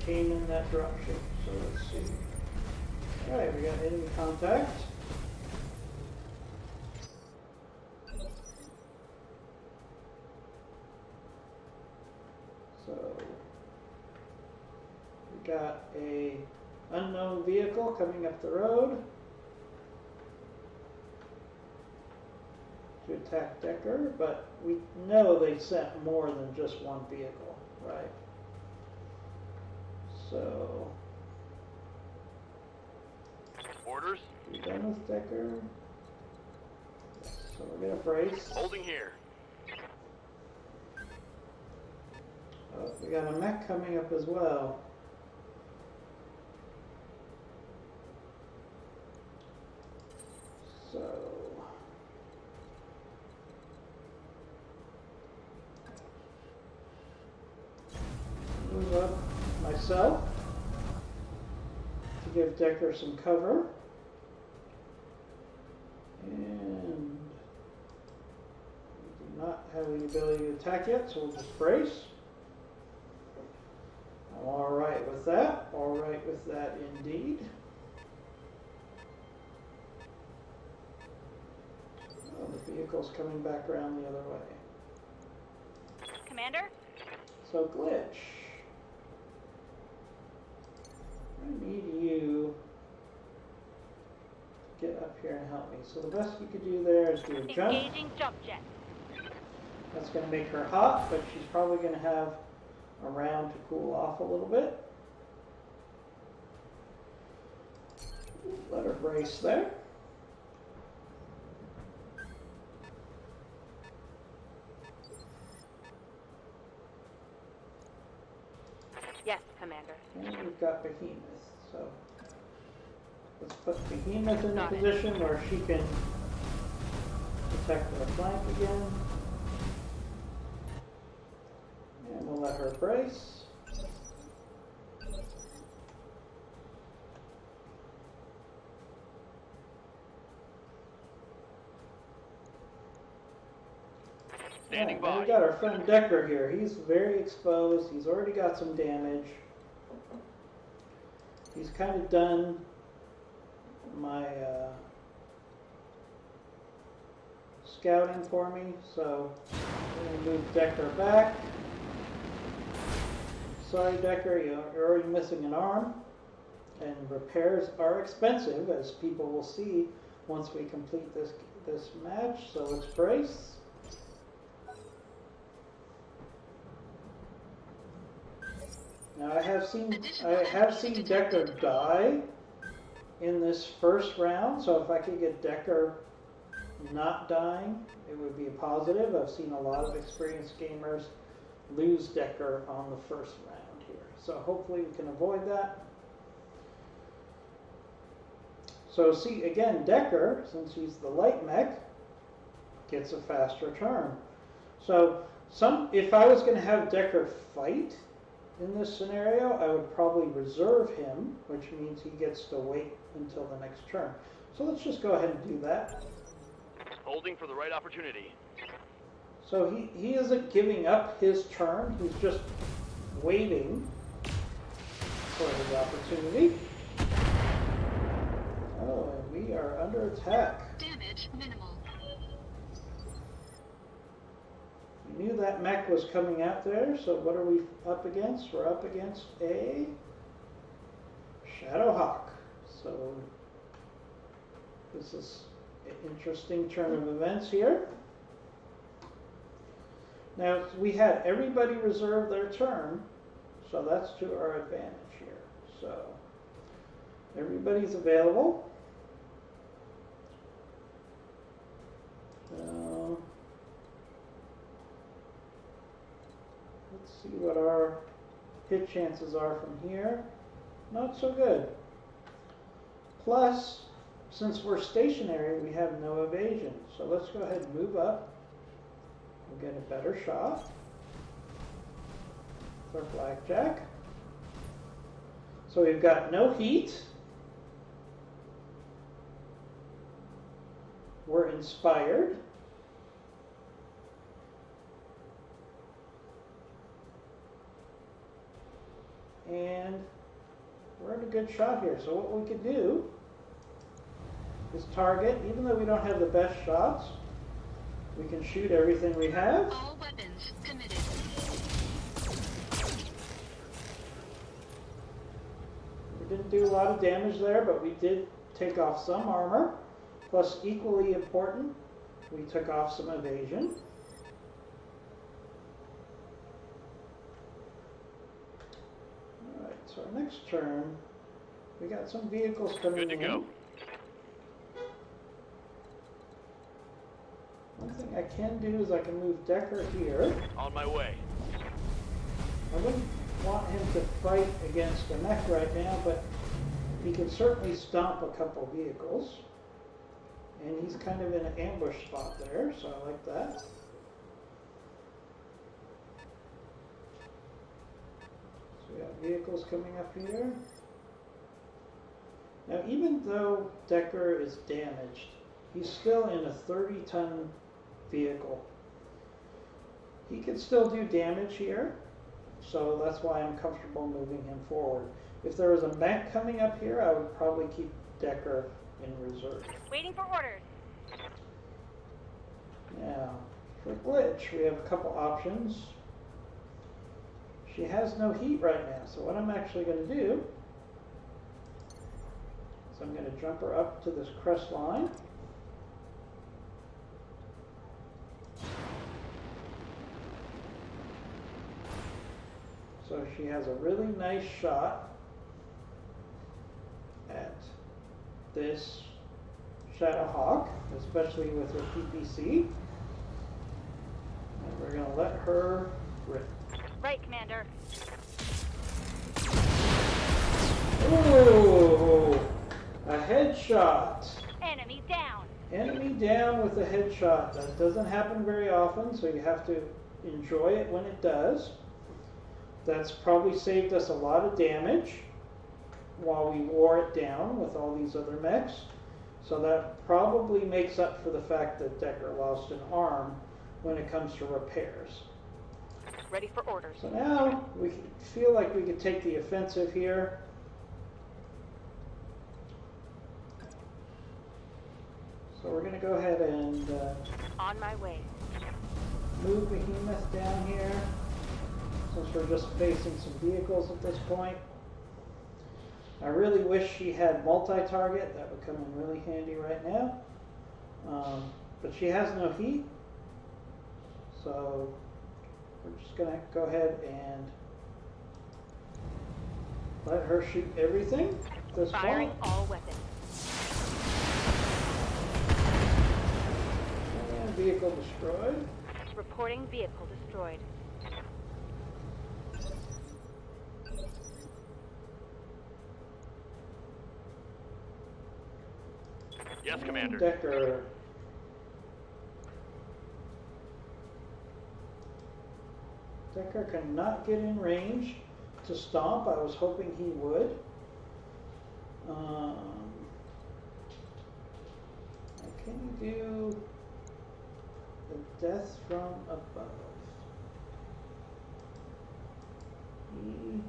A: came in that dropship. So let's see. Alright, we got enemy contact. So we got a unknown vehicle coming up the road to attack Decker, but we know they sent more than just one vehicle, right? So,
I: Orders?
A: we done with Decker? So we're gonna brace.
I: Holding here.
A: Oh, we got a mech coming up as well. So move up myself to give Decker some cover. And we do not have the ability to attack yet, so we'll just brace. I'm alright with that. Alright with that indeed. Oh, the vehicle's coming back around the other way.
H: Commander?
A: So Glitch, I need you to get up here and help me. So the best you could do there is do a jump.
H: Engaging jump jet.
A: That's going to make her hot, but she's probably going to have a round to cool off a little bit. Let her brace there.
H: Yes, Commander.
A: And we've got Behemoth, so let's put Behemoth in a position where she can protect the flank again. And we'll let her brace.
I: Standing
A: Right,
I: by.
A: we got our friend Decker here. He's very exposed. He's already got some damage. He's kind of done my scouting for me, so I'm going to move Decker back. Sorry, Decker, you're already missing an arm, and repairs are expensive, as people will see once we complete this match. So let's brace. Now I have seen Decker die in this first round, so if I could get Decker not dying, it would be a positive. I've seen a lot of experienced gamers lose Decker on the first round here, so hopefully we can avoid that. So see, again, Decker, since he's the light mech, gets a faster turn. So if I was going to have Decker fight in this scenario, I would probably reserve him, which means he gets to wait until the next turn. So let's just go ahead and do that.
I: Holding for the right opportunity.
A: So he isn't giving up his turn, he's just waiting for his opportunity. Oh, and we are under attack.
C: Damage minimal.
A: We knew that mech was coming out there, so what are we up against? We're up against a Shadowhawk. So this is an interesting turn of events here. Now we had everybody reserve their turn, so that's to our advantage here. So everybody's available. Let's see what our hit chances are from here. Not so good. Plus, since we're stationary, we have no evasion. So let's go ahead and move up. We'll get a better shot with our blackjack. So we've got no heat. We're inspired. And we're in a good shot here. So what we could do is target, even though we don't have the best shots, we can shoot everything we have.
C: All weapons committed.
A: We didn't do a lot of damage there, but we did take off some armor. Plus, equally important, we took off some evasion. Alright, so our next turn, we got some vehicles coming in.
I: Good to go.
A: One thing I can do is I can move Decker here.
I: On my way.
A: I wouldn't want him to fight against the mech right now, but he can certainly stomp a couple vehicles. And he's kind of in an ambush spot there, so I like that. So we got vehicles coming up here. Now, even though Decker is damaged, he's still in a 30-ton vehicle. He can still do damage here, so that's why I'm comfortable moving him forward. If there was a mech coming up here, I would probably keep Decker in reserve.
H: Waiting for orders.
A: Now, for Glitch, we have a couple options. She has no heat right now, so what I'm actually going to do is I'm going to jump her up to this crest line. she has a really nice shot at this Shadowhawk, especially with her PPC. And we're going to let her rip.
H: Right, Commander.
A: Ooh! A headshot!
H: Enemy down.
A: Enemy down with a headshot. That doesn't happen very often, so you have to enjoy it when it does. That's probably saved us a lot of damage while we wore it down with all these other mechs. So that probably makes up for the fact that Decker lost an arm when it comes to repairs.
G: Ready for orders.
A: So now we feel like we could take the offensive here. So we're going to go ahead and
G: On my way.
A: move Behemoth down here, since we're just facing some vehicles at this point. I really wish she had multi-target. That would come in really handy right now. But she has no heat, so we're just going to go ahead and let her shoot everything at this
G: Firing
A: point.
G: all weapons.
A: And vehicle destroyed.
G: Reporting vehicle destroyed.
I: Yes, Commander.
A: Decker. Decker cannot get in range to stomp. I was hoping he would. Can you do the death from above? He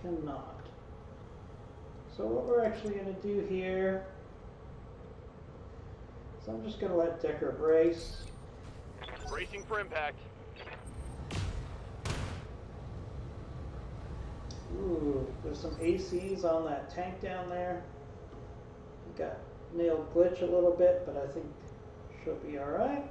A: cannot. So what we're actually going to do here, so I'm just going to let Decker brace.
I: Bracing for impact.
A: Ooh, there's some ACs on that tank down there. Got nailed glitch a little bit, but I think she'll be alright.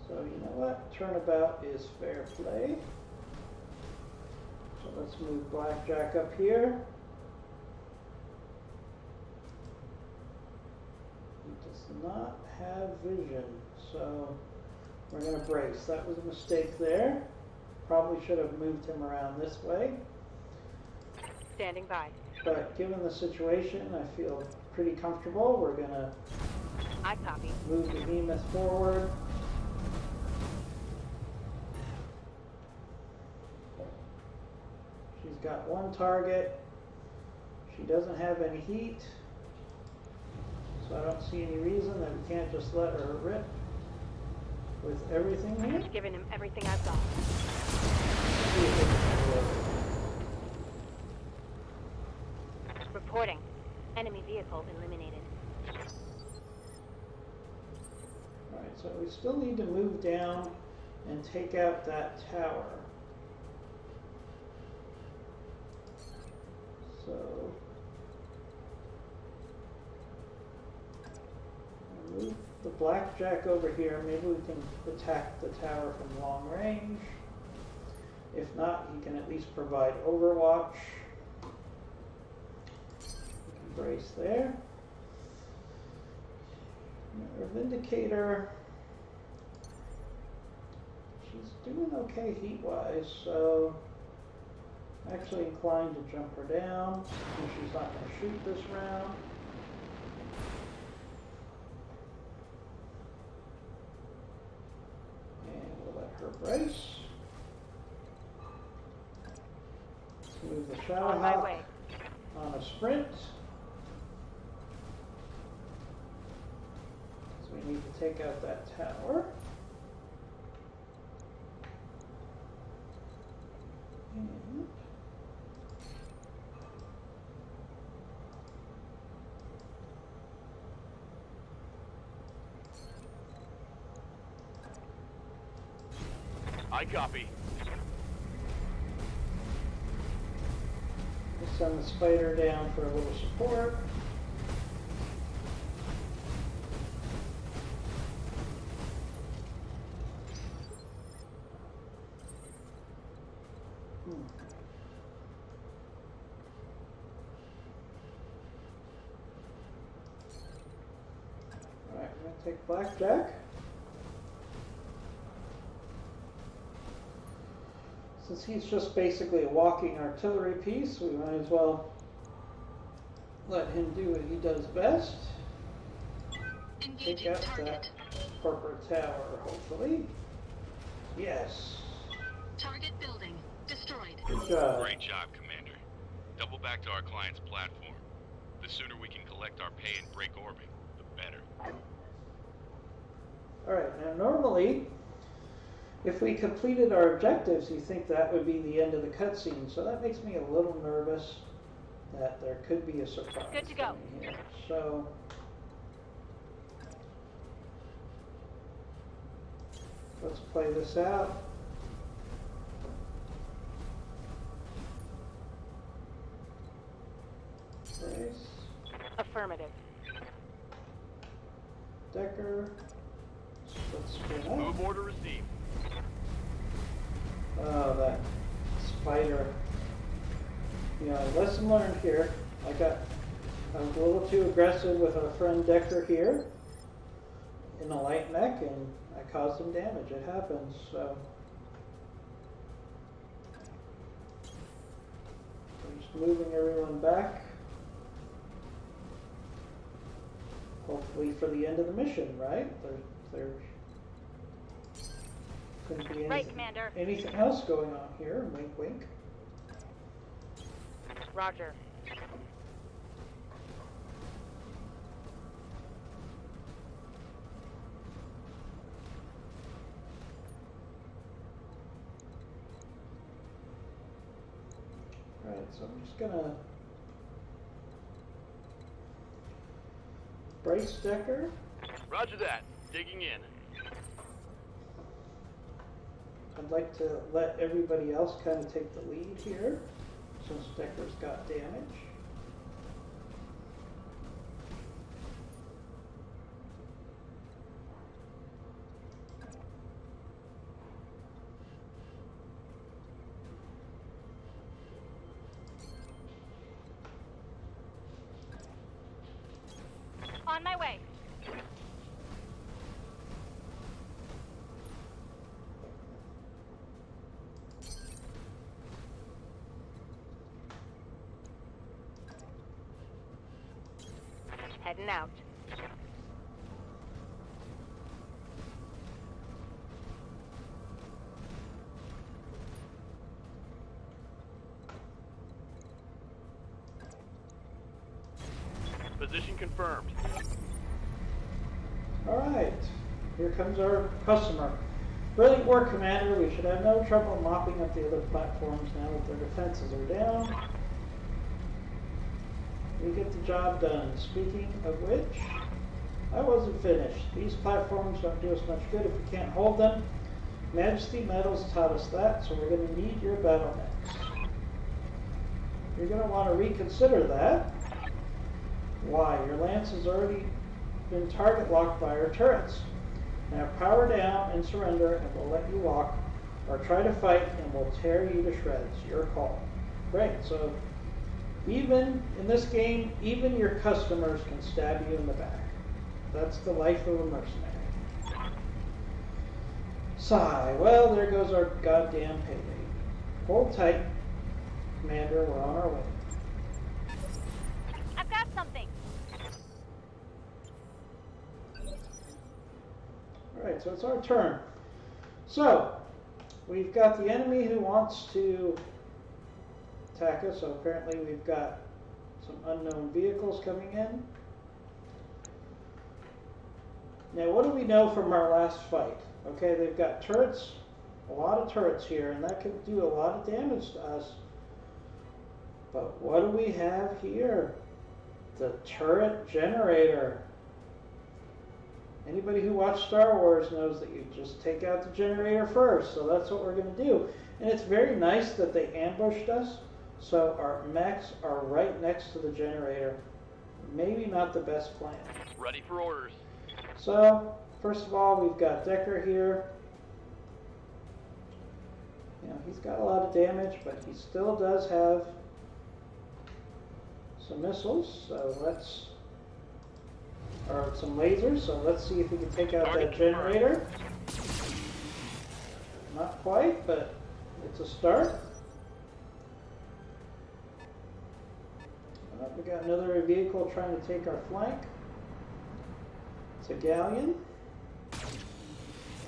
A: So you know what? Turnabout is fair play. So let's move Blackjack up here. He does not have vision, so we're going to brace. That was a mistake there. Probably should have moved him around this way.
G: Standing by.
A: But given the situation, I feel pretty comfortable. We're going to
G: I copy.
A: move the Behemoth forward. She's got one target. She doesn't have any heat. So I don't see any reason that we can't just let her rip with everything here.
G: Just giving him everything I've got.
A: See if it can work.
H: Reporting. Enemy vehicle eliminated.
A: Alright, so we still need to move down and take out that tower. So move the Blackjack over here. Maybe we can attack the tower from long range. If not, he can at least provide overwatch. We can brace there. Our Vindicator, she's doing okay heat-wise, so I'm actually inclined to jump her down, since she's not going to shoot this round. And we'll let her brace. Move the
G: On my
A: Shadowhawk
G: way.
A: on a sprint. So we need to take out that tower. And
I: I copy.
A: we'll send the spider down for a little support. take Blackjack. Since he's just basically a walking artillery piece, we might as well let him do what he does best. Take
C: Engaging
A: out
C: target.
A: that corporate tower, hopefully. Yes.
C: Target building destroyed.
A: Good job.
J: Great job, Commander. Double back to our client's platform. The sooner we can collect our pay and break orbit, the better.
A: Alright, now normally, if we completed our objectives, you think that would be the end of the cutscene. So that makes me a little nervous that there could be a surprise.
H: Good to go.
A: coming here. So let's play this out. Brace.
G: Affirmative.
A: Decker. Let's spin up.
J: Move order received.
A: Oh, that spider. You know, lesson learned here. I was a little too aggressive with our friend Decker here in a light mech, and I caused him damage. It happens, so. I'm just moving everyone back. Hopefully for the end of the mission, right? There's couldn't be
H: Right, Commander.
A: anything else going on here. Wink, wink.
G: Roger.
A: Alright, so I'm just gonna brace Decker.
J: Roger that. Digging in.
A: I'd like to let everybody else kind of take the lead here, since Decker's got damage.
H: On my way.
G: Heading out.
J: Position confirmed.
A: Alright, here comes our customer. Brilliant work, Commander. We should have no trouble mopping up the other platforms now that their defenses are down. We get the job done. Speaking of which, I wasn't finished. These platforms don't do us much good if we can't hold them. Majesty Metals taught us that, so we're going to need your battle mechs. You're going to want to reconsider that. Why? Your lance has already been target locked by our turrets. Now power down and surrender, and we'll let you walk, or try to fight and we'll tear you to shreds. Your call. Great, so even in this game, even your customers can stab you in the back. That's the life of a mercenary. Sigh. Well, there goes our goddamn payday. Hold tight, Commander. We're on our way.
H: I've got something.
A: Alright, so it's our turn. So, we've got the enemy who wants to attack us, so apparently we've got some unknown vehicles coming in. Now, what do we know from our last fight? Okay, they've got turrets, a lot of turrets here, and that can do a lot of damage to us. But what do we have here? The turret generator. Anybody who watched Star Wars knows that you just take out the generator first, so that's what we're going to do. And it's very nice that they ambushed us, so our mechs are right next to the generator. Maybe not the best plan.
J: Ready for orders.
A: So, first of all, we've got Decker here. You know, he's got a lot of damage, but he still does have some missiles, so let's or some lasers, so let's see if we can take out that generator. Not quite, but it's a start. We got another vehicle trying to take our flank. It's a galleon.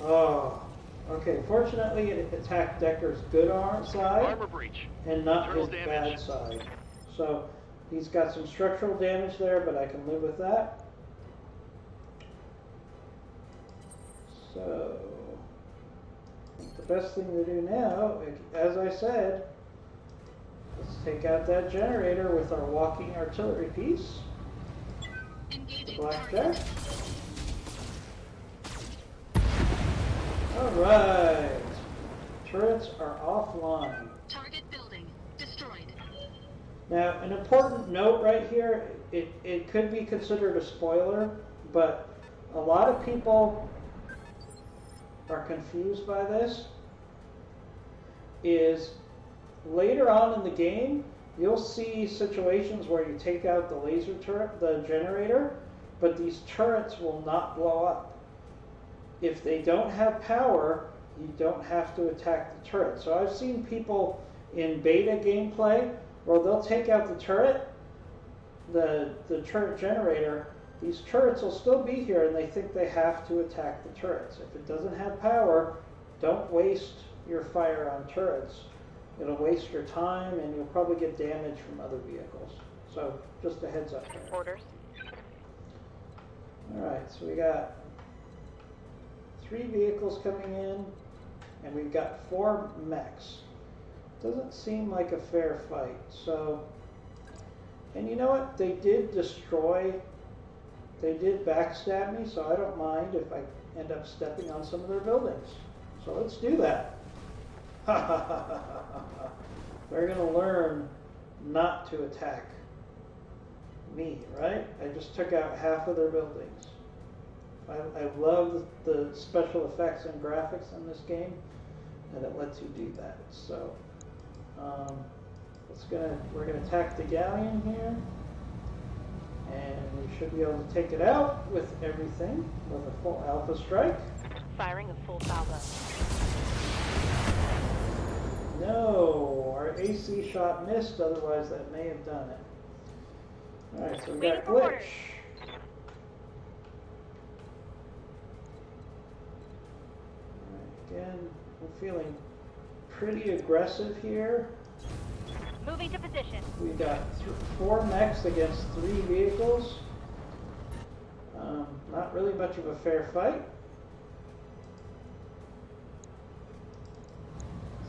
A: Oh, okay. Fortunately, it attacked Decker's good side
I: Armor breach.
A: and not his
I: Internal
A: bad
I: damage.
A: side. So he's got some structural damage there, but I can live with that. So the best thing to do now, as I said, let's take out that generator with our walking artillery piece.
C: Engaging
A: Blackjack.
C: target.
A: Alright. Turrets are offline.
C: Target building destroyed.
A: Now, an important note right here, it could be considered a spoiler, but a lot of people are confused by this, is later on in the game, you'll see situations where you take out the laser turret, the generator, but these turrets will not blow up. If they don't have power, you don't have to attack the turret. So I've seen people in beta gameplay where they'll take out the turret, the turret generator, these turrets will still be here and they think they have to attack the turrets. If it doesn't have power, don't waste your fire on turrets. It'll waste your time and you'll probably get damage from other vehicles. So just a heads up there.
H: Orders.
A: Alright, so we got 3 vehicles coming in and we've got 4 mechs. Doesn't seem like a fair fight. So, and you know what? They did backstab me, so I don't mind if I end up stepping on some of their buildings. So let's do that. They're going to learn not to attack me, right? I just took out half of their buildings. I love the special effects and graphics in this game, and it lets you do that. So we're gonna attack the galleon here, and we should be able to take it out with everything with a full alpha strike.
H: Firing a full salvo.
A: No, our AC shot missed. Otherwise, that may have done it. All right, so we got glitch. Again, I'm feeling pretty aggressive here.
H: Moving to position.
A: We got 4 mechs against 3 vehicles. Not really much of a fair fight.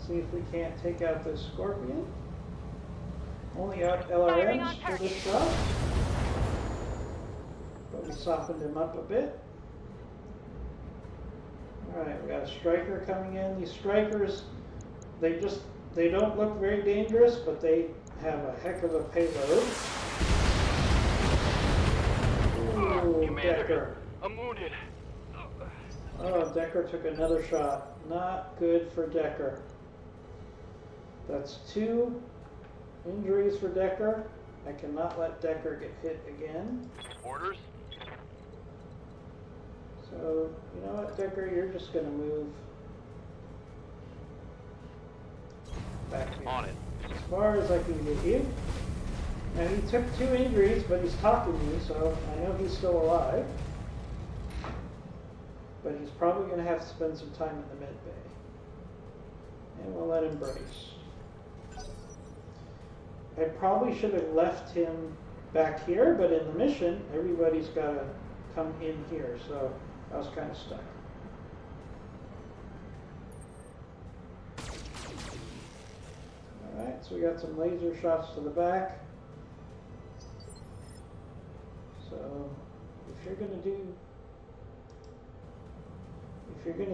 A: See if we can't take out this Scorpion. Only out
H: Firing on
A: LRMs for
H: target.
A: this shot. But we softened him up a bit. Alright, we got a striker coming in. These strikers, they don't look very dangerous, but they have a heck of a payload. Ooh, Decker.
I: I'm wounded.
A: Oh, Decker took another shot. Not good for Decker. That's 2 injuries for Decker. I cannot let Decker get hit again.
I: Orders.
A: So, you know what, Decker, you're just going to move back here.
I: On it.
A: As far as I can get you. Now, he took 2 injuries, but he's talking to me, so I know he's still alive. But he's probably going to have to spend some time in the mid bay. And we'll let him brace. I probably should have left him back here, but in the mission, everybody's got to come in here, so I was kind of stuck. Alright, so we got some laser shots to the back. So, if you're gonna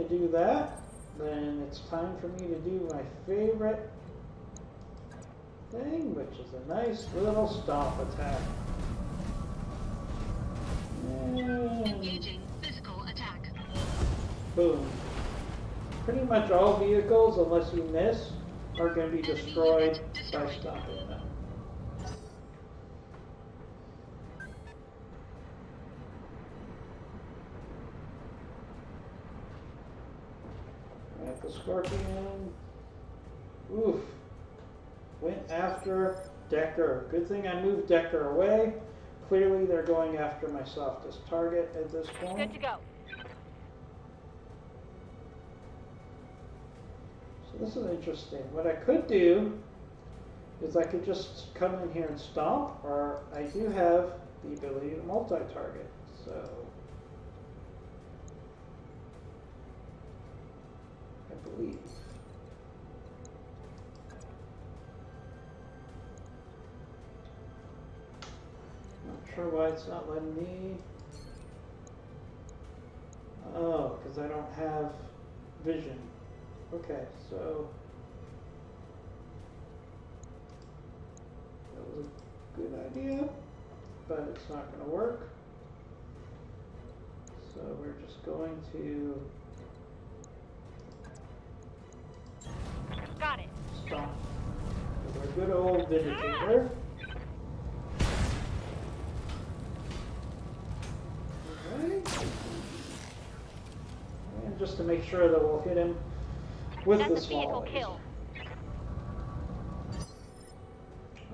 A: do that, then it's time for me to do my favorite thing, which is a nice little stomp attack. And
C: Engaging physical attack.
A: boom. Pretty much all vehicles, unless you miss, are going to be destroyed by stopping them. Scorpion. Oof. Went after Decker. Good thing I moved Decker away. Clearly they're going after my softest target at this point.
H: Good to go.
A: So this is interesting. What I could do is I could just come in here and stomp, or I do have the ability to multi-target. So I believe. Not sure why it's not letting me. Oh, because I don't have vision. Okay, so that was a good idea, but it's not going to work. So we're just going to
H: Got it.
A: stomp with our good old Vindicator. Okay. And just to make sure that we'll hit him with
H: That's
A: the
H: a vehicle
A: small laser.
H: kill.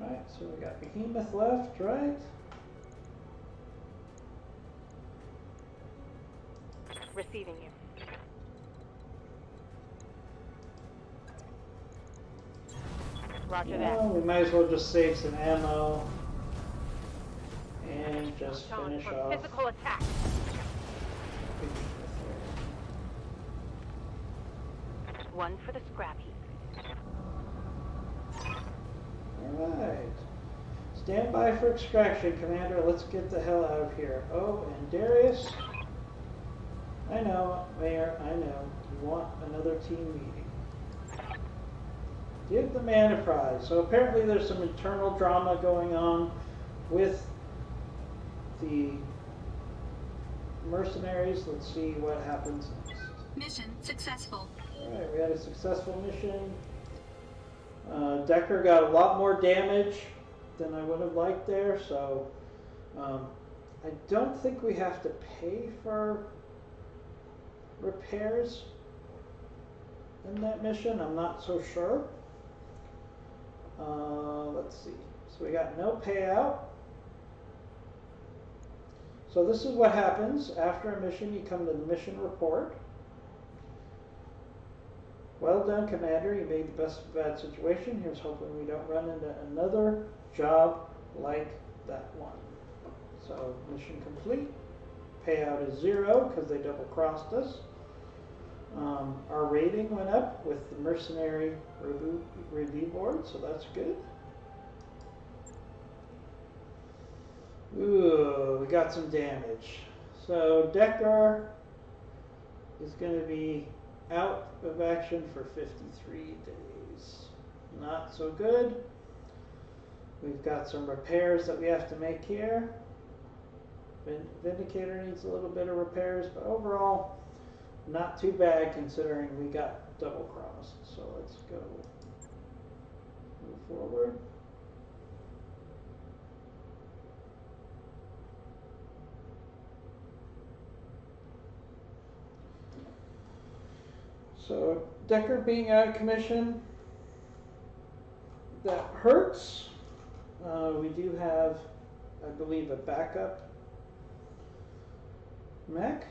A: Right, so we got Behemoth left, right?
H: Receiving you. Roger that.
A: Well, we might as well just save some ammo and just
H: On
A: finish
H: for
A: off.
H: physical attack. One for the scrap heap.
A: Alright. Stand by for extraction, Commander. Let's get the hell out of here. Oh, and Darius. I know, Mayor, I know. You want another team meeting. Give the man a prize. So apparently there's some internal drama going on with the mercenaries. Let's see what happens next.
C: Mission successful.
A: Alright, we had a successful mission. Decker got a lot more damage than I would have liked there, so I don't think we have to pay for repairs in that mission. I'm not so sure. Let's see. So we got no payout. So this is what happens after a mission. You come to the mission report. Well done, Commander. You made the best of a bad situation. Here's hoping we don't run into another job like that one. So, mission complete. Payout is 0 because they double-crossed us. Our rating went up with the mercenary review board, so that's good. Ooh, we got some damage. So, Decker is going to be out of action for 53 days. Not so good. We've got some repairs that we have to make here. Vindicator needs a little bit of repairs, but overall, not too bad considering we got double crossed. So let's go move forward. So Decker being out of commission, that hurts. We do have, I believe, a backup mech,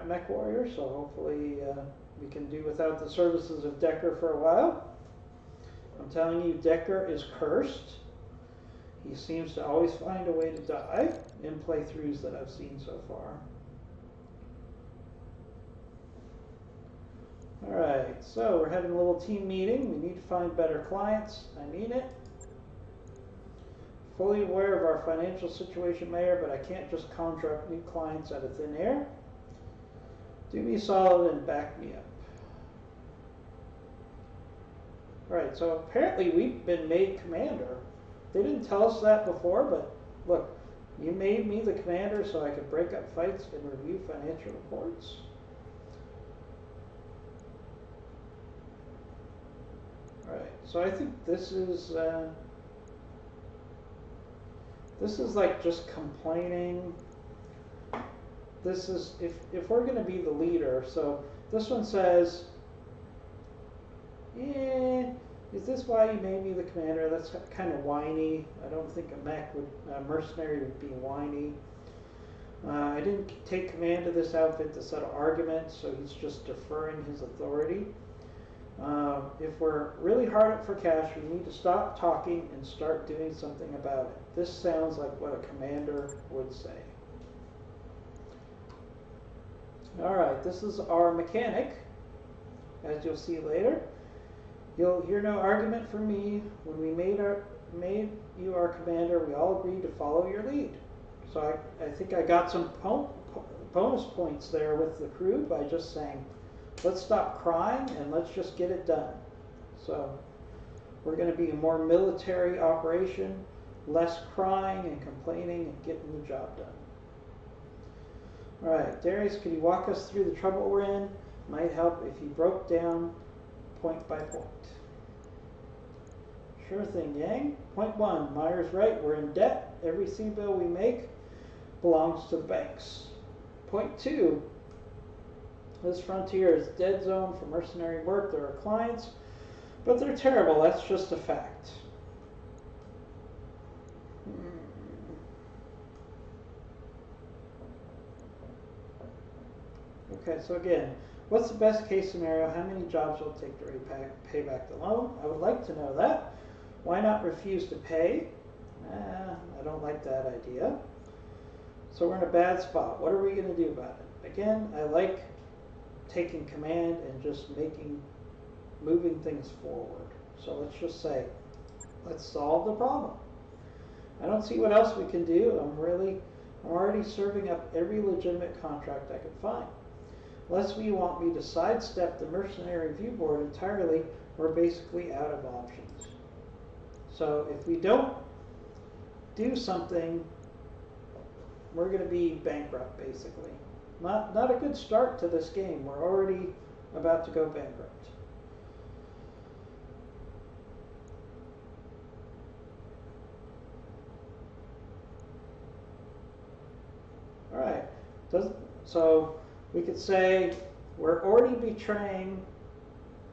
A: mech warrior, so hopefully we can do without the services of Decker for a while. I'm telling you, Decker is cursed. He seems to always find a way to die in playthroughs that I've seen so far. Alright, so we're having a little team meeting. We need to find better clients. I mean it. Fully aware of our financial situation, Mayor, but I can't just conjure up new clients out of thin air. Do me solid and back me up. Alright, so apparently we've been made commander. They didn't tell us that before, but look, you made me the commander so I could break up fights and review financial reports. Alright, so I think this is like just complaining. This is, if we're going to be the leader, so this one says, Is this why you made me the commander? That's kind of whiny. I don't think a mercenary would be whiny. I didn't take command of this outfit to settle arguments, so he's just deferring his authority. If we're really hard up for cash, we need to stop talking and start doing something about it. This sounds like what a commander would say. Alright, this is our mechanic, as you'll see later. You'll hear no argument from me. When we made you our commander, we all agreed to follow your lead. So I think I got some bonus points there with the crew by just saying, let's stop crying and let's just get it done. So we're going to be a more military operation, less crying and complaining and getting the job done. Alright, Darius, could you walk us through the trouble we're in? Might help if you broke down point by point. Sure thing, Yang. Point 1, Myers right, we're in debt. Every sea bill we make belongs to the banks. Point 2, this frontier is a dead zone for mercenary work. There are clients, but they're terrible. That's just a fact. Okay, so again, what's the best case scenario? How many jobs will it take to pay back the loan? I would like to know that. Why not refuse to pay? I don't like that idea. So we're in a bad spot. What are we going to do about it? Again, I like taking command and just moving things forward. So let's just say, let's solve the problem. I don't see what else we can do. I'm already serving up every legitimate contract I could find. Unless you want me to sidestep the mercenary review board entirely, we're basically out of options. So if we don't do something, we're going to be bankrupt, basically. Not a good start to this game. We're already about to go bankrupt. All right. So we could say we're already betraying.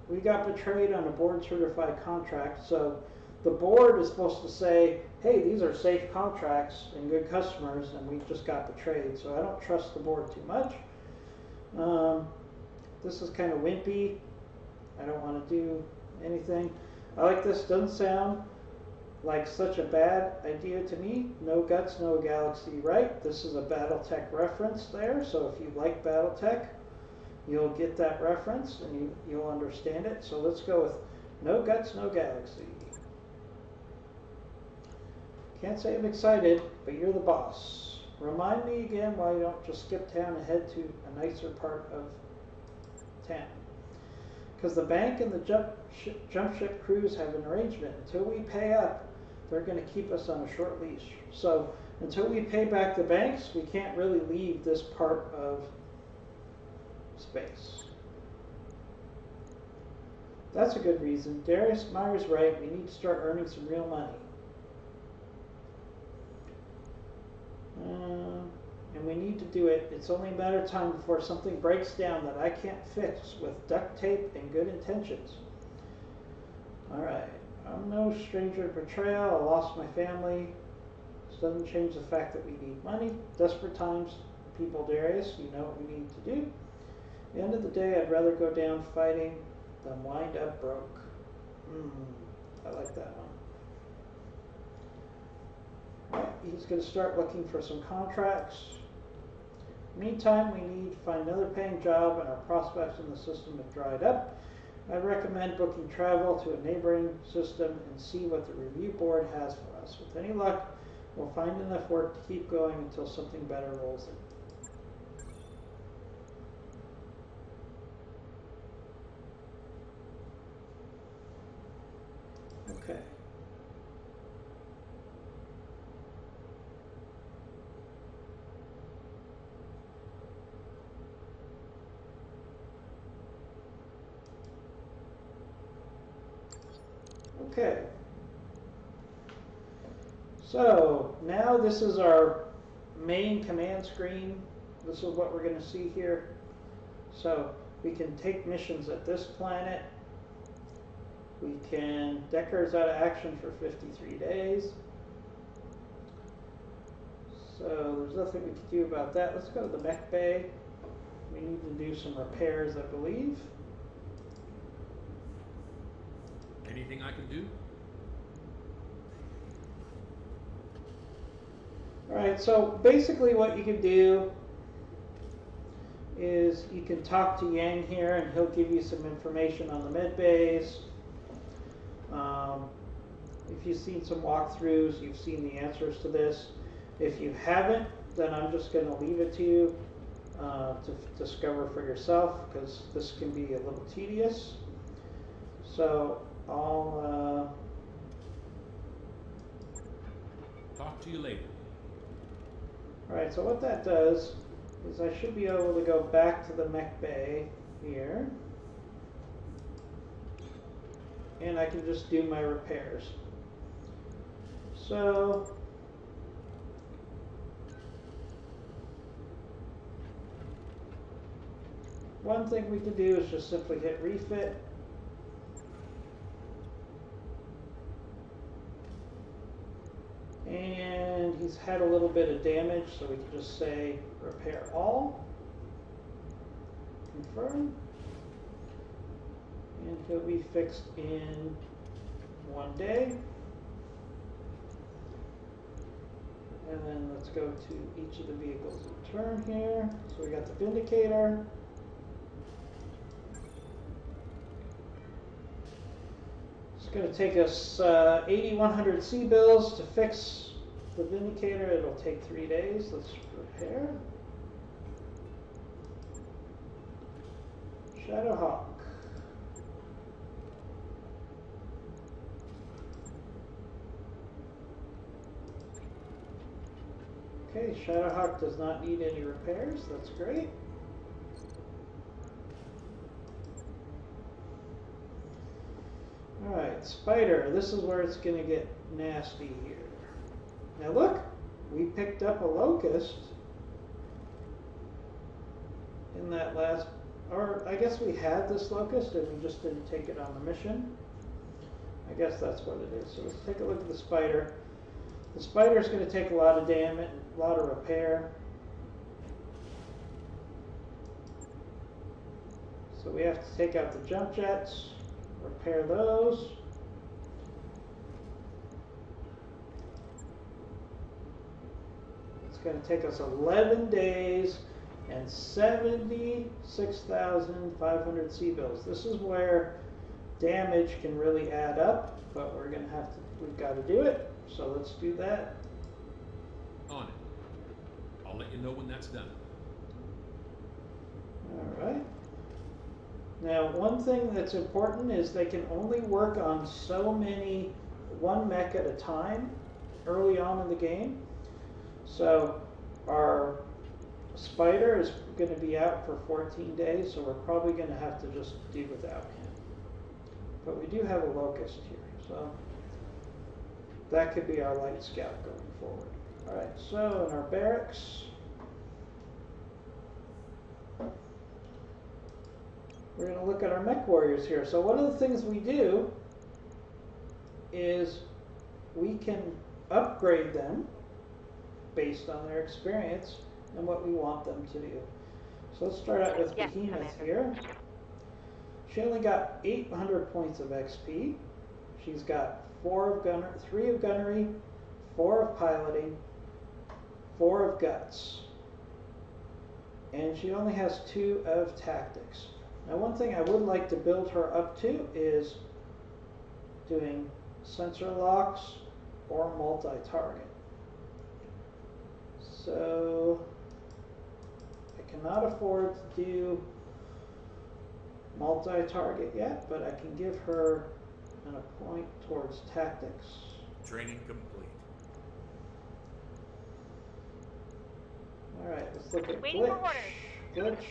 A: We got betrayed on a board-certified contract. So the board is supposed to say, hey, these are safe contracts and good customers, and we just got betrayed. So I don't trust the board too much. This is kind of wimpy. I don't want to do anything. I like this. Doesn't sound like such a bad idea to me. No guts, no galaxy, right? This is a Battletech reference there. So if you like Battletech, you'll get that reference and you'll understand it. So let's go with no guts, no galaxy. Can't say I'm excited, but you're the boss. Remind me again why you don't just skip town and head to a nicer part of town. Because the bank and the jump ship crews have an arrangement. Until we pay up, they're going to keep us on a short leash. So until we pay back the banks, we can't really leave this part of space. That's a good reason. Darius Meyer's right. We need to start earning some real money. And we need to do it. It's only a matter of time before something breaks down that I can't fix with duct tape and good intentions. Alright, I'm no stranger to betrayal. I lost my family. This doesn't change the fact that we need money. Desperate times, people, Darius, you know what we need to do. At the end of the day, I'd rather go down fighting than wind up broke. I like that one. He's going to start looking for some contracts. Meantime, we need to find another paying job, and our prospects in the system have dried up. I recommend booking travel to a neighboring system and see what the review board has for us. With any luck, we'll find enough work to keep going until something better rolls in. Okay. Okay, so now this is our main command screen. This is what we're going to see here. So we can take missions at this planet, We can, Decker's out of action for 53 days. So there's nothing we can do about that. Let's go to the mech bay. We need to do some repairs, I believe.
K: Anything I can do?
A: Alright, so basically what you can do is you can talk to Yang here and he'll give you some information on the med bays. If you've seen some walkthroughs, you've seen the answers to this. If you haven't, then I'm just going to leave it to you to discover for yourself, because this can be a little tedious. So I'll
K: talk to you later.
A: Alright, so what that does is I should be able to go back to the mech bay here, and I can just do my repairs. So one thing we can do is just simply hit refit. And he's had a little bit of damage, so we can just say repair all. Confirm. And he'll be fixed in 1 day. And then let's go to each of the vehicles in turn here. So we got the Vindicator. It's going to take us 8,100 C-bills to fix the Vindicator. It'll take 3 days. Let's repair. Shadowhawk. Okay, Shadowhawk does not need any repairs. That's great. Alright, Spider. This is where it's going to get nasty here. Now look, we picked up a Locust in that last, or I guess we had this Locust and we just didn't take it on the mission. I guess that's what it is. So let's take a look at the Spider. The Spider's going to take a lot of damage, a lot of repair. So we have to take out the jump jets, repair those. It's going to take us 11 days and 76,500 C-bills. This is where damage can really add up, but we've got to do it. So let's do that.
K: On it. I'll let you know when that's done.
A: Alright. Now, one thing that's important is they can only work on so many, one mech at a time, early on in the game. So our Spider is going to be out for 14 days, so we're probably going to have to just do without him. But we do have a Locust here, so that could be our light scout going forward. Alright, so in our barracks, we're going to look at our mech warriors here. So one of the things we do is we can upgrade them based on their experience and what we want them to do. So let's start out with Behemoth here. She only got 800 points of XP. She's got 3 of gunnery, 4 of piloting, 4 of guts, and she only has 2 of tactics. Now, one thing I would like to build her up to is doing sensor locks or multi-target. So I cannot afford to do multi-target yet, but I can give her a point towards tactics.
K: Training complete.
A: Alright, let's look at
H: Waiting for orders.
A: Glitch.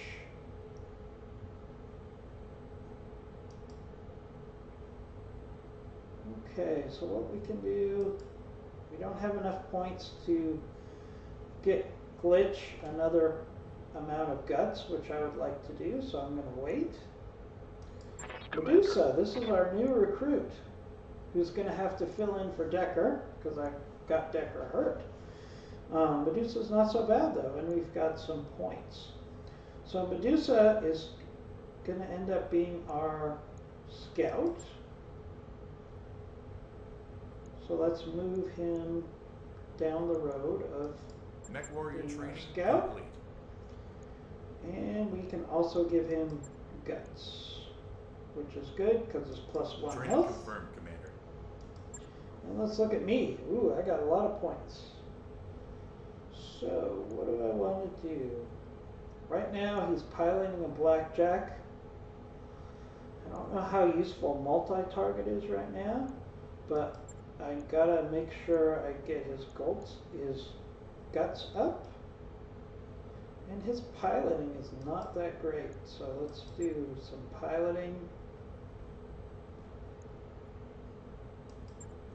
A: Okay, so what we can do, we don't have enough points to get Glitch another amount of guts, which I would like to do, so I'm going to wait. Medusa, this is our new recruit who's going to have to fill in for Decker because I got Decker hurt. Medusa's not so bad though, and we've got some points. So Medusa is going to end up being our scout. So let's move him down the road of
K: Mech warrior
A: being our
K: training
A: scout.
K: complete.
A: And we can also give him guts, which is good because it's +1
K: Training
A: health.
K: confirmed, Commander.
A: And let's look at me. Ooh, I got a lot of points. So what do I want to do? Right now he's piloting a blackjack. I don't know how useful multi-target is right now, but I gotta make sure I get his guts up. And his piloting is not that great, so let's do some piloting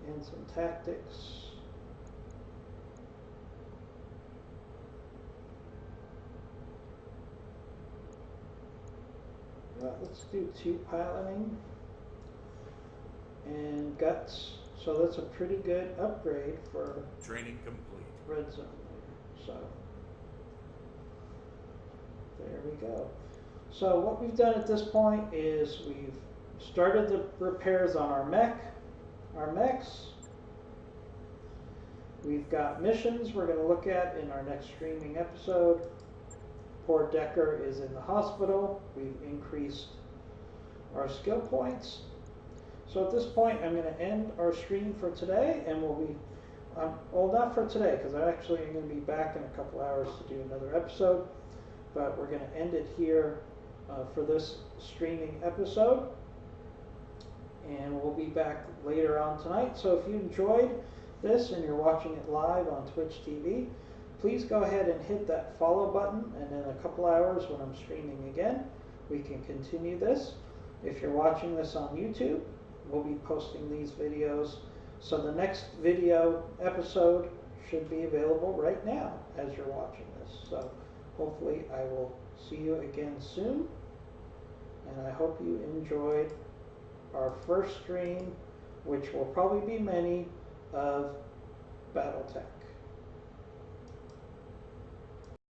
A: and some tactics. Well, let's do 2 piloting and guts. So that's a pretty good upgrade for
K: Training complete.
A: red zone. So there we go. So what we've done at this point is we've started the repairs on our mechs. We've got missions we're going to look at in our next streaming episode. Poor Decker is in the hospital. We've increased our skill points. So at this point I'm going to end our stream for today, and we'll be, well, not for today because I actually am going to be back in a couple hours to do another episode, but we're going to end it here for this streaming episode, and we'll be back later on tonight. So if you enjoyed this and you're watching it live on Twitch TV, please go ahead and hit that follow button, and in a couple hours when I'm streaming again, we can continue this. If you're watching this on YouTube, we'll be posting these videos. So the next video episode should be available right now as you're watching this. So hopefully I will see you again soon. And I hope you enjoyed our first stream, which will probably be many, of Battletech.